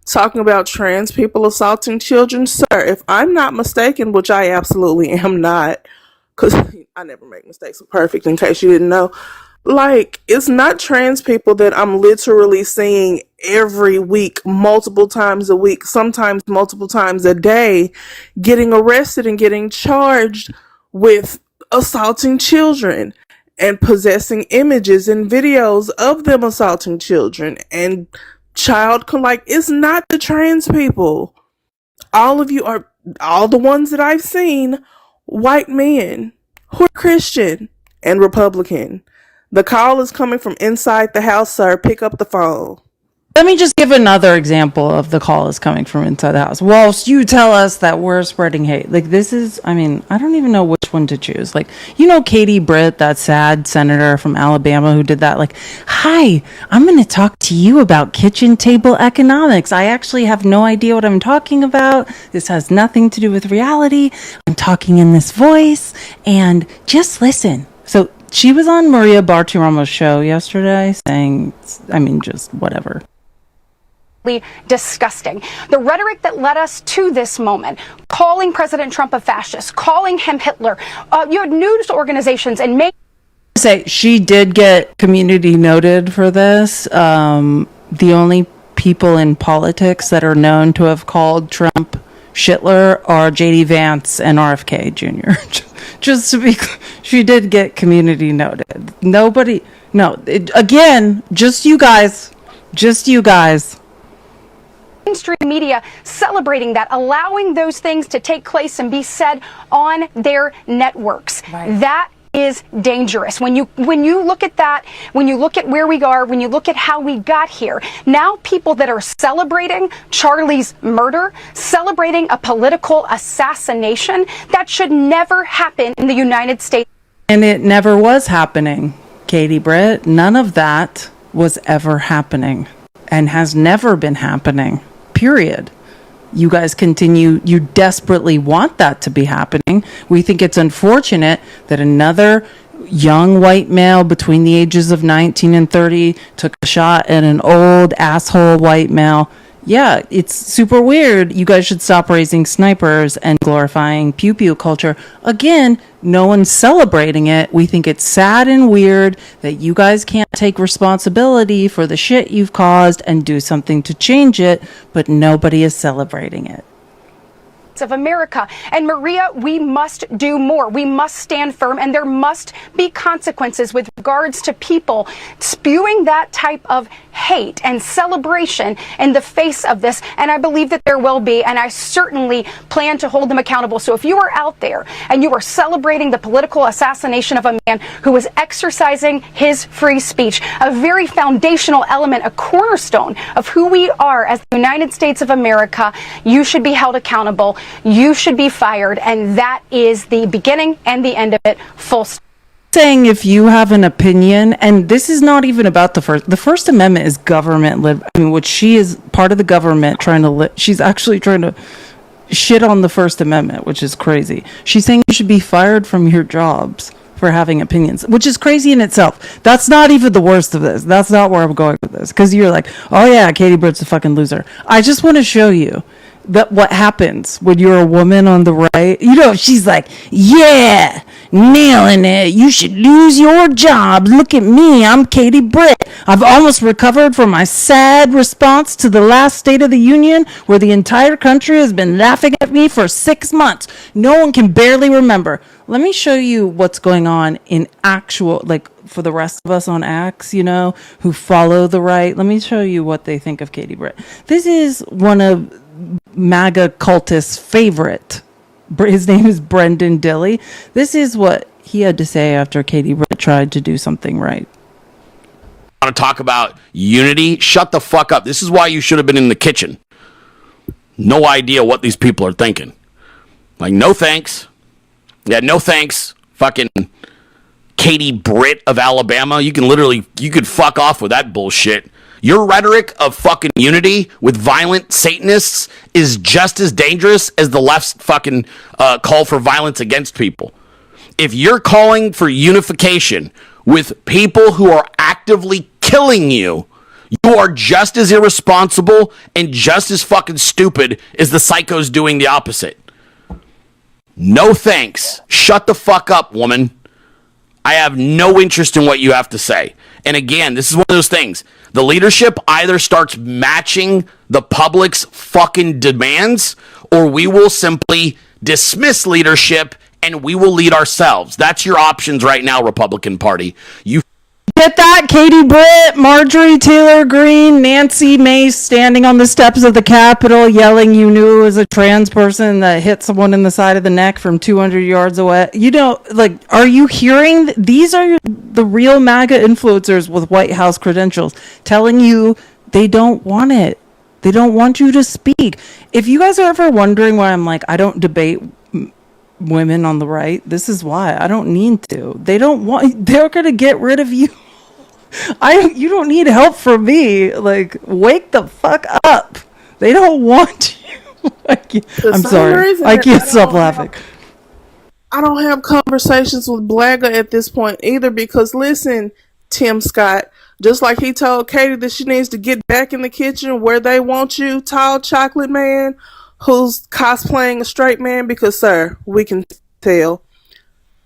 Speaker 10: talking about trans people assaulting children. Sir, if I'm not mistaken, which I absolutely am not, because I never make mistakes. I'm perfect, in case you didn't know. Like, it's not trans people that I'm literally seeing every week, multiple times a week, sometimes multiple times a day, getting arrested and getting charged with assaulting children and possessing images and videos of them assaulting children and like, it's not the trans people. All of you are, all the ones that I've seen, white men who are Christian and Republican. The call is coming from inside the house, sir. Pick up the phone.
Speaker 1: Let me just give another example of the call is coming from inside the house. Whilst you tell us that we're spreading hate. Like, this is, I mean, I don't even know which one to choose. Like, you know Katie Britt, that sad senator from Alabama who did that? Like, hi, I'm going to talk to you about kitchen table economics. I actually have no idea what I'm talking about. This has nothing to do with reality. I'm talking in this voice. And just listen. So she was on Maria Bartiromo's show yesterday saying, I mean, just whatever.
Speaker 18: Disgusting. The rhetoric that led us to this moment, calling President Trump a fascist, calling him Hitler. You had news organizations and
Speaker 1: say she did get community noted for this. The only people in politics that are known to have called Trump Shitler are JD Vance and RFK Jr. Just to be clear, she did get community noted. Nobody, no, again, just you guys.
Speaker 18: Mainstream media celebrating that, allowing those things to take place and be said on their networks. Right. That is dangerous. When you look at that, when you look at where we are, when you look at how we got here, now people that are celebrating Charlie's murder, celebrating a political assassination, that should never happen in the United States.
Speaker 1: And it never was happening, Katie Britt. None of that was ever happening and has never been happening. Period. You guys continue, you desperately want that to be happening. We think it's unfortunate that another young white male between the ages of 19 and 30 took a shot at an old asshole white male. Yeah, it's super weird. You guys should stop raising snipers and glorifying pew pew culture. Again, no one's celebrating it. We think it's sad and weird that you guys can't take responsibility for the shit you've caused and do something to change it, but nobody is celebrating it.
Speaker 18: Of America. And Maria, we must do more. We must stand firm, and there must be consequences with regards to people spewing that type of hate and celebration in the face of this. And I believe that there will be, and I certainly plan to hold them accountable. So if you are out there and you are celebrating the political assassination of a man who was exercising his free speech, a very foundational element, a cornerstone of who we are as the United States of America, you should be held accountable. You should be fired, and that is the beginning and the end of it. Full stop.
Speaker 1: Saying if you have an opinion, and this is not even about the First Amendment is government led. I mean, which she is part of the government trying to she's actually trying to shit on the First Amendment, which is crazy. She's saying you should be fired from your jobs for having opinions, which is crazy in itself. That's not even the worst of this. That's not where I'm going with this, because you're like, oh yeah, Katie Britt's a fucking loser. I just want to show you that what happens when you're a woman on the right. You know, she's like, yeah, nailing it. You should lose your job. Look at me. I'm Katie Britt. I've almost recovered from my sad response to the last State of the Union, where the entire country has been laughing at me for 6 months. No one can barely remember. Let me show you what's going on in actual, like, for the rest of us on X, you know, who follow the right. Let me show you what they think of Katie Britt. This is one of MAGA cultist's favorite. His name is Brendan Dilley. This is what he had to say after Katie Britt tried to do something right.
Speaker 19: Want to talk about unity? Shut the fuck up. This is why you should have been in the kitchen. No idea what these people are thinking. Like, no thanks. Yeah, no thanks. Fucking Katie Britt of Alabama. You could fuck off with that bullshit. Your rhetoric of fucking unity with violent Satanists is just as dangerous as the left's fucking call for violence against people. If you're calling for unification with people who are actively killing you, you are just as irresponsible and just as fucking stupid as the psychos doing the opposite. No thanks. Shut the fuck up, woman. I have no interest in what you have to say. And again, this is one of those things. The leadership either starts matching the public's fucking demands, or we will simply dismiss leadership and we will lead ourselves. That's your options right now, Republican Party. You
Speaker 1: Get that, Katie Britt, Marjorie Taylor Greene, Nancy Mace standing on the steps of the Capitol yelling you knew it was a trans person that hit someone in the side of the neck from 200 yards away. You know, like, are you hearing? These are the real MAGA influencers with White House credentials telling you they don't want it. They don't want you to speak. If you guys are ever wondering why I'm like, I don't debate women on the right, this is why. I don't need to. They're going to get rid of you. You don't need help from me. Like, wake the fuck up. They don't want you. I'm sorry. I can't stop laughing.
Speaker 10: I don't have conversations with Blagger at this point either because, listen, Tim Scott, just like he told Katie that she needs to get back in the kitchen where they want you, tall chocolate man who's cosplaying a straight man, because, sir, we can tell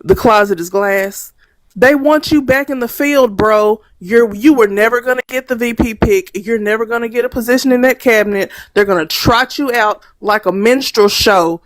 Speaker 10: the closet is glass. They want you back in the field, bro. You were never going to get the VP pick. You're never going to get a position in that cabinet. They're going to trot you out like a minstrel show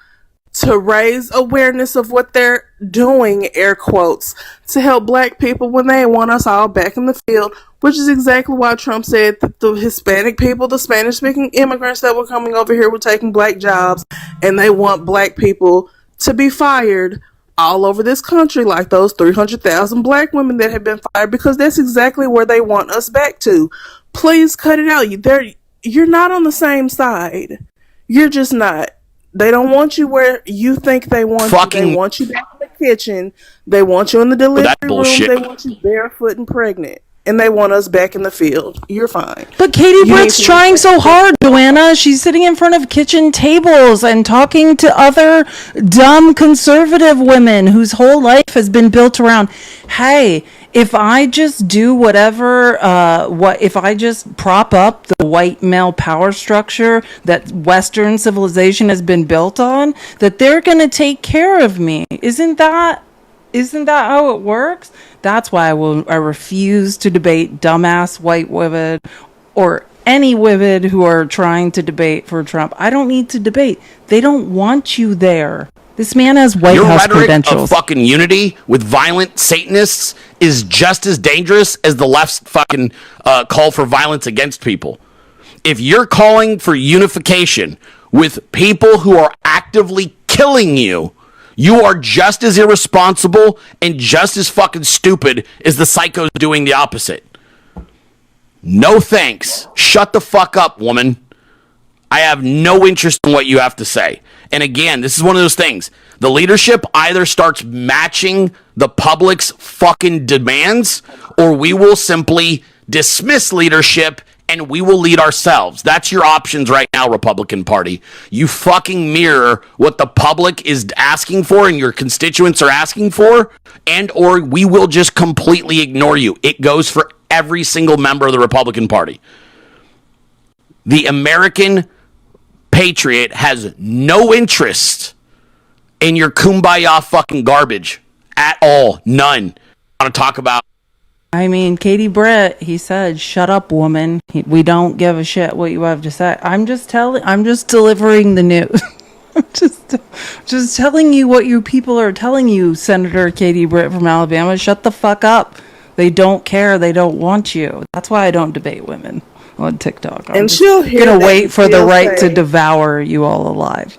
Speaker 10: to raise awareness of what they're doing, air quotes, to help black people when they want us all back in the field, which is exactly why Trump said that the Hispanic people, the Spanish-speaking immigrants that were coming over here were taking black jobs, and they want black people to be fired all over this country, like those 300,000 black women that have been fired, because that's exactly where they want us back to. Please cut it out. You're not on the same side. You're just not. They don't want you where you think they want you. They want you back in the kitchen. They want you in the delivery room. They want you barefoot and pregnant. And they want us back in the field. You're fine.
Speaker 1: But Katie Britt's trying so hard, Joanna. She's sitting in front of kitchen tables and talking to other dumb conservative women whose whole life has been built around, hey, if I just do whatever, if I just prop up the white male power structure that Western civilization has been built on, that they're going to take care of me. Isn't that how it works? That's why I refuse to debate dumbass white women or any women who are trying to debate for Trump. I don't need to debate. They don't want you there. This man has White House credentials.
Speaker 19: Your rhetoric of fucking unity with violent Satanists is just as dangerous as the left's fucking call for violence against people. If you're calling for unification with people who are actively killing you, you are just as irresponsible and just as fucking stupid as the psychos doing the opposite. No thanks. Shut the fuck up, woman. I have no interest in what you have to say. And again, this is one of those things. The leadership either starts matching the public's fucking demands, or we will simply dismiss leadership and we will lead ourselves. That's your options right now, Republican Party. You fucking mirror what the public is asking for and your constituents are asking for, and or we will just completely ignore you. It goes for every single member of the Republican Party. The American patriot has no interest in your kumbaya fucking garbage at all. None. I want to talk about.
Speaker 1: I mean, Katie Britt, he said, shut up, woman. We don't give a shit what you have to say. I'm just delivering the news. I'm just telling you what you people are telling you, Senator Katie Britt from Alabama. Shut the fuck up. They don't care. They don't want you. That's why I don't debate women on TikTok. I'm gonna wait for the right to devour you all alive.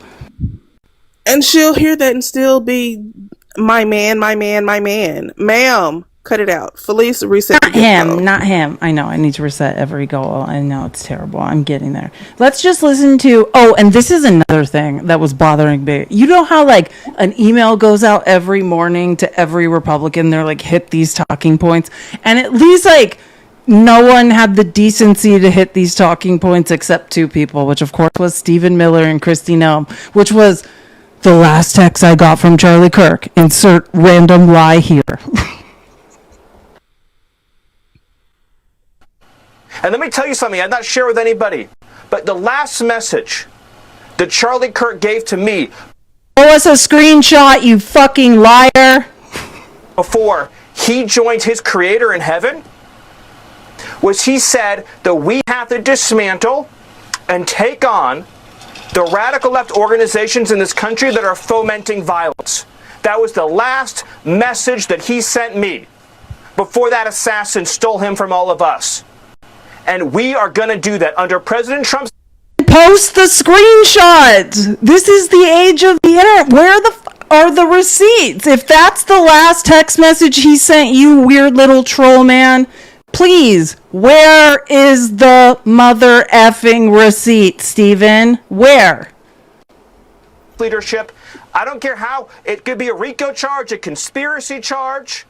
Speaker 10: And she'll hear that and still be my man, my man, my man. Ma'am, Cut it out. Felice, reset.
Speaker 1: Not him, not him. I know, I need to reset every goal. I know, it's terrible. I'm getting there. Let's just listen to, and this is another thing that was bothering me. You know how, like, an email goes out every morning to every Republican, they're like, hit these talking points, and at least, like, no one had the decency to hit these talking points except two people, which of course was Stephen Miller and Kristi Noem, which was the last text I got from Charlie Kirk. Insert random lie here.
Speaker 20: And let me tell you something I'd not share with anybody, but the last message that Charlie Kirk gave to me.
Speaker 1: Show us a screenshot, you fucking liar.
Speaker 20: Before he joined his creator in heaven, was he said that we have to dismantle and take on the radical left organizations in this country that are fomenting violence. That was the last message that he sent me before that assassin stole him from all of us. And we are going to do that under President Trump's...
Speaker 1: Post the screenshot. This is the age of the internet. Where the are the receipts? If that's the last text message he sent you, weird little troll man, please, where is the mother effing receipt, Stephen? Where?
Speaker 20: Leadership. I don't care how. It could be a RICO charge, a conspiracy charge,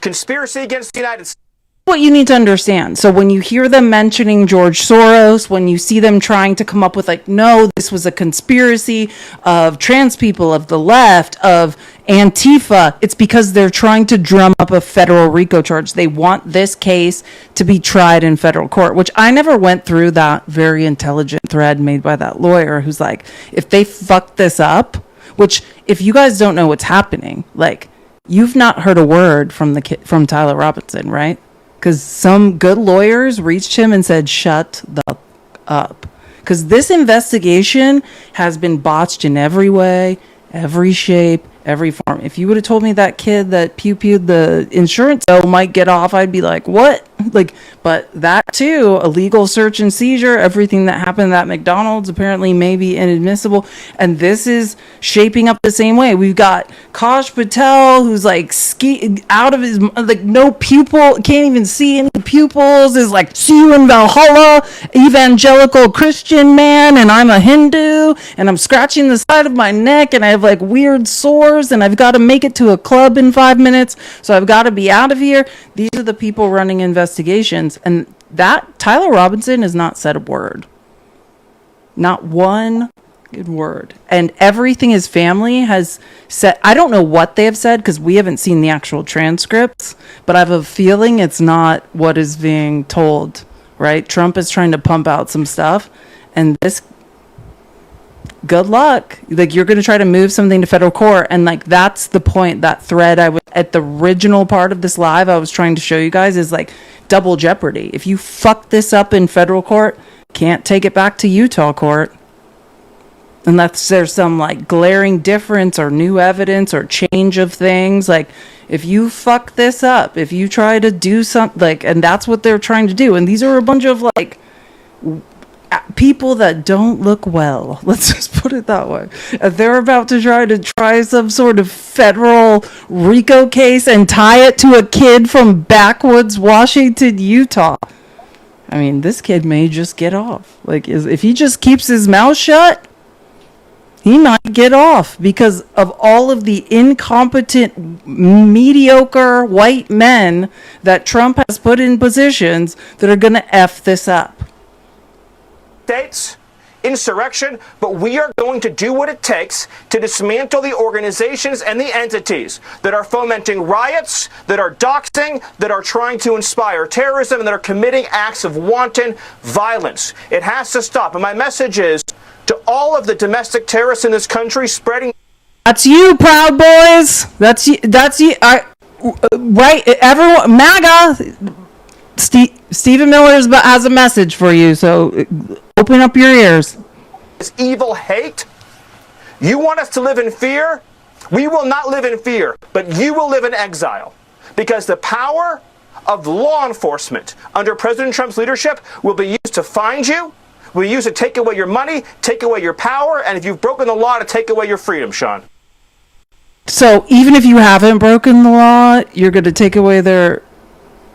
Speaker 20: conspiracy against the United States.
Speaker 1: What you need to understand. So when you hear them mentioning George Soros, when you see them trying to come up with like, no, this was a conspiracy of trans people, of the left, of Antifa, it's because they're trying to drum up a federal RICO charge. They want this case to be tried in federal court, which I never went through that very intelligent thread made by that lawyer who's like, if they fuck this up, which if you guys don't know what's happening, like you've not heard a word from from Tyler Robinson, right? Because some good lawyers reached him and said, shut the up. Because this investigation has been botched in every way, every shape, every form. If you would have told me that kid that pew-pewed the insurance bill might get off, I'd be like, what? Like, but that too, illegal search and seizure, everything that happened at McDonald's apparently may be inadmissible. And this is shaping up the same way. We've got Kosh Patel, who's like out of his, like no pupil, can't even see any pupils, is like, see you in Valhalla, evangelical Christian man, and I'm a Hindu, and I'm scratching the side of my neck, and I have like weird sores, and I've got to make it to a club in 5 minutes, so I've got to be out of here. These are the people running investigations, and that Tyler Robinson has not said a word. Not one good word. And everything his family has said, I don't know what they have said because we haven't seen the actual transcripts, but I have a feeling it's not what is being told, right? Trump is trying to pump out some stuff, and this, good luck. Like, you're going to try to move something to federal court, and like that's the point. That thread I was at the original part of this live I was trying to show you guys is like double jeopardy. If you fuck this up in federal court, can't take it back to Utah court unless there's some like glaring difference or new evidence or change of things. Like, if you fuck this up, if you try to do something, like, and that's what they're trying to do, and these are a bunch of like people that don't look well, let's just put it that way. They're about to try some sort of federal RICO case and tie it to a kid from backwoods Washington, Utah. I mean, this kid may just get off. Like, if he just keeps his mouth shut, he might get off because of all of the incompetent, mediocre white men that Trump has put in positions that are going to F this up.
Speaker 20: States, insurrection, but we are going to do what it takes to dismantle the organizations and the entities that are fomenting riots, that are doxing, that are trying to inspire terrorism, and that are committing acts of wanton violence. It has to stop. And my message is to all of the domestic terrorists in this country spreading...
Speaker 1: That's you, Proud Boys. That's you. That's you. Right, everyone, MAGA... Stephen Miller has a message for you, so open up your ears.
Speaker 20: This evil hate. You want us to live in fear? We will not live in fear, but you will live in exile. Because the power of law enforcement under President Trump's leadership will be used to find you, will be used to take away your money, take away your power, and if you've broken the law, to take away your freedom, Sean.
Speaker 1: So even if you haven't broken the law, you're going to take away their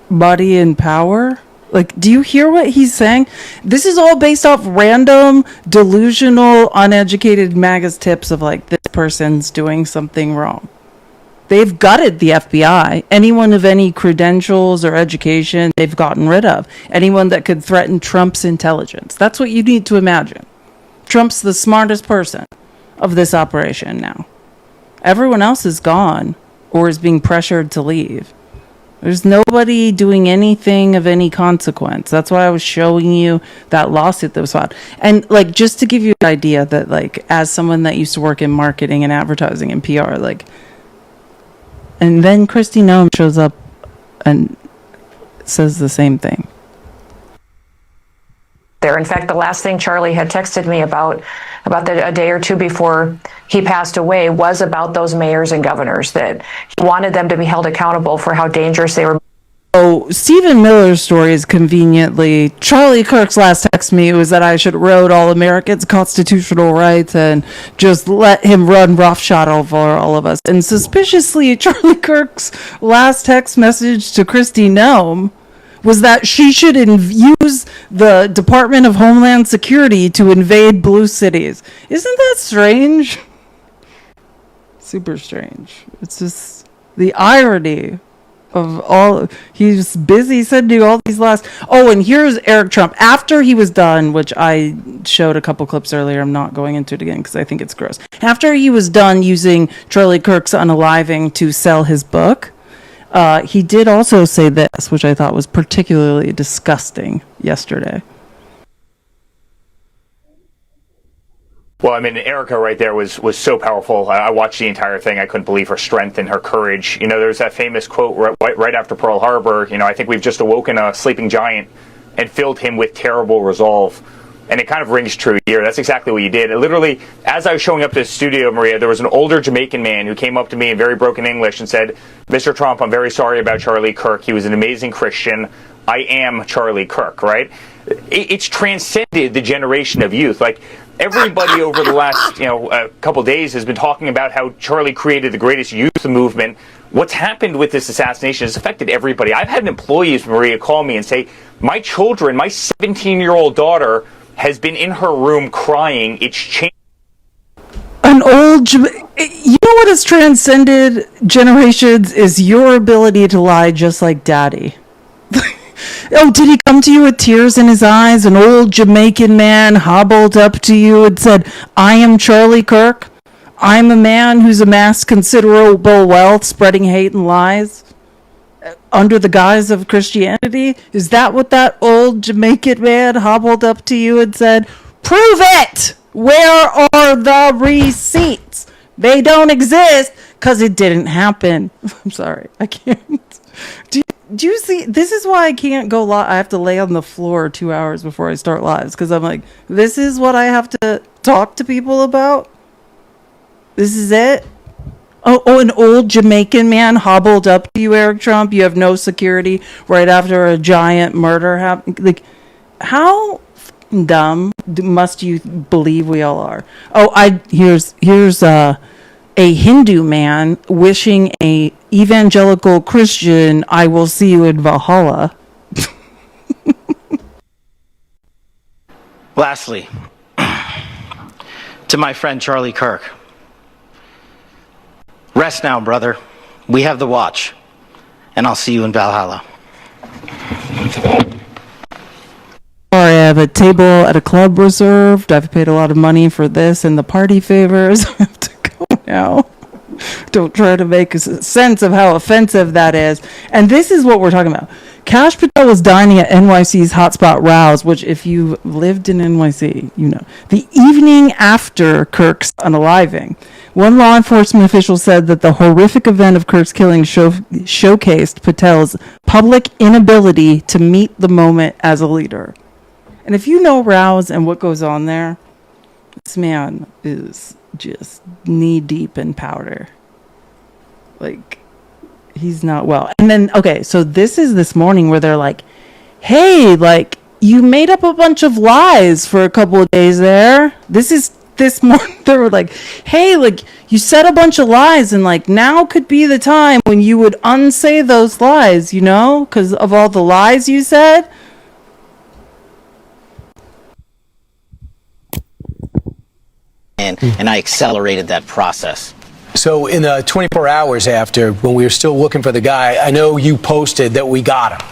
Speaker 1: money and power? Like, do you hear what he's saying? This is all based off random, delusional, uneducated MAGA's tips of like, this person's doing something wrong. They've gutted the FBI. Anyone of any credentials or education, they've gotten rid of. Anyone that could threaten Trump's intelligence. That's what you need to imagine. Trump's the smartest person of this operation now. Everyone else is gone or is being pressured to leave. There's nobody doing anything of any consequence. That's why I was showing you that lawsuit that was filed. And like, just to give you an idea that like, as someone that used to work in marketing and advertising and PR, like, and then Kristi Noem shows up and says the same thing.
Speaker 21: There. In fact, the last thing Charlie had texted me about a day or two before he passed away was about those mayors and governors, that he wanted them to be held accountable for how dangerous they were.
Speaker 1: Oh, Stephen Miller's story is conveniently, Charlie Kirk's last text me was that I should erode all Americans' constitutional rights and just let him run roughshod over all of us. And suspiciously, Charlie Kirk's last text message to Kristi Noem was that she should use the Department of Homeland Security to invade blue cities. Isn't that strange? Super strange. It's just the irony of all. He's busy sending all these last. Oh, and here's Eric Trump after he was done, which I showed a couple clips earlier. I'm not going into it again because I think it's gross. After he was done using Charlie Kirk's unaliving to sell his book, he did also say this, which I thought was particularly disgusting yesterday.
Speaker 22: Well, I mean, Erica right there was so powerful. I watched the entire thing. I couldn't believe her strength and her courage. You know, there's that famous quote right after Pearl Harbor, you know, I think we've just awoken a sleeping giant and filled him with terrible resolve. And it kind of rings true here. That's exactly what you did. It literally, as I was showing up to the studio, Maria, there was an older Jamaican man who came up to me in very broken English and said, Mr. Trump, I'm very sorry about Charlie Kirk. He was an amazing Christian. I am Charlie Kirk, right? It's transcended the generation of youth. Like, everybody over the last, couple days has been talking about how Charlie created the greatest youth movement. What's happened with this assassination has affected everybody. I've had employees, Maria, call me and say, my children, my 17-year-old daughter has been in her room crying. It's changed.
Speaker 1: You know what has transcended generations is your ability to lie just like daddy. Oh, did he come to you with tears in his eyes? An old Jamaican man hobbled up to you and said, I am Charlie Kirk. I'm a man who's amassed considerable wealth spreading hate and lies under the guise of Christianity? Is that what that old Jamaican man hobbled up to you and said? Prove it! Where are the receipts? They don't exist because it didn't happen. I'm sorry, I can't. Do you see? This is why I can't go live. I have to lay on the floor 2 hours before I start lives because I'm like, this is what I have to talk to people about. This is it. Oh, an old Jamaican man hobbled up to you, Eric Trump. You have no security right after a giant murder happened. Like, how dumb must you believe we all are? Oh, here's a Hindu man wishing a evangelical Christian, I will see you in Valhalla.
Speaker 23: Lastly, to my friend Charlie Kirk, rest now, brother. We have the watch, and I'll see you in Valhalla.
Speaker 1: Sorry, I have a table at a club reserved. I've paid a lot of money for this and the party favors. I have to go now. Don't try to make a sense of how offensive that is. And this is what we're talking about. Kash Patel was dining at NYC's hotspot Rouse, which if you lived in NYC, you know. The evening after Kirk's unaliving. One law enforcement official said that the horrific event of Kirk's killing showcased Patel's public inability to meet the moment as a leader. And if you know Rouse and what goes on there, this man is just knee deep in powder. Like, he's not well. And then, okay, so this is this morning where they're like, hey, like, you made up a bunch of lies for a couple of days there. This is this morning, they were like, hey, like, you said a bunch of lies, and like, now could be the time when you would unsay those lies, you know, because of all the lies you said.
Speaker 23: And I accelerated that process.
Speaker 3: So in the 24 hours after, when we were still looking for the guy, I know you posted that we got him.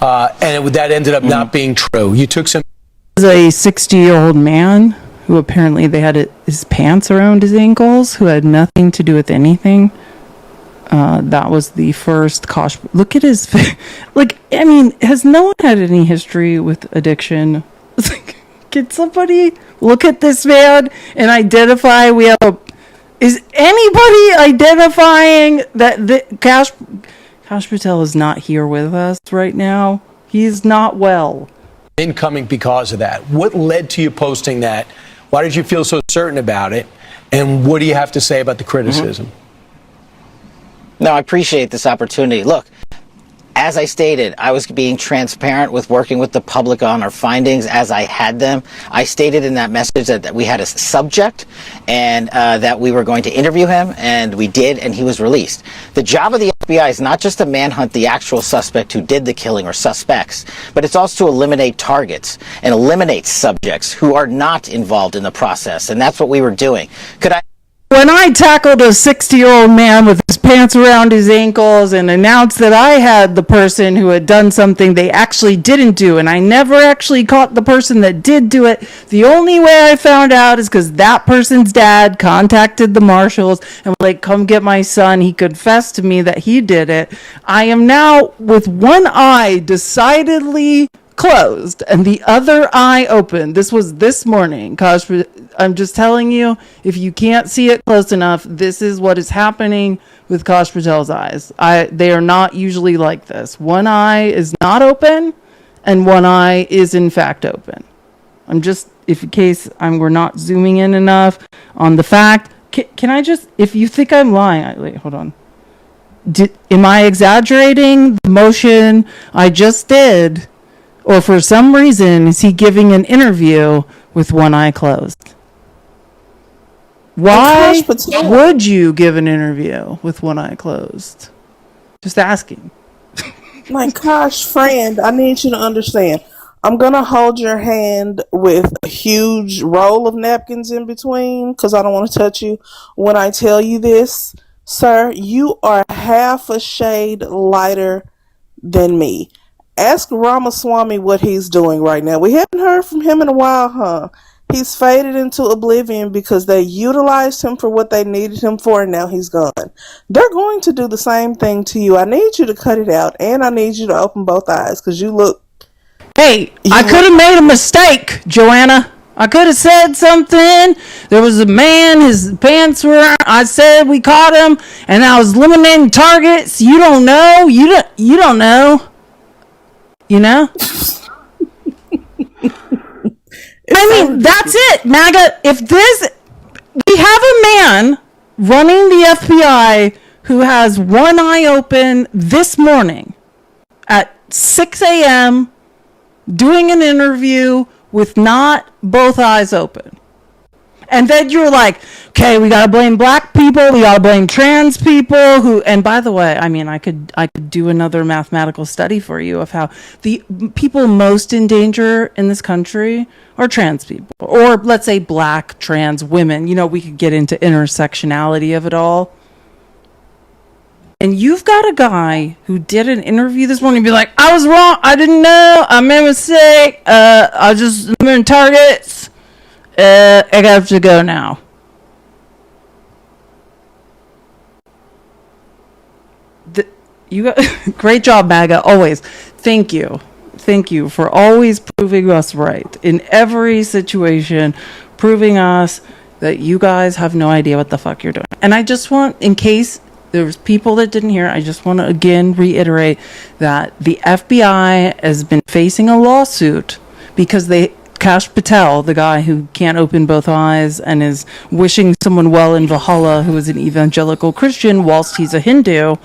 Speaker 3: That ended up not being true. You took some...
Speaker 1: A 60-year-old man who apparently they had his pants around his ankles, who had nothing to do with anything. That was the first Kosh. Look at his face. Like, I mean, has no one had any history with addiction? It's like, can somebody look at this man and identify? Is anybody identifying that Kash Patel is not here with us right now? He's not well.
Speaker 3: Incoming because of that. What led to you posting that? Why did you feel so certain about it? And what do you have to say about the criticism?
Speaker 23: No, I appreciate this opportunity. Look, as I stated, I was being transparent with working with the public on our findings as I had them. I stated in that message that we had a subject and that we were going to interview him, and we did, and he was released. The job of the FBI is not just to manhunt the actual suspect who did the killing or suspects, but it's also to eliminate targets and eliminate subjects who are not involved in the process, and that's what we were doing.
Speaker 1: When I tackled a 60-year-old man with his pants around his ankles and announced that I had the person who had done something they actually didn't do, and I never actually caught the person that did do it, the only way I found out is because that person's dad contacted the marshals and was like, come get my son. He confessed to me that he did it. I am now with one eye decidedly closed and the other eye open. This was this morning. Kosh, I'm just telling you, if you can't see it close enough, this is what is happening with Kosh Patel's eyes. They are not usually like this. One eye is not open and one eye is in fact open. I'm just, if in case we're not zooming in enough on the fact, can I just, if you think I'm lying, wait, hold on. Am I exaggerating the motion I just did? Or for some reason, is he giving an interview with one eye closed? Why would you give an interview with one eye closed? Just asking.
Speaker 10: My gosh, friend, I need you to understand. I'm going to hold your hand with a huge roll of napkins in between because I don't want to touch you. When I tell you this, sir, you are half a shade lighter than me. Ask Ramaswamy what he's doing right now. We haven't heard from him in a while, huh? He's faded into oblivion because they utilized him for what they needed him for, and now he's gone. They're going to do the same thing to you. I need you to cut it out, and I need you to open both eyes because you look...
Speaker 1: Hey, I could have made a mistake, Joanna. I could have said something. There was a man, his pants were... I said we caught him, and I was eliminating targets. You don't know. You don't know. You know? I mean, that's it, MAGA. We have a man running the FBI who has one eye open this morning at 6 a.m. doing an interview with not both eyes open. And then you're like, okay, we gotta blame black people, we gotta blame trans people who, and by the way, I mean, I could do another mathematical study for you of how the people most in danger in this country are trans people, or let's say black trans women. You know, we could get into intersectionality of it all. And you've got a guy who did an interview this morning and be like, I was wrong, I didn't know, I made a mistake, I just limited targets. I have to go now. You got great job, MAGA. Always. Thank you for always proving us right in every situation, proving us that you guys have no idea what the fuck you're doing. And I just want, in case there's people that didn't hear, I just want to again reiterate that the FBI has been facing a lawsuit because Kash Patel, the guy who can't open both eyes and is wishing someone well in Valhalla, who is an evangelical Christian whilst he's a Hindu,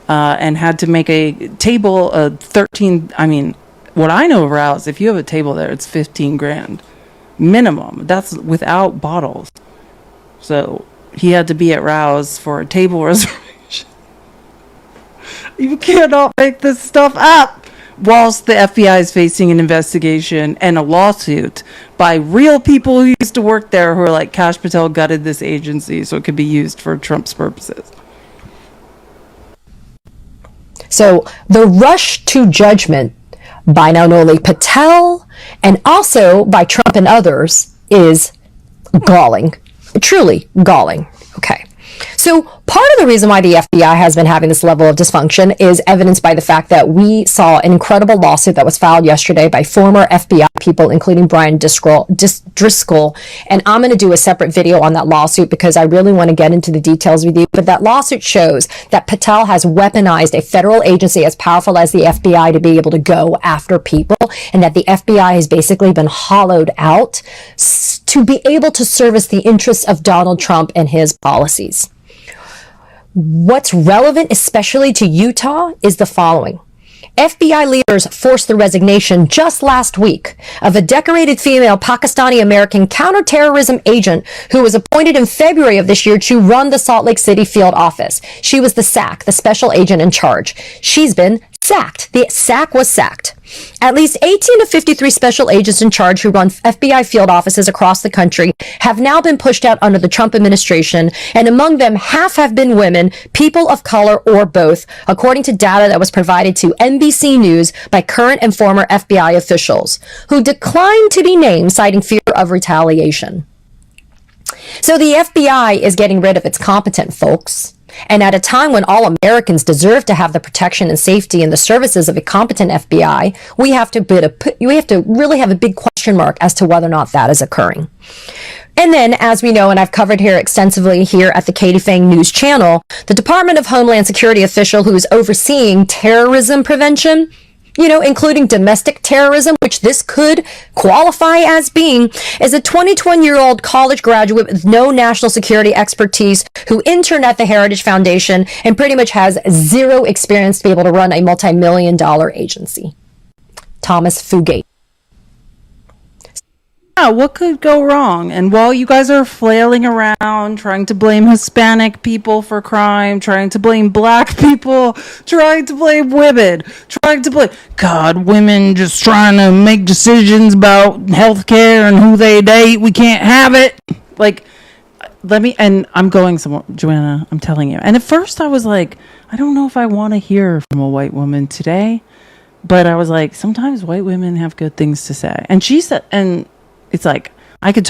Speaker 1: and had to make a table of 13, I mean, what I know of Rouse, if you have a table there, it's 15 grand. minimum. That's without bottles. So he had to be at Rouse for a table reservation. You cannot make this stuff up. Whilst the FBI is facing an investigation and a lawsuit by real people who used to work there who are like, Kash Patel gutted this agency so it could be used for Trump's purposes.
Speaker 4: So the rush to judgment by not only Patel and also by Trump and others is galling, truly galling. Okay. So part of the reason why the FBI has been having this level of dysfunction is evidenced by the fact that we saw an incredible lawsuit that was filed yesterday by former FBI people, including Brian Driscoll. And I'm going to do a separate video on that lawsuit because I really want to get into the details with you. But that lawsuit shows that Patel has weaponized a federal agency as powerful as the FBI to be able to go after people, and that the FBI has basically been hollowed out to be able to service the interests of Donald Trump and his policies. What's relevant, especially to Utah, is the following. FBI leaders forced the resignation just last week of a decorated female Pakistani-American counterterrorism agent who was appointed in February of this year to run the Salt Lake City field office. She was the SAC, the special agent in charge. She's been sacked. The SAC was sacked. At least 18 to 53 special agents in charge who run FBI field offices across the country have now been pushed out under the Trump administration, and among them, half have been women, people of color, or both, according to data that was provided to NBC News by current and former FBI officials, who declined to be named, citing fear of retaliation. So the FBI is getting rid of its competent folks. And at a time when all Americans deserve to have the protection and safety and the services of a competent FBI, we have to really have a big question mark as to whether or not that is occurring. And then, as we know, and I've covered here extensively here at the Katie Fang News channel, the Department of Homeland Security official who is overseeing terrorism prevention, including domestic terrorism, which this could qualify as being, is a 21-year-old college graduate with no national security expertise who interned at the Heritage Foundation and pretty much has zero experience to be able to run a multi-million-dollar agency. Thomas Fugate.
Speaker 1: Yeah, what could go wrong? And while you guys are flailing around, trying to blame Hispanic people for crime, trying to blame black people, trying to blame women, trying to blame, God, women just trying to make decisions about healthcare and who they date, we can't have it. And I'm going somewhere, Joanna, I'm telling you. And at first I was like, I don't know if I want to hear from a white woman today. But I was like, sometimes white women have good things to say. And she said, and it's like, I could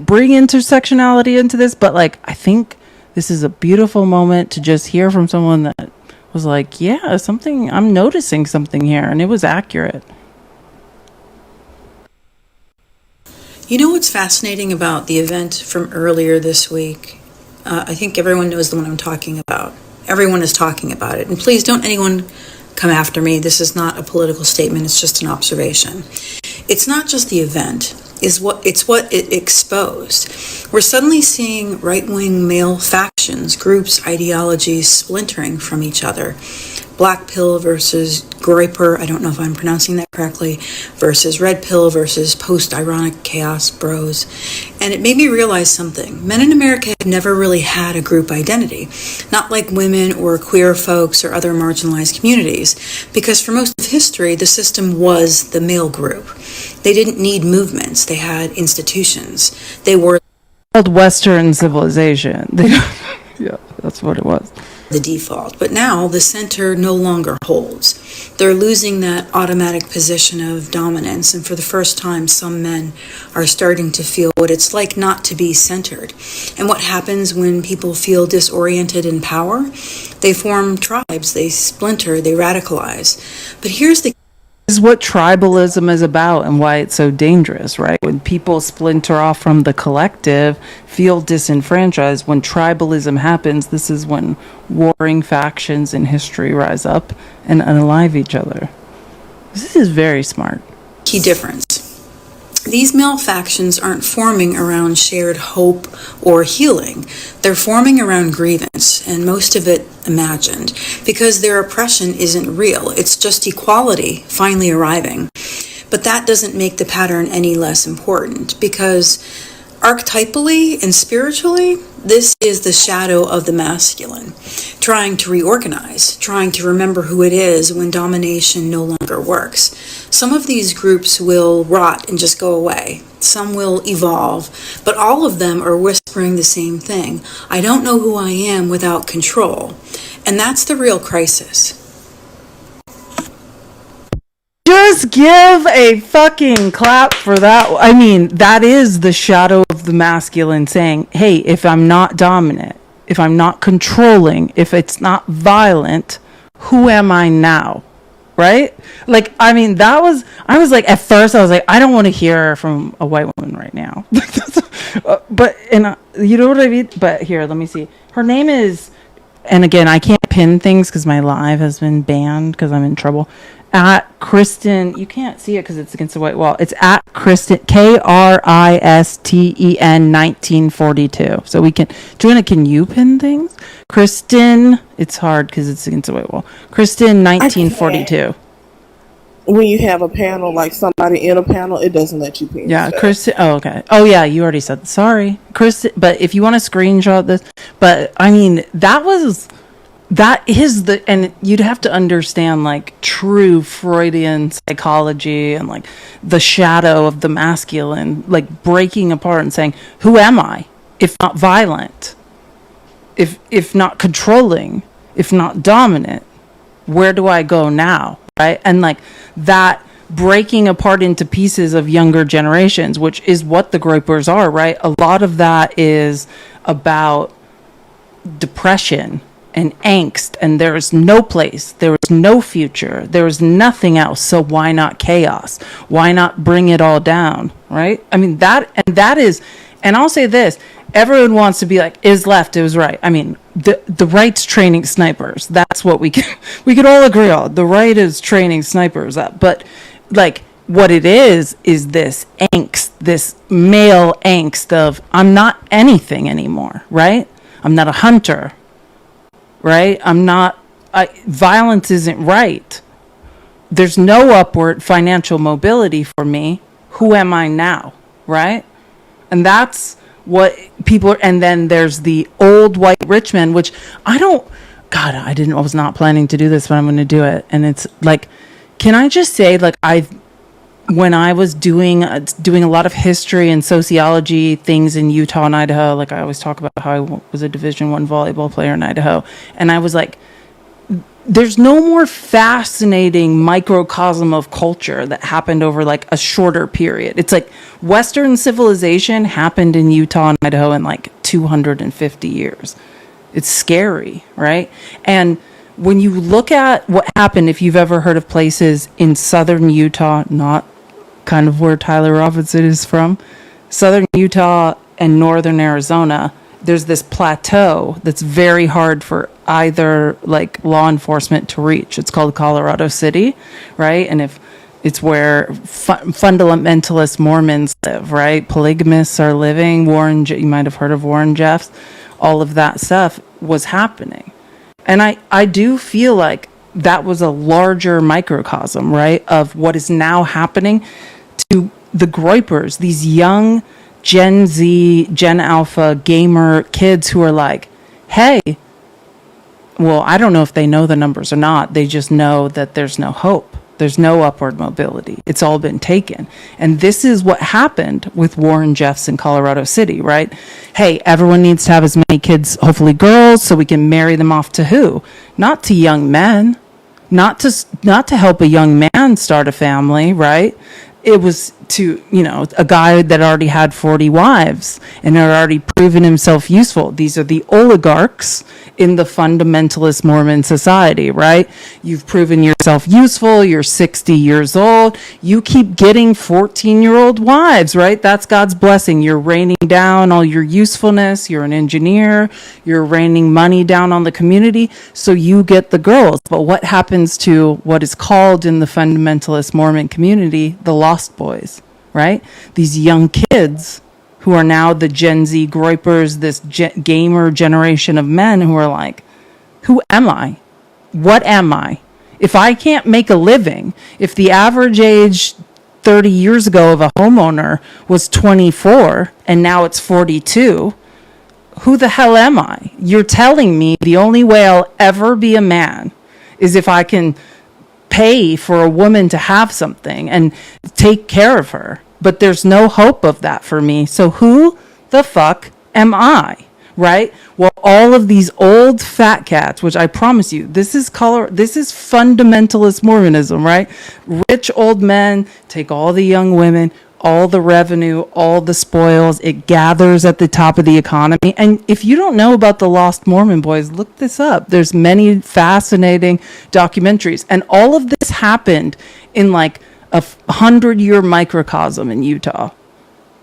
Speaker 1: bring intersectionality into this, but I think this is a beautiful moment to just hear from someone that was like, yeah, I'm noticing something here, and it was accurate.
Speaker 5: You know what's fascinating about the event from earlier this week? I think everyone knows the one I'm talking about. Everyone is talking about it. And please don't anyone come after me. This is not a political statement. It's just an observation. It's not just the event. It's what it exposed. We're suddenly seeing right-wing male factions, groups, ideologies splintering from each other. Black pill versus Groyper, I don't know if I'm pronouncing that correctly, versus red pill versus post-ironic chaos bros. And it made me realize something. Men in America have never really had a group identity, not like women or queer folks or other marginalized communities, because for most of history, the system was the male group. They didn't need movements. They had institutions. They were
Speaker 1: called Western civilization. Yeah, that's what it was.
Speaker 5: The default. But now the center no longer holds. They're losing that automatic position of dominance, and for the first time some men are starting to feel what it's like not to be centered. And what happens when people feel disoriented in power? They form tribes, they splinter, they radicalize. But here's the
Speaker 1: is what tribalism is about and why it's so dangerous, right? When people splinter off from the collective, feel disenfranchised, when tribalism happens, this is when warring factions in history rise up and unalive each other. This is very smart.
Speaker 5: Key difference. These male factions aren't forming around shared hope or healing. They're forming around grievance, and most of it imagined, because their oppression isn't real. It's just equality finally arriving. But that doesn't make the pattern any less important, because archetypally and spiritually, this is the shadow of the masculine, trying to reorganize, trying to remember who it is when domination no longer works. Some of these groups will rot and just go away. Some will evolve, but all of them are whispering the same thing. I don't know who I am without control. And that's the real crisis.
Speaker 1: Just give a fucking clap for that. I mean, that is the shadow of the masculine saying, hey, if I'm not dominant, if I'm not controlling, if it's not violent, who am I now? Right? Like, I mean, I was like, at first I was like, I don't want to hear from a white woman right now. But, and you know what I mean? But here, let me see. Her name is, and again, I can't pin things because my live has been banned because I'm in trouble. At Kristen, you can't see it because it's against the white wall. It's at Kristen, Kristen 1942. So we can, Joanna, can you pin things? Kristen, it's hard because it's against the white wall. Kristen 1942.
Speaker 10: When you have a panel, like somebody in a panel, it doesn't let you pin.
Speaker 1: Yeah,
Speaker 10: stuff.
Speaker 1: Kristen. Oh, okay. Oh, yeah, you already said. Sorry, Kristen. But if you want to screenshot this, but I mean, that is the, and you'd have to understand like true Freudian psychology and like the shadow of the masculine, like breaking apart and saying, who am I? If not violent, if not controlling, if not dominant, where do I go now? Right? And like that breaking apart into pieces of younger generations, which is what the Groypers are, right? A lot of that is about depression and angst, and there is no place, there is no future, there is nothing else. So why not chaos? Why not bring it all down? Right? I mean, that is, and I'll say this, everyone wants to be like, is left, it was right. I mean, the right's training snipers. That's what we could all agree on. The right is training snipers up. But like what it is this angst, this male angst of I'm not anything anymore, right? I'm not a hunter. Right? Violence isn't right. There's no upward financial mobility for me. Who am I now? Right? And that's what people are, and then there's the old white rich men, which I was not planning to do this, but I'm going to do it. And it's like, can I just say, like, when I was doing a lot of history and sociology things in Utah and Idaho, like I always talk about how I was a Division I volleyball player in Idaho, and I was like, there's no more fascinating microcosm of culture that happened over like a shorter period. It's like Western civilization happened in Utah and Idaho in like 250 years. It's scary, right? And when you look at what happened, if you've ever heard of places in southern Utah, not kind of where Tyler Robinson is from, southern Utah and northern Arizona, there's this plateau that's very hard for either like law enforcement to reach. It's called Colorado City, right? And if it's where fundamentalist Mormons live, right? Polygamists are living. You might have heard of Warren Jeffs. All of that stuff was happening. And I do feel like that was a larger microcosm, right, of what is now happening to the Groypers, these young Gen Z, Gen Alpha gamer kids who are like, hey, well, I don't know if they know the numbers or not. They just know that there's no hope. There's no upward mobility. It's all been taken. And this is what happened with Warren Jeffs in Colorado City, right? Hey, everyone needs to have as many kids, hopefully girls, so we can marry them off to who? Not to young men. Not to help a young man start a family, right? It was to, a guy that already had 40 wives and had already proven himself useful. These are the oligarchs in the fundamentalist Mormon society, right? You've proven yourself useful. You're 60 years old. You keep getting 14-year-old wives, right? That's God's blessing. You're raining down all your usefulness. You're an engineer. You're raining money down on the community. So you get the girls. But what happens to what is called in the fundamentalist Mormon community, the Lost Boys? Right? These young kids who are now the Gen Z Groypers, this gamer generation of men who are like, who am I? What am I? If I can't make a living, if the average age 30 years ago of a homeowner was 24 and now it's 42. Who the hell am I? You're telling me the only way I'll ever be a man is if I can pay for a woman to have something and take care of her. But there's no hope of that for me. So who the fuck am I? Right? Well, all of these old fat cats, which I promise you, this is fundamentalist Mormonism, right? Rich old men take all the young women, all the revenue, all the spoils. It gathers at the top of the economy. And if you don't know about the Lost Mormon Boys, look this up. There's many fascinating documentaries. And all of this happened in like a 100-year microcosm in Utah.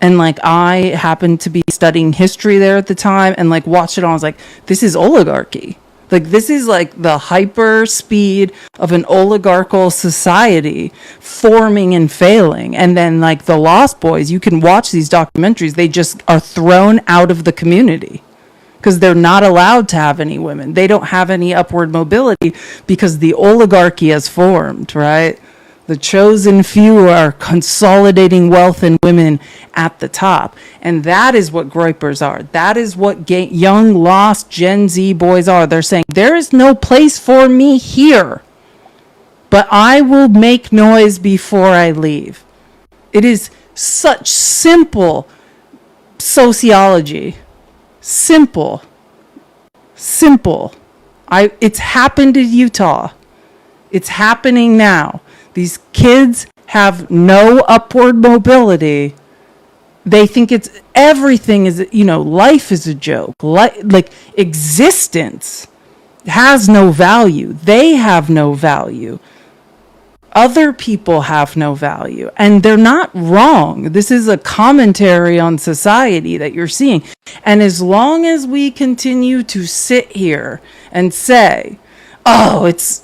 Speaker 1: And like I happened to be studying history there at the time and like watched it all. I was like, this is oligarchy. Like this is like the hyper speed of an oligarchical society forming and failing. And then like the Lost Boys, you can watch these documentaries. They just are thrown out of the community because they're not allowed to have any women. They don't have any upward mobility because the oligarchy has formed, right? The chosen few are consolidating wealth and women at the top. And that is what groypers are. That is what young, lost Gen Z boys are. They're saying, there is no place for me here, but I will make noise before I leave. It is such simple sociology. Simple. It's happened in Utah. It's happening now. These kids have no upward mobility. They think everything is, life is a joke. Like existence has no value. They have no value. Other people have no value. And they're not wrong. This is a commentary on society that you're seeing. And as long as we continue to sit here and say, oh, this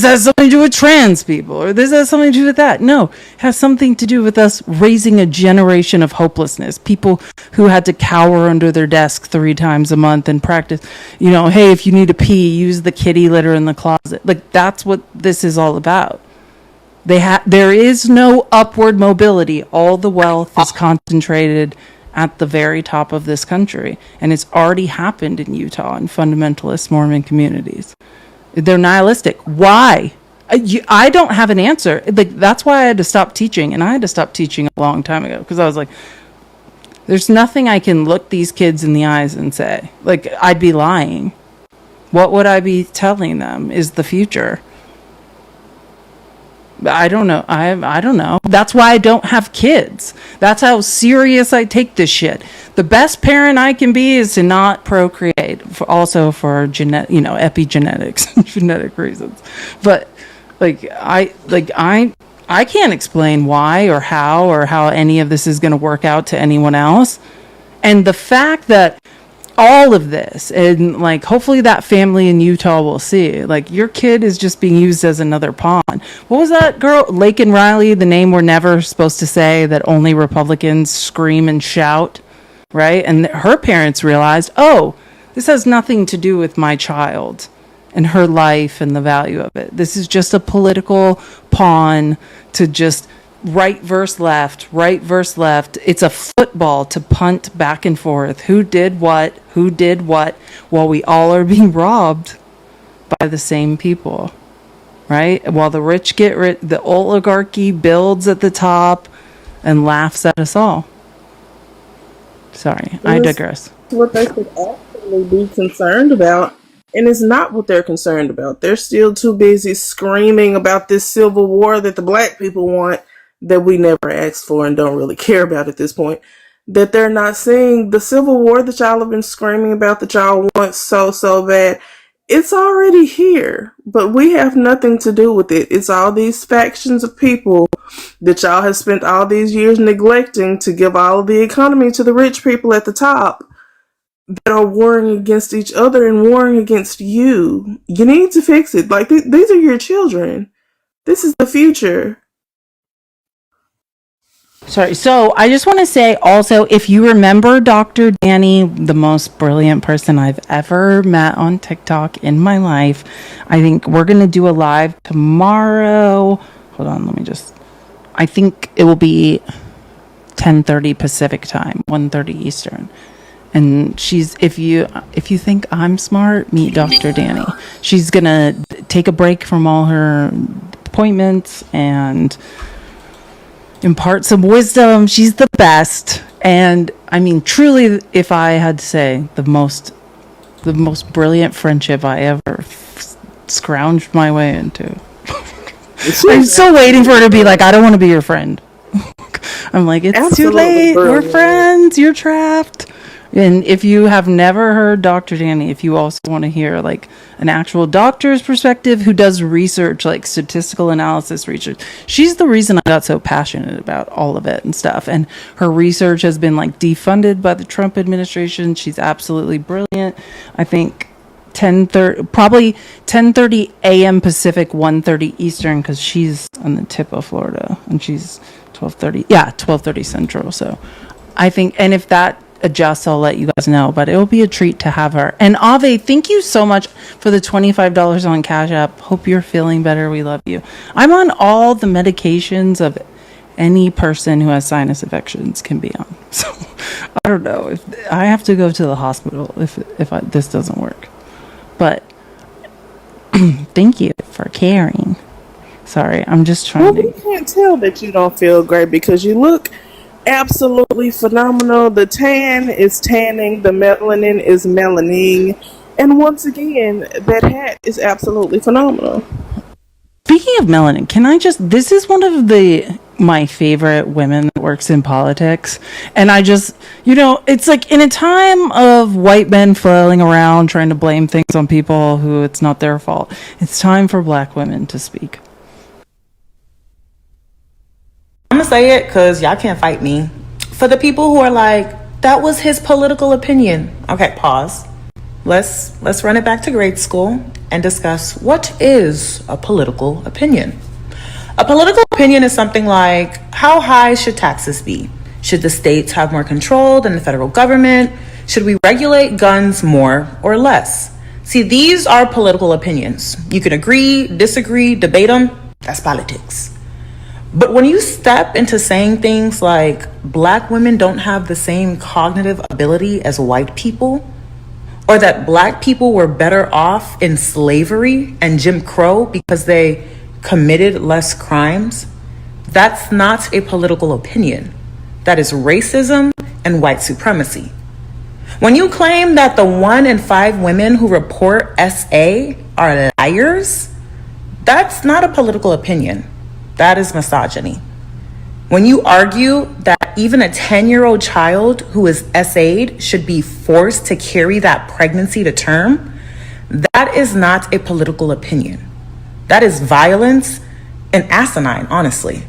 Speaker 1: has something to do with trans people, or this has something to do with that. No, it has something to do with us raising a generation of hopelessness. People who had to cower under their desk 3 times a month and practice, hey, if you need to pee, use the kitty litter in the closet. Like, that's what this is all about. There is no upward mobility. All the wealth is concentrated at the very top of this country. And it's already happened in Utah in fundamentalist Mormon communities. They're nihilistic. Why? I don't have an answer. Like that's why I had to stop teaching, and I had to stop teaching a long time ago because I was like, there's nothing I can look these kids in the eyes and say. Like I'd be lying. What would I be telling them is the future? I don't know. I don't know. That's why I don't have kids. That's how serious I take this shit. The best parent I can be is to not procreate. Also for epigenetics, genetic reasons. But I can't explain why or how any of this is going to work out to anyone else. And the fact that all of this, and like hopefully that family in Utah will see, like your kid is just being used as another pawn. What was that girl, Lake and Riley, the name we're never supposed to say, that only Republicans scream and shout, right? And her parents realized, oh, this has nothing to do with my child and her life and the value of it. This is just a political pawn to just right versus left. It's a football to punt back and forth. Who did what, while we all are being robbed by the same people, right? While the rich get rich, the oligarchy builds at the top and laughs at us all. Sorry, I digress.
Speaker 10: What they should actually be concerned about, and it's not what they're concerned about. They're still too busy screaming about this civil war that the black people want, that we never asked for and don't really care about at this point, that they're not seeing the civil war that y'all have been screaming about, that y'all want so bad. It's already here, but we have nothing to do with it. It's all these factions of people that y'all have spent all these years neglecting to give all of the economy to the rich people at the top that are warring against each other and warring against you. You need to fix it. Like, these are your children. This is the future.
Speaker 1: Sorry. So I just want to say also, if you remember Dr. Danny, the most brilliant person I've ever met on TikTok in my life, I think we're going to do a live tomorrow. Hold on. Let me just I think it will be 10:30 Pacific time, 1:30 Eastern. And she's, if you think I'm smart, meet Dr. Danny. She's gonna take a break from all her appointments and impart some wisdom. She's the best. And I mean, truly, if I had to say the most brilliant friendship I ever scrounged my way into. I'm still waiting for her to be like, I don't want to be your friend. I'm like, it's
Speaker 10: Absolutely
Speaker 1: too late.
Speaker 10: brilliant.
Speaker 1: We're friends. You're trapped. And if you have never heard Dr. Danny, if you also want to hear like an actual doctor's perspective who does research, like statistical analysis research, she's the reason I got so passionate about all of it and stuff. And her research has been like defunded by the Trump administration. She's absolutely brilliant. I think 10:30 a.m. Pacific, 1:30 Eastern, because she's on the tip of Florida and she's 12:30 Central. So I think, and if that adjusts, I'll let you guys know, but it will be a treat to have her. And Ave, thank you so much for the $25 on Cash App. Hope you're feeling better. We love you. I'm on all the medications of any person who has sinus infections can be on. So I don't know if I have to go to the hospital if this doesn't work. But thank you for caring. Sorry, I'm just trying
Speaker 10: Well, we can't tell that you don't feel great because you look absolutely phenomenal. The tan is tanning, the melanin is melaning, and once again, that hat is absolutely phenomenal.
Speaker 1: Speaking of melanin, this is one of my favorite women that works in politics. And I just, it's like in a time of white men flailing around trying to blame things on people who it's not their fault. It's time for black women to speak.
Speaker 6: I'm gonna say it because y'all can't fight me. For the people who are like, that was his political opinion. Okay, pause. Let's run it back to grade school and discuss what is a political opinion. A political opinion is something like, how high should taxes be? Should the states have more control than the federal government? Should we regulate guns more or less? See, these are political opinions. You can agree, disagree, debate them. That's politics. But when you step into saying things like black women don't have the same cognitive ability as white people, or that black people were better off in slavery and Jim Crow because they committed less crimes, that's not a political opinion. That is racism and white supremacy. When you claim that the 1 in 5 women who report SA are liars, that's not a political opinion. That is misogyny. When you argue that even a 10-year-old child who is SA'd should be forced to carry that pregnancy to term, that is not a political opinion. That is violence and asinine, honestly.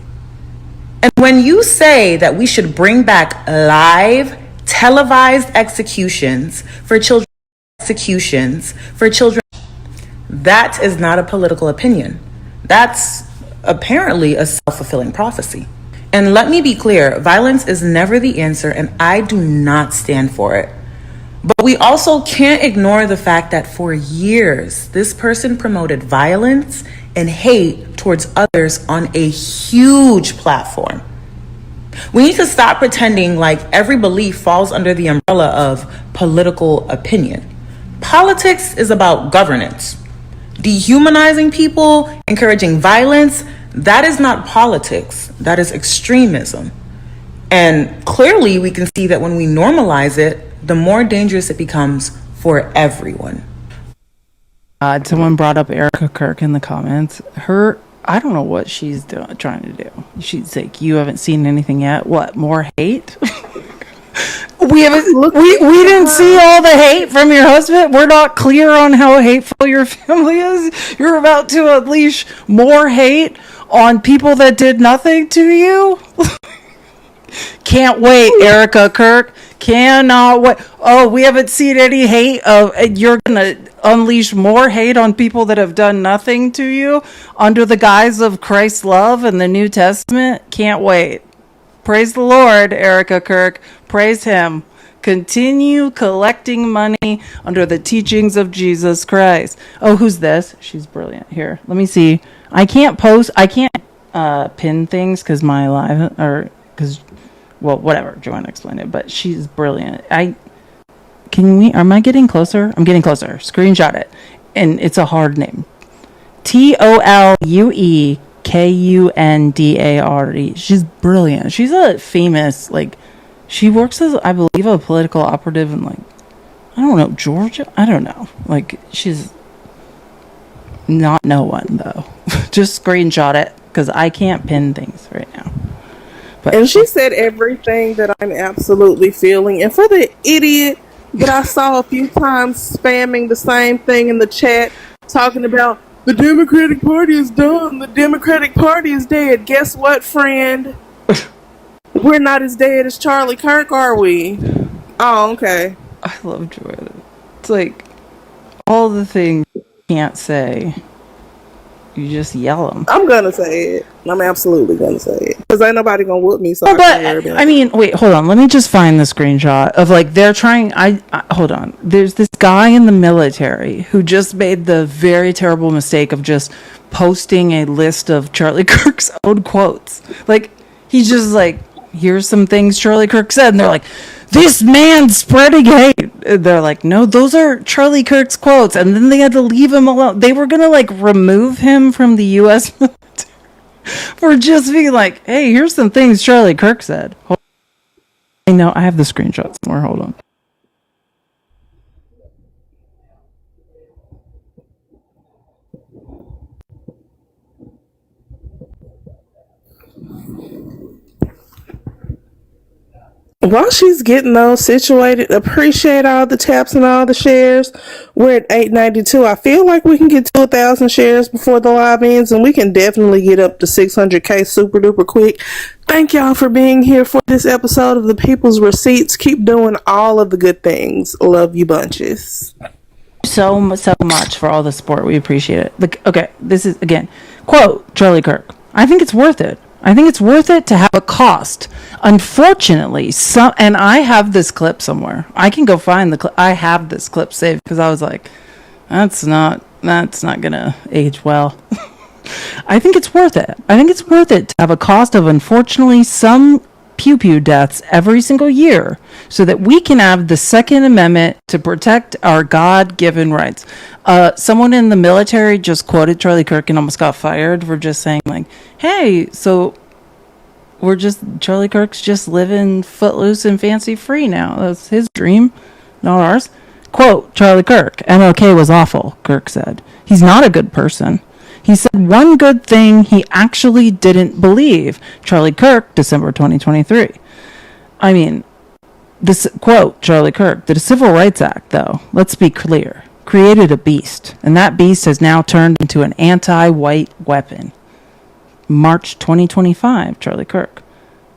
Speaker 6: And when you say that we should bring back live, televised executions for children, that is not a political opinion. That's apparently a self-fulfilling prophecy. And let me be clear, violence is never the answer, and I do not stand for it. But we also can't ignore the fact that for years, this person promoted violence and hate towards others on a huge platform. We need to stop pretending like every belief falls under the umbrella of political opinion. Politics is about governance. Dehumanizing people, encouraging violence, that is not politics. That is extremism. And clearly we can see that when we normalize it, the more dangerous it becomes for everyone.
Speaker 1: Someone brought up Erica Kirk in the comments. I don't know what she's trying to do. She's like, you haven't seen anything yet? What, more hate? We didn't see all the hate from your husband. We're not clear on how hateful your family is. You're about to unleash more hate on people that did nothing to you. Can't wait, Erica Kirk. Cannot wait. Oh, we haven't seen any hate. You're gonna unleash more hate on people that have done nothing to you under the guise of Christ's love and the New Testament. Can't wait. Praise the Lord, Erica Kirk. Praise him. Continue collecting money under the teachings of Jesus Christ. Oh, who's this? She's brilliant. Here, let me see. I can't pin things because my live or because whatever. Joanna explained it, but she's brilliant. Am I getting closer? I'm getting closer. Screenshot it, and it's a hard name. TOLUEKUNDARE. She's brilliant. She's a famous she works as, I believe, a political operative in I don't know, Georgia. I don't know. She's not no one though. Just screenshot it because I can't pin things right now.
Speaker 10: And she said everything that I'm absolutely feeling. And for the idiot that I saw a few times spamming the same thing in the chat, talking about the Democratic Party is done, the Democratic Party is dead. Guess what, friend? We're not as dead as Charlie Kirk, are we? Oh, okay.
Speaker 1: I love Joanna. It's all the things you can't say, you just yell them.
Speaker 10: I'm gonna say it. I'm absolutely gonna say it because ain't nobody gonna whoop me. So
Speaker 1: I mean, wait, hold on. Let me just find the screenshot of they're trying. Hold on. There's this guy in the military who just made the very terrible mistake of just posting a list of Charlie Kirk's own quotes. He's just here's some things Charlie Kirk said, and they're like, this man's spreading hate. And they're like, no, those are Charlie Kirk's quotes. And then they had to leave him alone. They were going to remove him from the U.S. military for just being hey, here's some things Charlie Kirk said. I know, I have the screenshot somewhere. Hold on.
Speaker 10: While she's getting those situated, appreciate all the taps and all the shares. We're at 892. I feel like we can get to 1,000 shares before the live ends, and we can definitely get up to 600K super duper quick. Thank y'all for being here for this episode of The People's Receipts. Keep doing all of the good things. Love you bunches.
Speaker 1: So much for all the support. We appreciate it. Okay, this is, again, quote, Charlie Kirk. I think it's worth it. I think it's worth it to have a cost. Unfortunately, and I have this clip somewhere. I can go find the clip. I have this clip saved because I was like, that's not gonna age well. I think it's worth it. I think it's worth it to have a cost of, unfortunately, some pew-pew deaths every single year so that we can have the Second Amendment to protect our God-given rights. Someone in the military just quoted Charlie Kirk and almost got fired for just saying hey, so Charlie Kirk's just living footloose and fancy free now. That's his dream, not ours. Quote, Charlie Kirk, MLK was awful, Kirk said. He's not a good person. He said one good thing he actually didn't believe. Charlie Kirk, December 2023. I mean, this quote, Charlie Kirk, the Civil Rights Act, though, let's be clear, created a beast, and that beast has now turned into an anti-white weapon. March 2025, Charlie Kirk.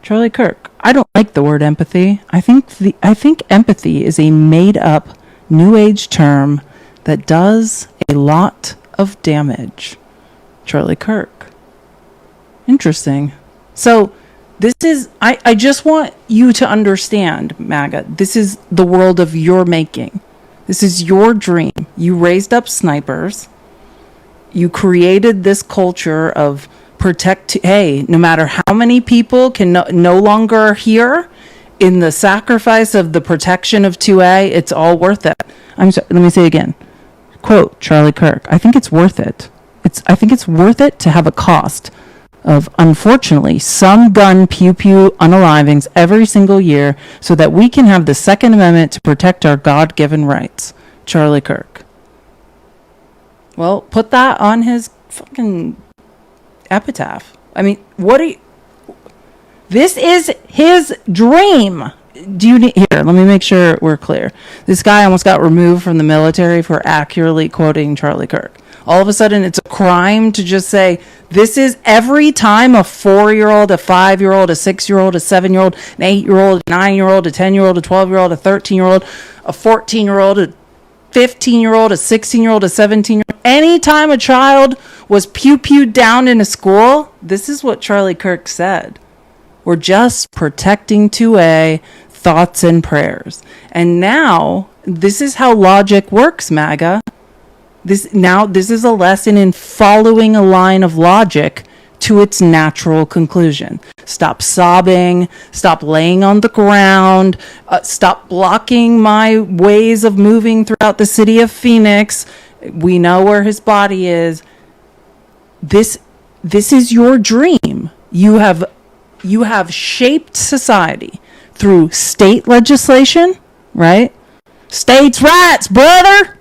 Speaker 1: Charlie Kirk, I don't like the word empathy. I think empathy is a made-up New Age term that does a lot of damage. Charlie Kirk. Interesting. So this is, I just want you to understand, MAGA, this is the world of your making. This is your dream. You raised up snipers. You created this culture of no matter how many people can no longer hear, in the sacrifice of the protection of 2A, it's all worth it. I'm sorry, let me say again. Quote, Charlie Kirk, I think it's worth it. I think it's worth it to have a cost of, unfortunately, some gun pew-pew unalivings every single year so that we can have the Second Amendment to protect our God-given rights. Charlie Kirk. Well, put that on his fucking epitaph. I mean, this is his dream. Here, let me make sure we're clear. This guy almost got removed from the military for accurately quoting Charlie Kirk. All of a sudden, it's a crime to just say, this is every time a 4-year-old, a 5-year-old, a 6-year-old, a 7-year-old, an 8-year-old, a 9-year-old, a 10-year-old, a 12-year-old, a 13-year-old, a 14-year-old, a 15-year-old, a 16-year-old, a 17-year-old. Anytime a child was pew-pewed down in a school, this is what Charlie Kirk said. We're just protecting 2A, thoughts and prayers. And now, this is how logic works, MAGA. This is a lesson in following a line of logic to its natural conclusion. Stop sobbing. Stop laying on the ground. Stop blocking my ways of moving throughout the city of Phoenix. We know where his body is. This is your dream. You have shaped society through state legislation, right? States' rights, brother.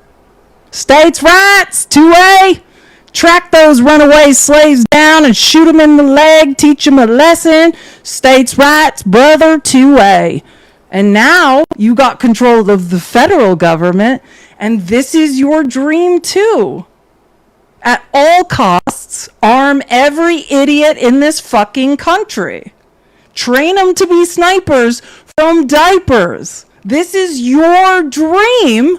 Speaker 1: States' rights. 2A. Track those runaway slaves down and shoot them in the leg. Teach them a lesson. States' rights, brother. 2A. And now you got control of the federal government, and this is your dream too. At all costs, arm every idiot in this fucking country. Train them to be snipers from diapers. This is your dream,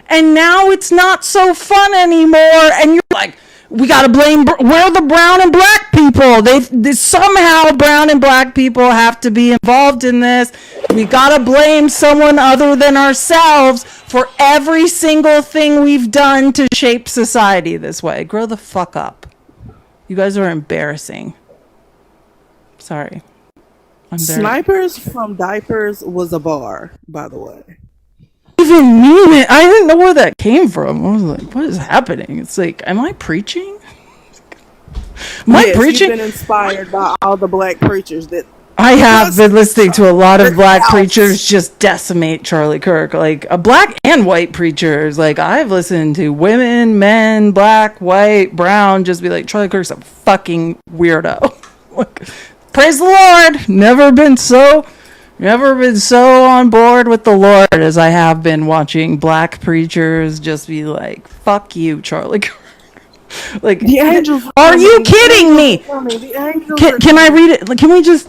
Speaker 1: and now it's not so fun anymore. And you're like, we got to blame, we're the brown and black people. They somehow brown and black people have to be involved in this. We got to blame someone other than ourselves for every single thing we've done to shape society this way. Grow the fuck up. You guys are embarrassing. Sorry.
Speaker 10: Snipers from Diapers was a bar, by the way.
Speaker 1: Even mean it. I didn't know where that came from. I was like, what is happening? It's like, am I preaching?
Speaker 10: Preaching? You've been inspired by all the black preachers that
Speaker 1: I have been listening to a lot of black preachers just decimate Charlie Kirk, like a black and white preachers. Like I've listened to women, men, black, white, brown, just be like, Charlie Kirk's a fucking weirdo. Like, praise the Lord. Never been so on board with the Lord as I have been watching black preachers just be like, fuck you, Charlie Kirk. Like, the angels are you kidding me? Can I read it? Can we just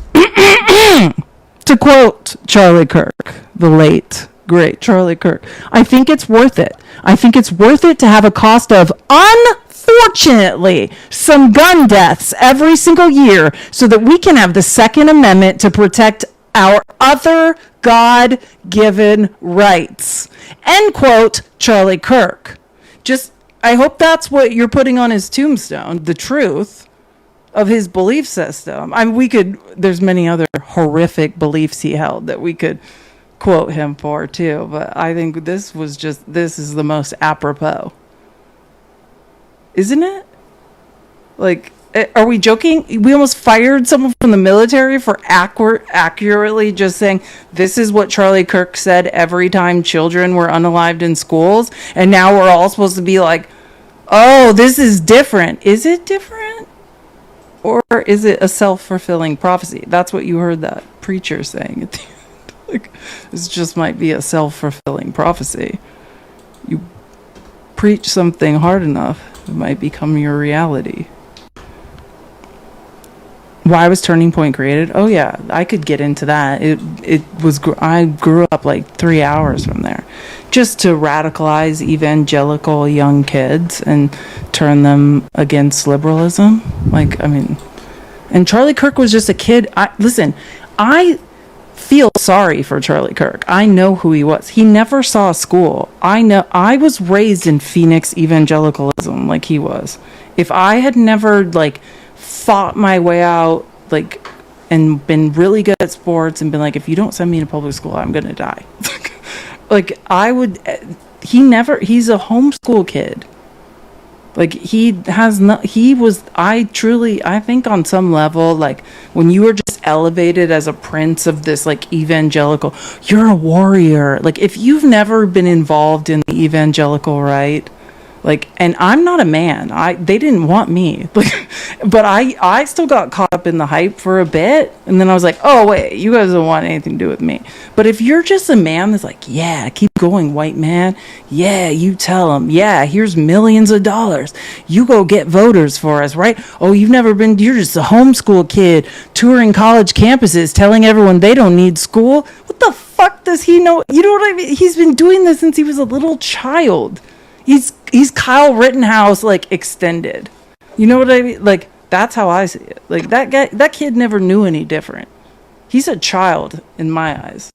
Speaker 1: to quote Charlie Kirk, the late great Charlie Kirk? I think it's worth it. I think it's worth it to have a cost of unfortunately some gun deaths every single year so that we can have the Second Amendment to protect our other God-given rights. End quote, Charlie Kirk. I hope that's what you're putting on his tombstone, the truth of his belief system. I mean, there's many other horrific beliefs he held that we could quote him for too, but I think this is the most apropos. Isn't it? Like, are we joking? We almost fired someone from the military for accurately just saying this is what Charlie Kirk said every time children were unalived in schools, and now we're all supposed to be like, oh, this is different. Is it different? Or is it a self-fulfilling prophecy? That's what you heard that preacher saying at the end. Like, this just might be a self-fulfilling prophecy. You preach something hard enough, it might become your reality. Why was Turning Point created? Oh yeah, I could get into that. I grew up like 3 hours from there, just to radicalize evangelical young kids and turn them against liberalism. Like, I mean, and Charlie Kirk was just a kid. I feel sorry for Charlie Kirk. I know who he was. He never saw school. I was raised in Phoenix evangelicalism like he was. If I had never fought my way out and been really good at sports and been like, if you don't send me to public school, I'm gonna die. He's a homeschool kid. I think on some level, when you were just elevated as a prince of this evangelical, you're a warrior. If you've never been involved in the evangelical right, and I'm not a man. They didn't want me. But I still got caught up in the hype for a bit. And then I was like, oh, wait, you guys don't want anything to do with me. But if you're just a man that's like, yeah, keep going, white man. Yeah, you tell them. Yeah, here's millions of dollars. You go get voters for us, right? Oh, you're just a homeschool kid touring college campuses telling everyone they don't need school. What the fuck does he know? You know what I mean? He's been doing this since he was a little child. He's Kyle Rittenhouse extended. You know what I mean? That's how I see it. That kid never knew any different. He's a child in my eyes.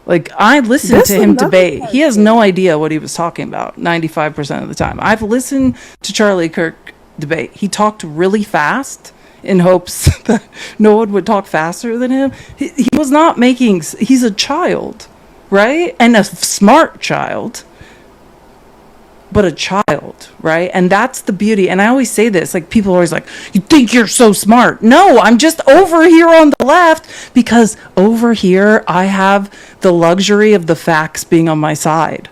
Speaker 1: I listened to him debate. He has no idea what he was talking about 95% of the time. I've listened to Charlie Kirk debate. He talked really fast in hopes that no one would talk faster than him. He was not making, he's a child, right? And a smart child, but a child, right? And that's the beauty. And I always say this, like, people are always like, you think you're so smart. No, I'm just over here on the left, because over here I have the luxury of the facts being on my side.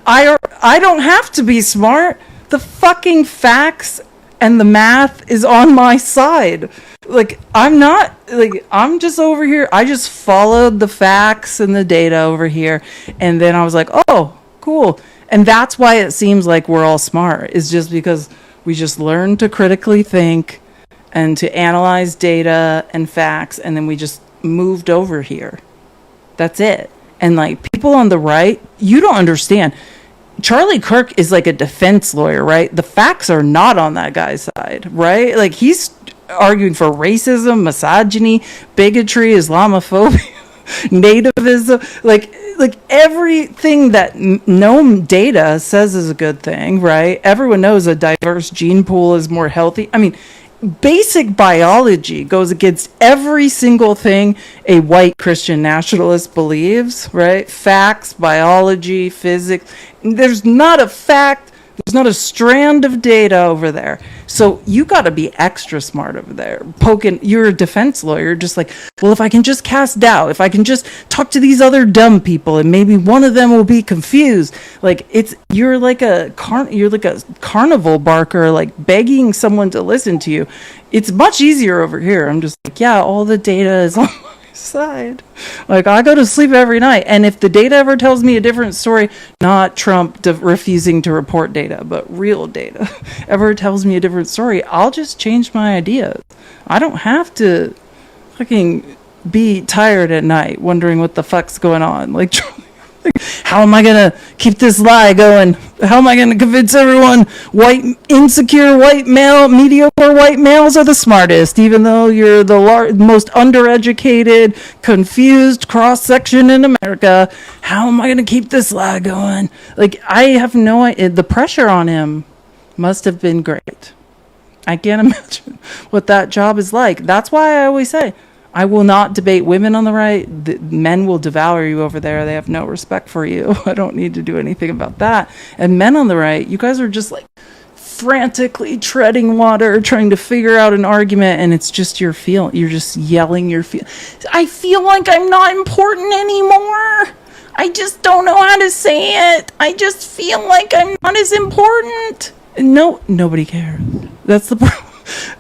Speaker 1: I don't have to be smart. The fucking facts and the math is on my side. Like, I'm just over here. I just followed the facts and the data over here. And then I was like, oh, cool. And that's why it seems like we're all smart, is just because we just learned to critically think and to analyze data and facts, and then we just moved over here. That's it. And like, people on the right, you don't understand. Charlie Kirk is like a defense lawyer, right? The facts are not on that guy's side, right? Like, he's arguing for racism, misogyny, bigotry, Islamophobia, nativism, like everything that no data says is a good thing, right? Everyone knows a diverse gene pool is more healthy. I mean, basic biology goes against every single thing a white Christian nationalist believes, right? Facts, biology, physics. There's not a fact, there's not a strand of data over there. So you got to be extra smart over there. You're a defense lawyer, just like, well, if I can just cast doubt, if I can just talk to these other dumb people, and maybe one of them will be confused. Like, you're like a carnival barker, like begging someone to listen to you. It's much easier over here. I'm just like, yeah, all the data is on my side. Like, I go to sleep every night, and if the data ever tells me a different story, not Trump refusing to report data, but real data ever tells me a different story, I'll just change my ideas. I don't have to fucking be tired at night wondering what the fuck's going on. Like, how am I gonna keep this lie going? How am I gonna convince everyone insecure white male, mediocre white males are the smartest, even though you're the most undereducated, confused cross-section in America? How am I gonna keep this lie going? Like, I have no idea. The pressure on him must have been great. I can't imagine what that job is like. That's why I always say, I will not debate women on the right. The men will devour you over there. They have no respect for you. I don't need to do anything about that. And men on the right, you guys are just like frantically treading water, trying to figure out an argument, and it's just your feeling. You're just yelling your feel. I feel like I'm not important anymore. I just don't know how to say it. I just feel like I'm not as important. No, nobody cares. That's the problem.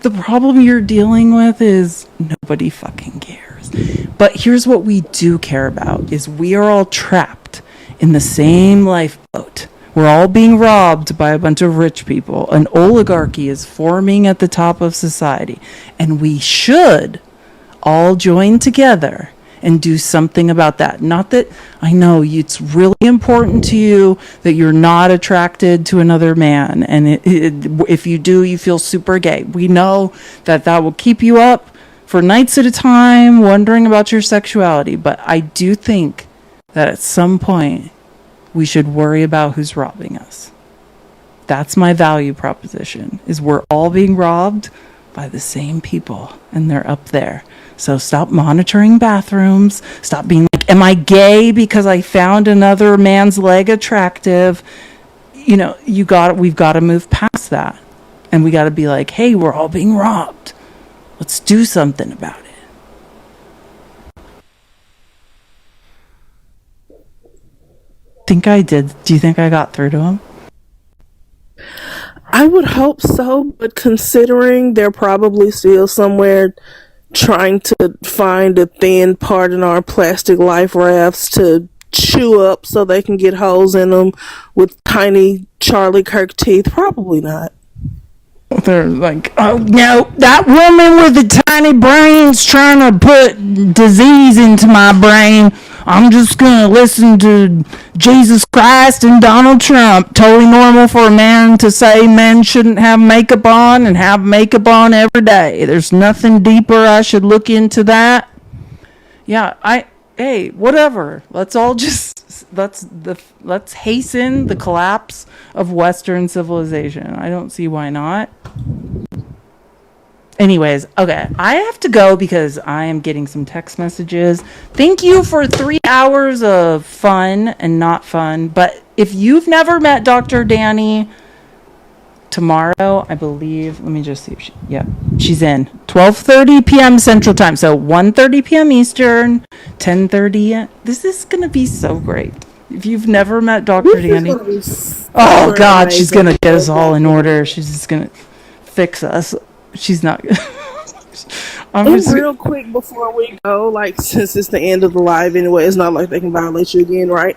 Speaker 1: The problem you're dealing with is nobody fucking cares. But here's what we do care about, is we are all trapped in the same lifeboat. We're all being robbed by a bunch of rich people. An oligarchy is forming at the top of society. And we should all join together and do something about that. Not that, I know it's really important to you that you're not attracted to another man, and if you do, you feel super gay. We know that will keep you up for nights at a time wondering about your sexuality, but I do think that at some point we should worry about who's robbing us. That's my value proposition, is we're all being robbed by the same people, and they're up there. So stop monitoring bathrooms. Stop being like, am I gay because I found another man's leg attractive? You know, we've got to move past that. And we got to be like, hey, we're all being robbed. Let's do something about it. Think I did. Do you think I got through to him?
Speaker 10: I would hope so, but considering they're probably still somewhere trying to find a thin part in our plastic life rafts to chew up so they can get holes in them with tiny Charlie Kirk teeth, probably not.
Speaker 1: They're like, oh no, that woman with the tiny brain's trying to put disease into my brain. I'm just gonna listen to Jesus Christ and Donald Trump. Totally normal for a man to say men shouldn't have makeup on and have makeup on every day. There's nothing deeper. I should look into that. Yeah, hey, whatever. Let's all just let's hasten the collapse of Western civilization. I don't see why not. Anyways, okay, I have to go because I am getting some text messages. Thank you for 3 hours of fun and not fun. But if you've never met Dr. Danny, tomorrow, I believe, let me just see if she's in 12:30 p.m. Central Time. So 1:30 p.m. Eastern, 10:30. This is going to be so great. If you've never met Dr. Danny, oh God, she's going to get us all in order. She's just going to fix us. She's not.
Speaker 10: Real quick before we go, like, since it's the end of the live anyway, it's not like they can violate you again, right?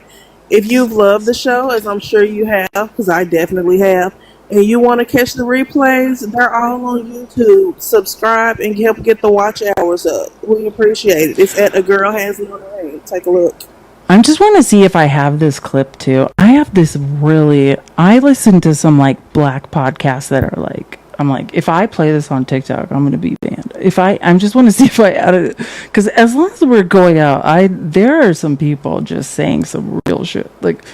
Speaker 10: If you've loved the show, as I'm sure you have, because I definitely have, and you want to catch the replays, they're all on YouTube. Subscribe and help get the watch hours up. We appreciate it. It's at A Girl Has No Name. Take a look.
Speaker 1: I just want to see if I have this clip too. I listen to some like black podcasts that are like, I'm like, if I play this on TikTok, I'm going to be banned. I just want to see if I add it, because as long as we're going out, there are some people just saying some real shit. Like,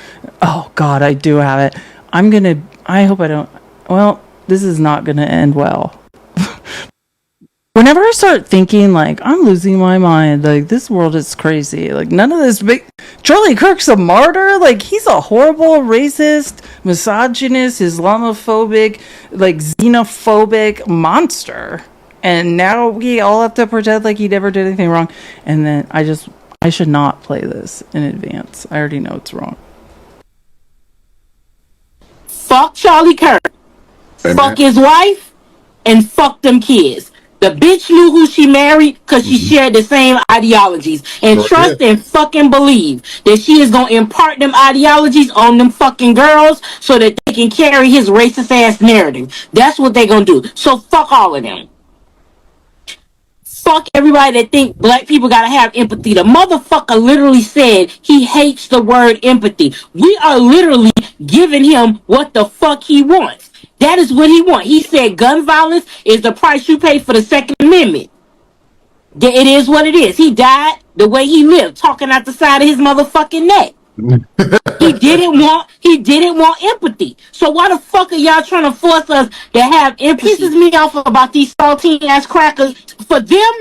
Speaker 1: oh God, I do have it. I hope I don't. Well, this is not going to end well. Whenever I start thinking, like, I'm losing my mind, like, this world is crazy, like, none of this Charlie Kirk's a martyr, like, he's a horrible, racist, misogynist, Islamophobic, like, xenophobic monster, and now we all have to pretend like he never did anything wrong, and then I should not play this in advance. I already know it's wrong.
Speaker 7: Fuck Charlie Kirk, fuck his wife, and fuck them kids. The bitch knew who she married because she shared the same ideologies. And trust and fucking believe that she is going to impart them ideologies on them fucking girls so that they can carry his racist ass narrative. That's what they going to do. So fuck all of them. Fuck everybody that think black people gotta have empathy. The motherfucker literally said he hates the word empathy. We are literally giving him what the fuck he wants. That is what he wants. He said gun violence is the price you pay for the Second Amendment. It is what it is. He died the way he lived, talking out the side of his motherfucking neck. He didn't want empathy. So why the fuck are y'all trying to force us to have empathy? It pisses me off about these saltine ass crackers. For them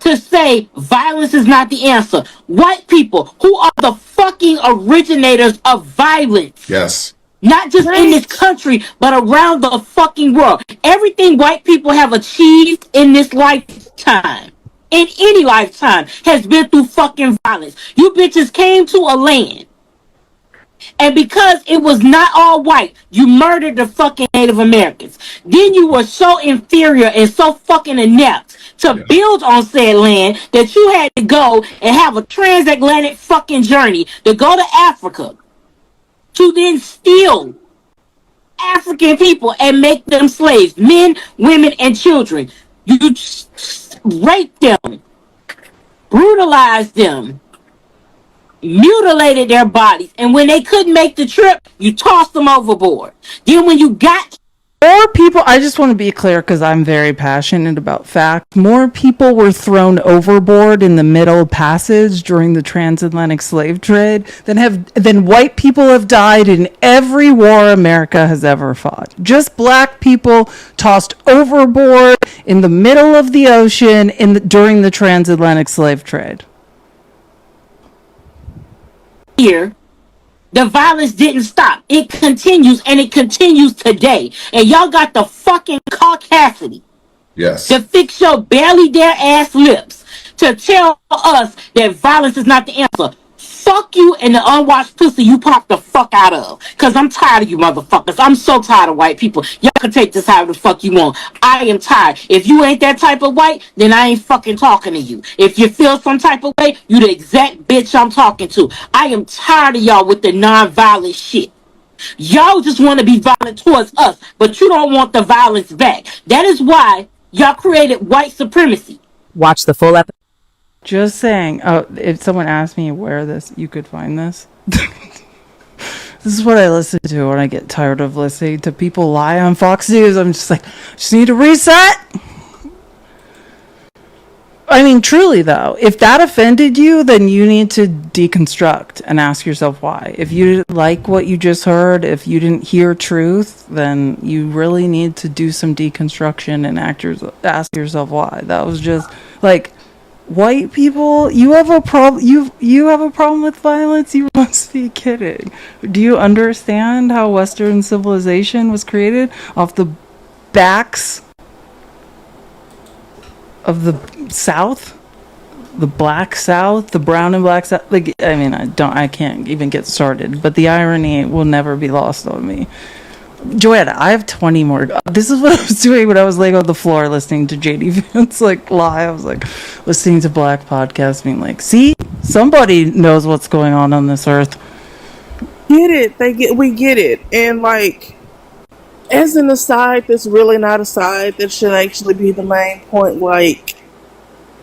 Speaker 7: to say violence is not the answer. White people who are the fucking originators of violence.
Speaker 8: Yes.
Speaker 7: Not just in this country, but around the fucking world. Everything white people have achieved in this lifetime, in any lifetime, has been through fucking violence. You bitches came to a land, and because it was not all white, you murdered the fucking Native Americans. Then you were so inferior and so fucking inept to build on said land that you had to go and have a transatlantic fucking journey to go to Africa to then steal African people and make them slaves, men, women, and children. You raped them, brutalized them, mutilated their bodies, and when they couldn't make the trip, you tossed them overboard. Then when you got
Speaker 1: More people, I just want to be clear because I'm very passionate about fact. More people were thrown overboard in the Middle Passage during the transatlantic slave trade than white people have died in every war America has ever fought. Just black people tossed overboard in the middle of the ocean during the transatlantic slave trade.
Speaker 7: here, the violence didn't stop. It continues, and it continues today. And y'all got the fucking caucasity to fix your barely there ass lips to tell us that violence is not the answer. Fuck you and the unwashed pussy you pop the fuck out of. Cause I'm tired of you motherfuckers. I'm so tired of white people. Y'all can take this however the fuck you want. I am tired. If you ain't that type of white, then I ain't fucking talking to you. If you feel some type of way, you the exact bitch I'm talking to. I am tired of y'all with the non-violent shit. Y'all just want to be violent towards us, but you don't want the violence back. That is why y'all created white supremacy.
Speaker 1: Watch the full episode. Just saying. Oh, if someone asked me where you could find this. This is what I listen to when I get tired of listening to people lie on Fox News. I'm just like, just need to reset. I mean, truly though, if that offended you, then you need to deconstruct and ask yourself why. If you didn't like what you just heard, if you didn't hear truth, then you really need to do some deconstruction and ask yourself why. That was just like, white people, you have a problem. You have a problem with violence. You must be kidding. Do you understand how Western civilization was created off the backs of the South, the Black South, the brown and black South? Like, I mean, I can't even get started. But the irony will never be lost on me. Joanna, I have 20 more. This is what I was doing when I was laying on the floor listening to JD Vance like lie. I was like listening to Black podcasts, being like, "See, somebody knows what's going on this earth."
Speaker 10: Get it? We get it, and like. As an aside, that's really not a side. That should actually be the main point. Like,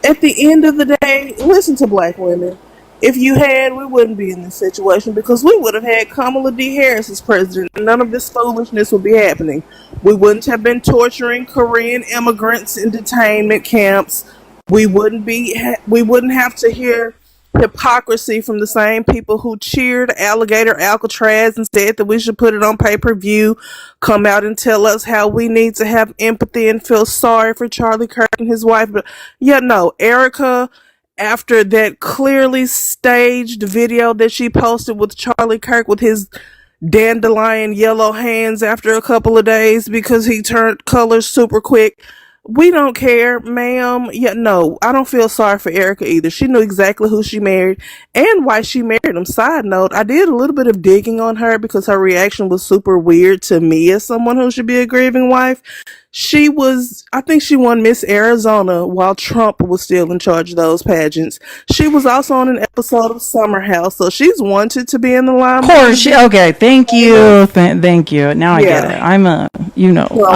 Speaker 10: at the end of the day, listen to black women. If you had, we wouldn't be in this situation because we would have had Kamala D. Harris as president. And none of this foolishness would be happening. We wouldn't have been torturing Korean immigrants in detainment camps. We wouldn't have to hear hypocrisy from the same people who cheered Alligator Alcatraz and said that we should put it on pay-per-view come out and tell us how we need to have empathy and feel sorry for Charlie Kirk and his wife. But yeah, no, Erica, after that clearly staged video that she posted with Charlie Kirk with his dandelion yellow hands after a couple of days because he turned colors super quick. We don't care, ma'am. Yeah, no, I don't feel sorry for Erica either. She knew exactly who she married and why she married him. Side note, I did a little bit of digging on her because her reaction was super weird to me as someone who should be a grieving wife. I think she won Miss Arizona while Trump was still in charge of those pageants. She was also on an episode of Summer House, so she's wanted to be in the limelight.
Speaker 1: Of course, okay, thank you. Thank you. Now I get it. I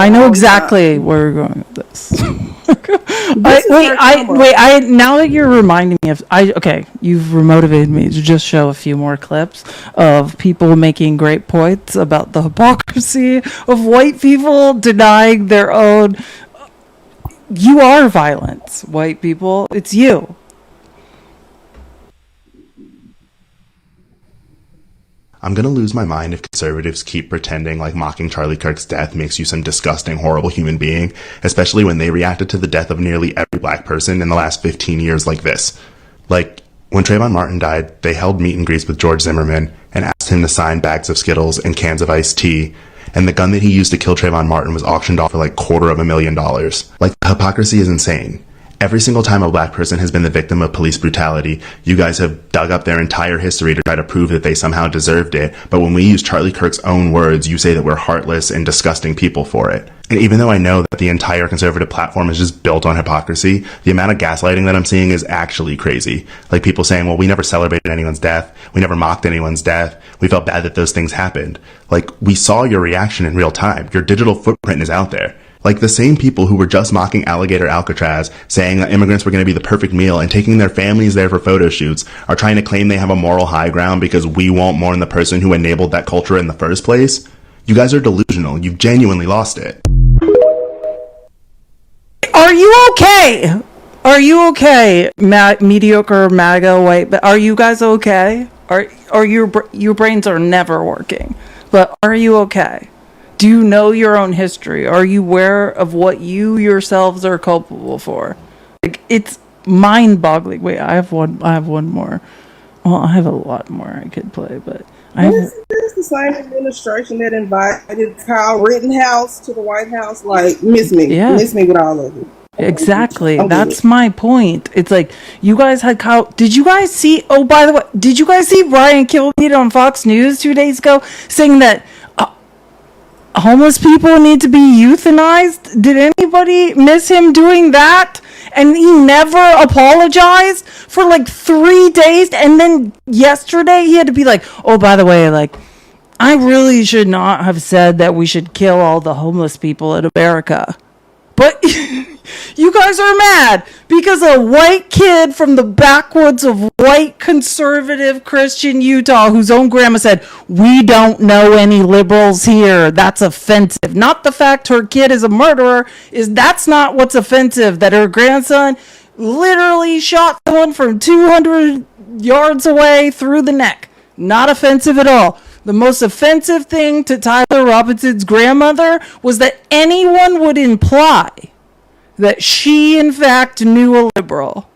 Speaker 1: know exactly where we're going with this. Now that you're reminding me you've motivated me to just show a few more clips of people making great points about the hypocrisy of white people denying their own. You are violence, white people. It's you.
Speaker 8: I'm gonna lose my mind if conservatives keep pretending like mocking Charlie Kirk's death makes you some disgusting, horrible human being, especially when they reacted to the death of nearly every black person in the last 15 years like this. Like, when Trayvon Martin died, they held meet and greets with George Zimmerman and asked him to sign bags of Skittles and cans of iced tea, and the gun that he used to kill Trayvon Martin was auctioned off for like $250,000. Like, the hypocrisy is insane. Every single time a black person has been the victim of police brutality, you guys have dug up their entire history to try to prove that they somehow deserved it, but when we use Charlie Kirk's own words, you say that we're heartless and disgusting people for it. And even though I know that the entire conservative platform is just built on hypocrisy, the amount of gaslighting that I'm seeing is actually crazy. Like people saying, well, we never celebrated anyone's death, we never mocked anyone's death, we felt bad that those things happened. Like, we saw your reaction in real time. Your digital footprint is out there. Like, the same people who were just mocking Alligator Alcatraz, saying that immigrants were going to be the perfect meal and taking their families there for photo shoots, are trying to claim they have a moral high ground because we won't mourn the person who enabled that culture in the first place. You guys are delusional. You've genuinely lost it.
Speaker 1: Are you okay? Are you okay, mediocre MAGA white? But are you guys okay? Or your brains are never working? But are you okay? Do you know your own history? Are you aware of what you yourselves are culpable for? Like, it's mind-boggling. Wait, I have one more. Well, I have a lot more I could play, but
Speaker 10: This is the same administration that invited Kyle Rittenhouse to the White House. Like, miss me with all of it.
Speaker 1: Exactly. That's my point. It's like, you guys had Kyle. Did you guys see? Oh, by the way, did you guys see Brian Kilmeade on Fox News 2 days ago saying that homeless people need to be euthanized? Did anybody miss him doing that? And he never apologized for like 3 days. And then yesterday he had to be like, oh, by the way, like, I really should not have said that we should kill all the homeless people in America. But you guys are mad because a white kid from the backwoods of white conservative Christian Utah, whose own grandma said, we don't know any liberals here. That's offensive. Not the fact her kid is a murderer. That's not what's offensive. That her grandson literally shot someone from 200 yards away through the neck. Not offensive at all. The most offensive thing to Tyler Robinson's grandmother was that anyone would imply that she, in fact, knew a liberal.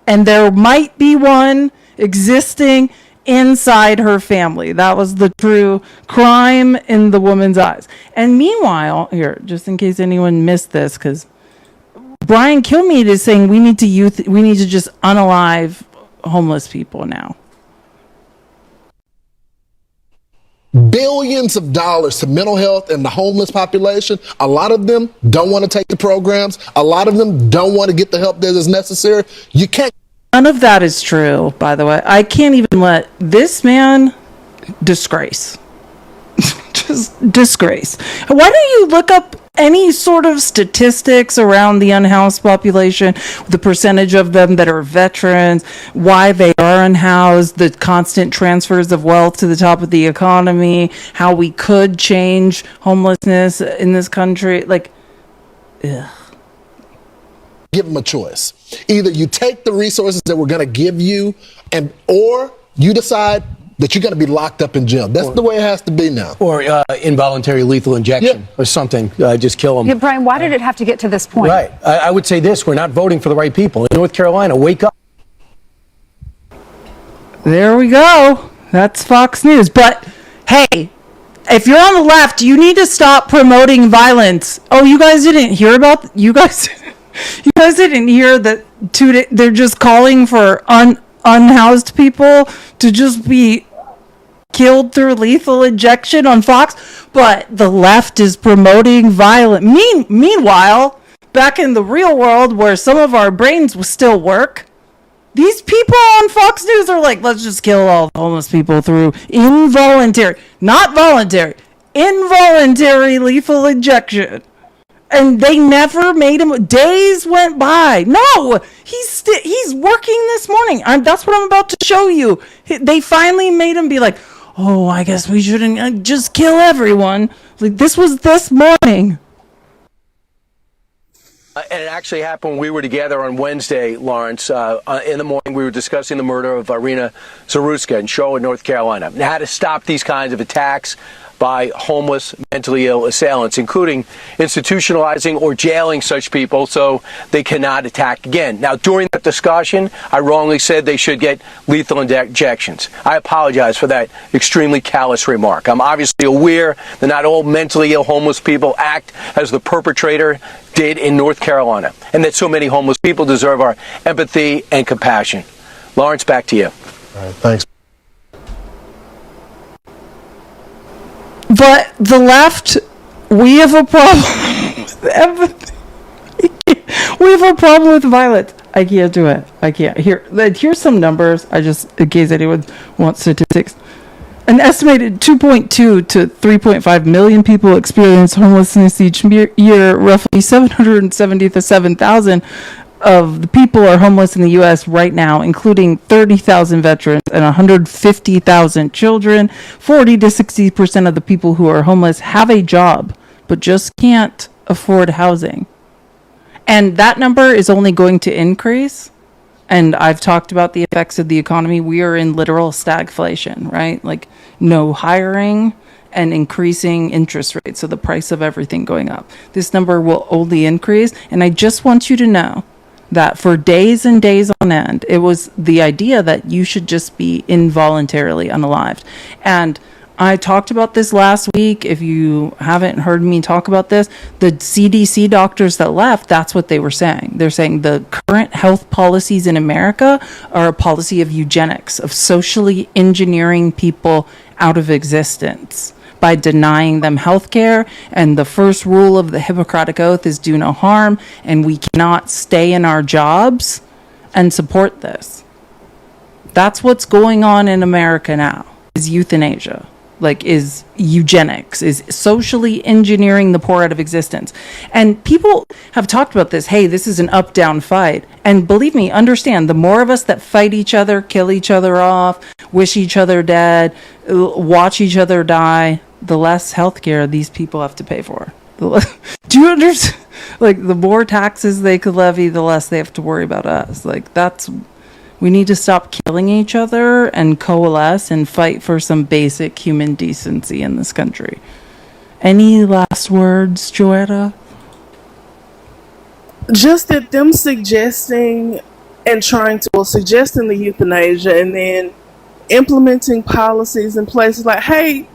Speaker 1: And there might be one existing inside her family. That was the true crime in the woman's eyes. And meanwhile, here, just in case anyone missed this, because Brian Kilmeade is saying we need to just unalive homeless people now.
Speaker 9: Billions of dollars to mental health and the homeless population. A lot of them don't want to take the programs. A lot of them don't want to get the help that is necessary. You can't.
Speaker 1: None of that is true, by the way. I can't even let this man disgrace. Just disgrace. Why don't you look up any sort of statistics around the unhoused population, the percentage of them that are veterans, why they are unhoused, the constant transfers of wealth to the top of the economy, how we could change homelessness in this country? Like, ugh.
Speaker 9: Give them a choice. Either you take the resources that we're going to give you, or you decide that you're going to be locked up in jail. That's the way it has to be now.
Speaker 3: Or involuntary lethal injection or something. Just kill them.
Speaker 11: Yeah, Brian, why did it have to get to this point?
Speaker 3: Right. I would say this. We're not voting for the right people. In North Carolina, wake up.
Speaker 1: There we go. That's Fox News. But, hey, if you're on the left, you need to stop promoting violence. Oh, you guys didn't hear about... You guys didn't hear that they're just calling for unhoused people to just be killed through lethal injection on Fox, but the left is promoting violence. Meanwhile, back in the real world where some of our brains will still work, these people on Fox News are like, let's just kill all the homeless people through involuntary, not voluntary, involuntary lethal injection. And they never made him. Days went by. No, he's working this morning. That's what I'm about to show you. They finally made him be like, oh, I guess we shouldn't just kill everyone. Like, this was this morning.
Speaker 3: And it actually happened when we were together on Wednesday, Lawrence. In the morning, we were discussing the murder of Irina Zaruska in Charlotte, North Carolina, and how to stop these kinds of attacks by homeless, mentally ill assailants, including institutionalizing or jailing such people so they cannot attack again. Now, during that discussion, I wrongly said they should get lethal injections. I apologize for that extremely callous remark. I'm obviously aware that not all mentally ill homeless people act as the perpetrator did in North Carolina, and that so many homeless people deserve our empathy and compassion. Lawrence, back to you.
Speaker 9: All right, thanks.
Speaker 1: But the left, we have a problem with empathy. We have a problem with violence. I can't do it. I can't. Here's some numbers. In case anyone wants statistics. An estimated 2.2 to 3.5 million people experience homelessness each year. Roughly 770 to 7,000 of the people are homeless in the U.S. right now, including 30,000 veterans and 150,000 children. 40 to 60% of the people who are homeless have a job, but just can't afford housing. And that number is only going to increase. And I've talked about the effects of the economy. We are in literal stagflation, right? Like no hiring and increasing interest rates. So the price of everything going up. This number will only increase. And I just want you to know that for days and days on end, it was the idea that you should just be involuntarily unalived. And I talked about this last week. If you haven't heard me talk about this, the CDC doctors that left, that's what they were saying. They're saying the current health policies in America are a policy of eugenics, of socially engineering people out of existence by denying them health care. And the first rule of the Hippocratic Oath is do no harm. And we cannot stay in our jobs and support this. That's what's going on in America now, is euthanasia. Is eugenics, is socially engineering the poor out of existence. And people have talked about this. Hey, this is an up-down fight. And believe me, understand, the more of us that fight each other, kill each other off, wish each other dead, watch each other die, the less health care these people have to pay for. Do you understand? Like, the more taxes they could levy, the less they have to worry about us. Like, we need to stop killing each other and coalesce and fight for some basic human decency in this country. Any last words, Joetta?
Speaker 10: Just that them suggesting the euthanasia and then implementing policies in places like, hey,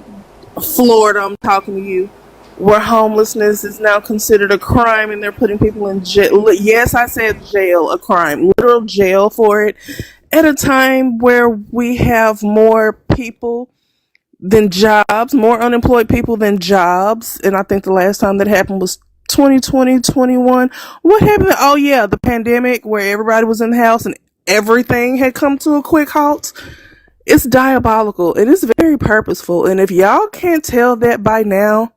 Speaker 10: Florida, I'm talking to you, where homelessness is now considered a crime and they're putting people in jail. Yes, I said jail, a crime, literal jail for it, at a time where we have more people than jobs, more unemployed people than jobs. And I think the last time that happened was 2020, 21. What happened? Oh yeah, the pandemic where everybody was in the house and everything had come to a quick halt. It's diabolical and it's very purposeful. And if y'all can't tell that by now,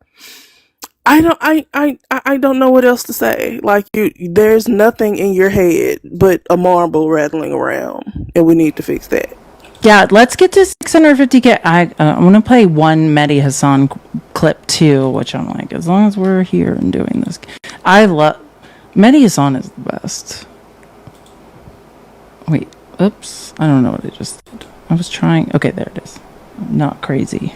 Speaker 10: I don't know what else to say. Like, there's nothing in your head but a marble rattling around, and we need to fix that.
Speaker 1: Yeah, let's get to 650K. I'm going to play one Mehdi Hassan clip too, which I'm like, as long as we're here and doing this. I love Mehdi Hassan is the best. Wait, oops. I don't know what I just did. I was trying. Okay, there it is. Not crazy.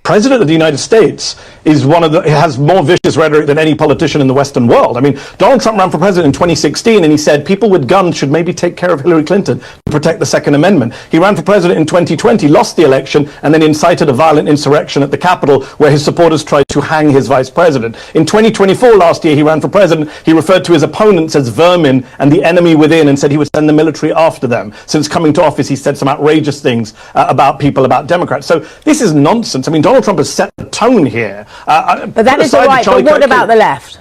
Speaker 12: President of the United States is has more vicious rhetoric than any politician in the Western world. I mean, Donald Trump ran for president in 2016 and he said people with guns should maybe take care of Hillary Clinton to protect the Second Amendment. He ran for president in 2020, lost the election, and then incited a violent insurrection at the Capitol where his supporters tried to hang his vice president. In 2024, last year, he ran for president. He referred to his opponents as vermin and the enemy within and said he would send the military after them. Since coming to office, he said some outrageous things about people, about Democrats. So this is nonsense. I mean, Donald Trump has set the tone here.
Speaker 13: But that is all right. But what about the left?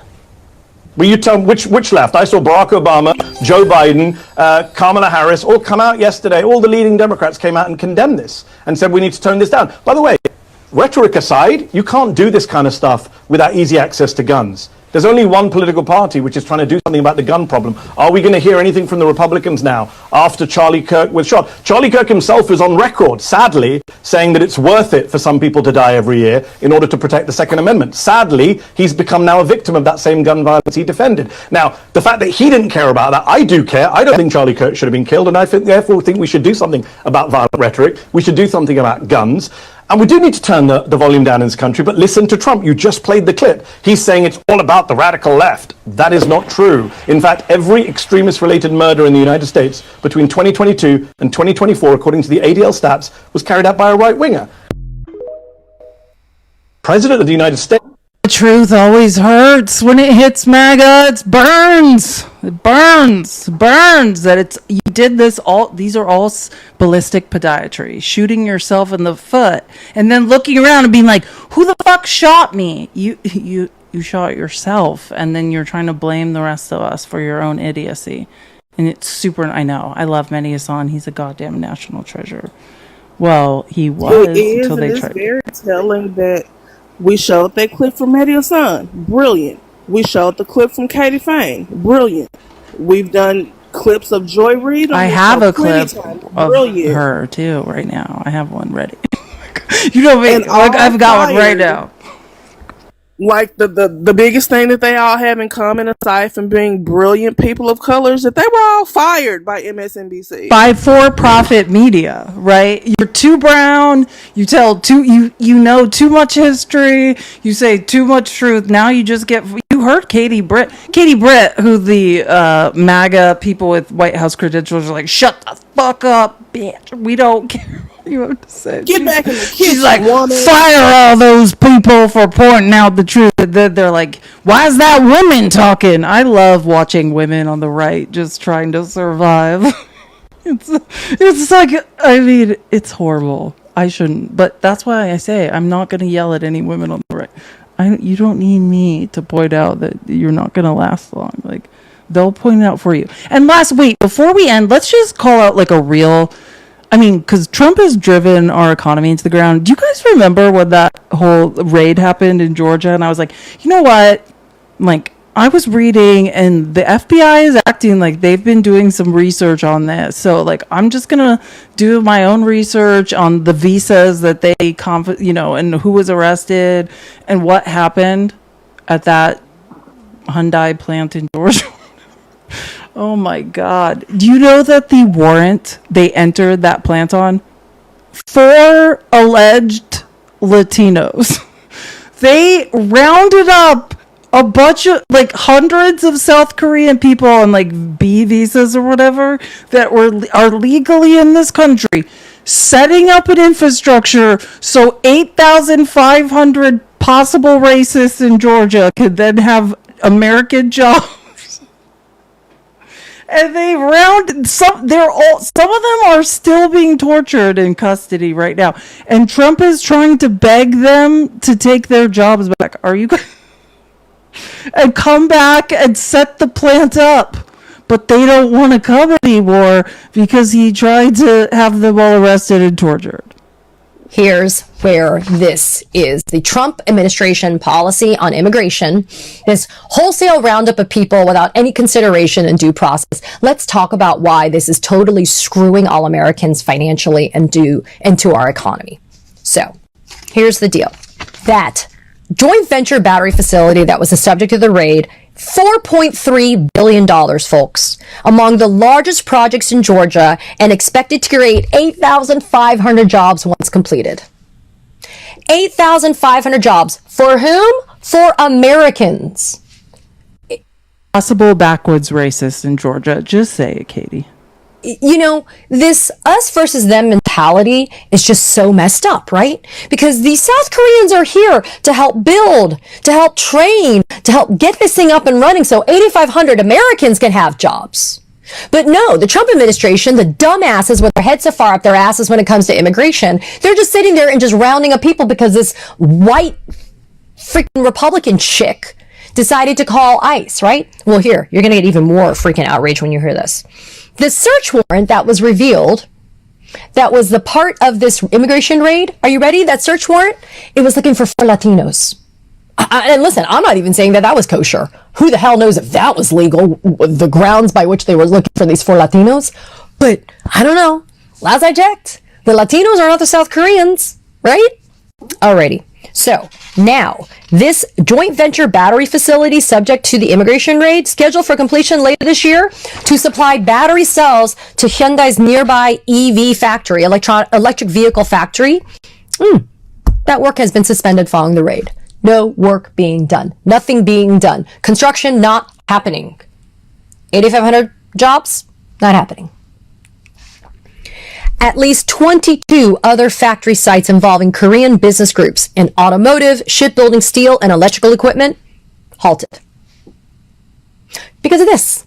Speaker 12: Will you tell which left? I saw Barack Obama, Joe Biden, Kamala Harris all come out yesterday. All the leading Democrats came out and condemned this and said we need to tone this down. By the way, rhetoric aside, you can't do this kind of stuff without easy access to guns. There's only one political party which is trying to do something about the gun problem. Are we going to hear anything from the Republicans now after Charlie Kirk was shot? Charlie Kirk himself is on record, sadly, saying that it's worth it for some people to die every year in order to protect the Second Amendment. Sadly, he's become now a victim of that same gun violence he defended. Now, the fact that he didn't care about that, I do care. I don't think Charlie Kirk should have been killed, and I therefore think we should do something about violent rhetoric. We should do something about guns. And we do need to turn the volume down in this country, but listen to Trump. You just played the clip. He's saying it's all about the radical left. That is not true. In fact, every extremist-related murder in the United States between 2022 and 2024, according to the ADL stats, was carried out by a right-winger. President of the United States.
Speaker 1: The truth always hurts when it hits MAGA. It burns. It burns. That you did this all. These are all ballistic podiatry. Shooting yourself in the foot and then looking around and being like, "Who the fuck shot me?" You shot yourself, and then you're trying to blame the rest of us for your own idiocy. And it's super. I know. I love Mehdi Hassan. He's a goddamn national treasure. Well, he was until they tried.
Speaker 10: It's very telling that. We showed that clip from Mehdi Hassan. Brilliant. We showed the clip from Katie Fain. Brilliant. We've done clips of Joy Reid.
Speaker 1: I have a clip of her too right now. I have one ready. You know me. I've got one right now.
Speaker 10: Like the biggest thing that they all have in common, aside from being brilliant people of color, is that they were all fired by MSNBC.
Speaker 1: By for-profit media, right? You're too brown, you tell you know too much history, you say too much truth. Now you just you heard Katie Britt, who the MAGA people with White House credentials are like, shut the fuck up, bitch. We don't care what you have to say.
Speaker 10: Get back in the kitchen.
Speaker 1: She's like,
Speaker 10: woman.
Speaker 1: Fire all those people for pointing out the truth. They're like, why is that woman talking? I love watching women on the right just trying to survive. It's like, I mean, it's horrible. I shouldn't, but that's why I say I'm not going to yell at any women on the right. You don't need me to point out that you're not going to last long. Like, they'll point it out for you. And wait, before we end, let's just call out like a real, I mean, because Trump has driven our economy into the ground. Do you guys remember when that whole raid happened in Georgia? And I was like, you know what? Like, I was reading and the FBI is acting like they've been doing some research on this. So, like, I'm just going to do my own research on the visas that they, and who was arrested and what happened. at that Hyundai plant in Georgia. Oh my God. Do you know that the warrant they entered that plant on? 4 alleged Latinos. They rounded up a bunch of, like, hundreds of South Korean people on, like, B visas or whatever that are legally in this country, setting up an infrastructure so 8,500 possible racists in Georgia could then have American jobs. And they rounded some of them are still being tortured in custody right now. And Trump is trying to beg them to take their jobs back. Are you guys and come back and set the plant up? But they don't want to come anymore because he tried to have them all arrested and tortured.
Speaker 4: Here's where this is the Trump administration policy on immigration, this wholesale roundup of people without any consideration and due process. Let's talk about why this is totally screwing all Americans financially and into our economy. So here's the deal. That joint venture battery facility that was the subject of the raid, $4.3 billion, folks, among the largest projects in Georgia and expected to create 8,500 jobs once completed. 8,500 jobs. For whom? For Americans.
Speaker 1: Possible backwards racist in Georgia. Just say it, Katie.
Speaker 4: You know, this us versus them mentality is just so messed up, right? Because these South Koreans are here to help build, to help train, to help get this thing up and running so 8,500 Americans can have jobs. But no, the Trump administration, the dumbasses with their heads so far up their asses when it comes to immigration, they're just sitting there and just rounding up people because this white freaking Republican chick decided to call ICE, right? Well, here, you're going to get even more freaking outrage when you hear this. The search warrant that was revealed, that was the part of this immigration raid. Are you ready? That search warrant, it was looking for 4 Latinos. And listen, I'm not even saying that was kosher. Who the hell knows if that was legal, the grounds by which they were looking for these 4 Latinos? But I don't know. Last I checked, the Latinos are not the South Koreans, right? Alrighty. So now, this joint venture battery facility subject to the immigration raid, scheduled for completion later this year to supply battery cells to Hyundai's nearby EV factory, electric vehicle factory. That work has been suspended following the raid. No work being done. Nothing being done. Construction not happening. 8,500 jobs, not happening. At least 22 other factory sites involving Korean business groups in automotive, shipbuilding, steel, and electrical equipment halted. Because of this.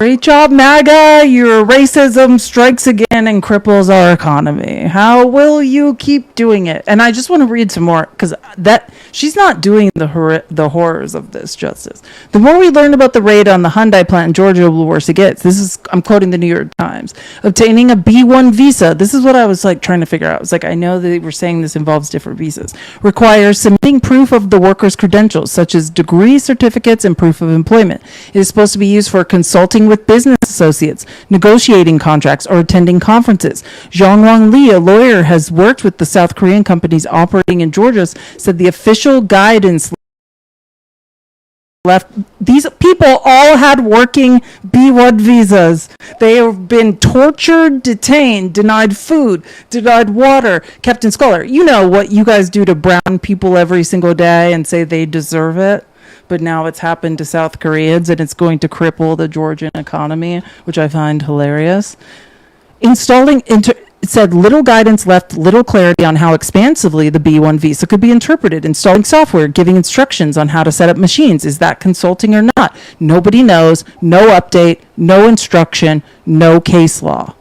Speaker 1: Great job, MAGA. Your racism strikes again and cripples our economy. How will you keep doing it? And I just want to read some more because that she's not doing the horrors of this justice. The more we learn about the raid on the Hyundai plant in Georgia, the worse it gets. I'm quoting the New York Times. Obtaining a B1 visa. This is what I was like trying to figure out. I was like, I know they were saying this involves different visas. Requires submitting proof of the worker's credentials, such as degree certificates and proof of employment. It is supposed to be used for consulting with business associates, negotiating contracts, or attending conferences. Jong-Won Lee, a lawyer, has worked with the South Korean companies operating in Georgia, said the official guidance left. These people all had working B1 visas. They have been tortured, detained, denied food, denied water, kept in squalor. You know what you guys do to brown people every single day and say they deserve it. But now it's happened to South Koreans and it's going to cripple the Georgian economy, which I find hilarious. It said little guidance left little clarity on how expansively the B1 visa could be interpreted. Installing software, giving instructions on how to set up machines. Is that consulting or not? Nobody knows. No update, no instruction, no case law.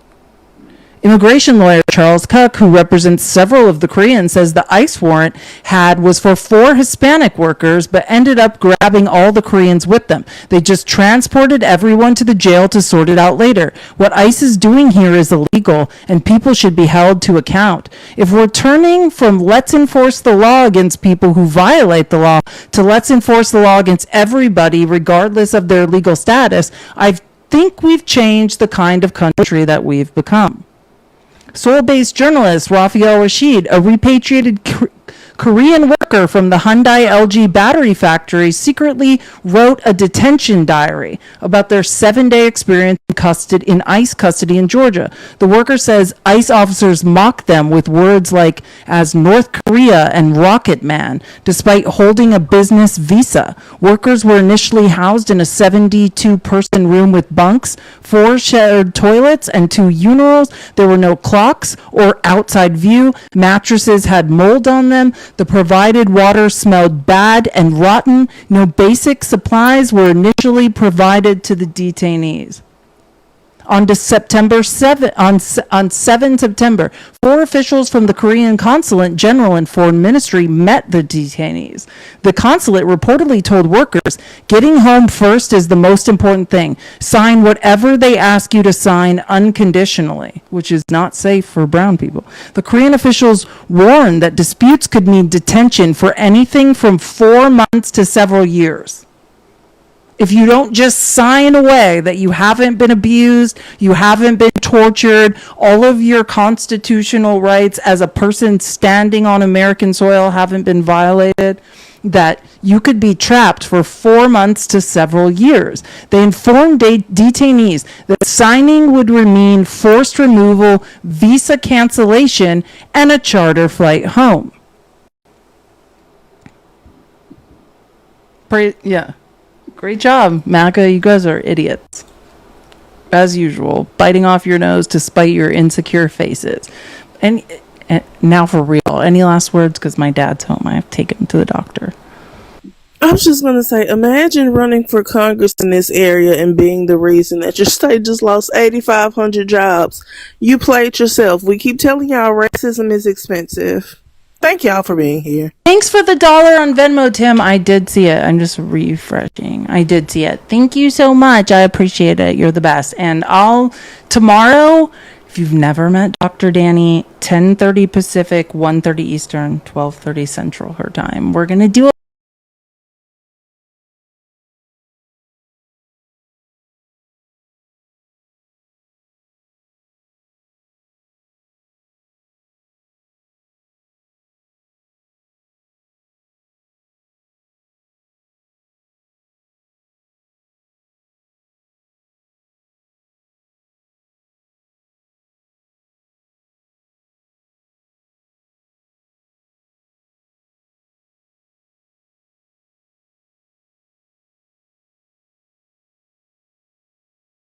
Speaker 1: Immigration lawyer Charles Kuck, who represents several of the Koreans, says the ICE warrant was for 4 Hispanic workers, but ended up grabbing all the Koreans with them. They just transported everyone to the jail to sort it out later. What ICE is doing here is illegal, and people should be held to account. If we're turning from let's enforce the law against people who violate the law to let's enforce the law against everybody, regardless of their legal status, I think we've changed the kind of country that we've become. Seoul-based journalist Rafael Rashid, a repatriated Korean worker from the Hyundai LG battery factory secretly wrote a detention diary about their 7-day experience in ICE custody in Georgia. The worker says ICE officers mocked them with words like as North Korea and Rocket Man, despite holding a business visa. Workers were initially housed in a 72-person room with bunks, 4 shared toilets, and 2 urinals. There were no clocks or outside view. Mattresses had mold on them. The provided water smelled bad and rotten. No basic supplies were initially provided to the detainees. On September 7, 7 September, 4 officials from the Korean Consulate General and Foreign Ministry met the detainees. The consulate reportedly told workers, getting home first is the most important thing. Sign whatever they ask you to sign unconditionally, which is not safe for brown people. The Korean officials warned that disputes could mean detention for anything from 4 months to several years. If you don't just sign away that you haven't been abused, you haven't been tortured, all of your constitutional rights as a person standing on American soil haven't been violated, that you could be trapped for 4 months to several years. They informed detainees that signing would mean forced removal, visa cancellation, and a charter flight home. Yeah. Great job, MAGA. You guys are idiots. As usual, biting off your nose to spite your insecure faces. And now for real, any last words? Because my dad's home. I have to take him to the doctor.
Speaker 10: I was just going to say, imagine running for Congress in this area and being the reason that your state just lost 8,500 jobs. You played yourself. We keep telling y'all racism is expensive. Thank y'all for being here.
Speaker 1: Thanks for the $1 on Venmo, Tim. I did see it. I'm just refreshing. I did see it. Thank you so much. I appreciate it. You're the best. And tomorrow, if you've never met Dr. Danny, 10:30 Pacific, 1:30 Eastern, 12:30 Central her time. We're going to do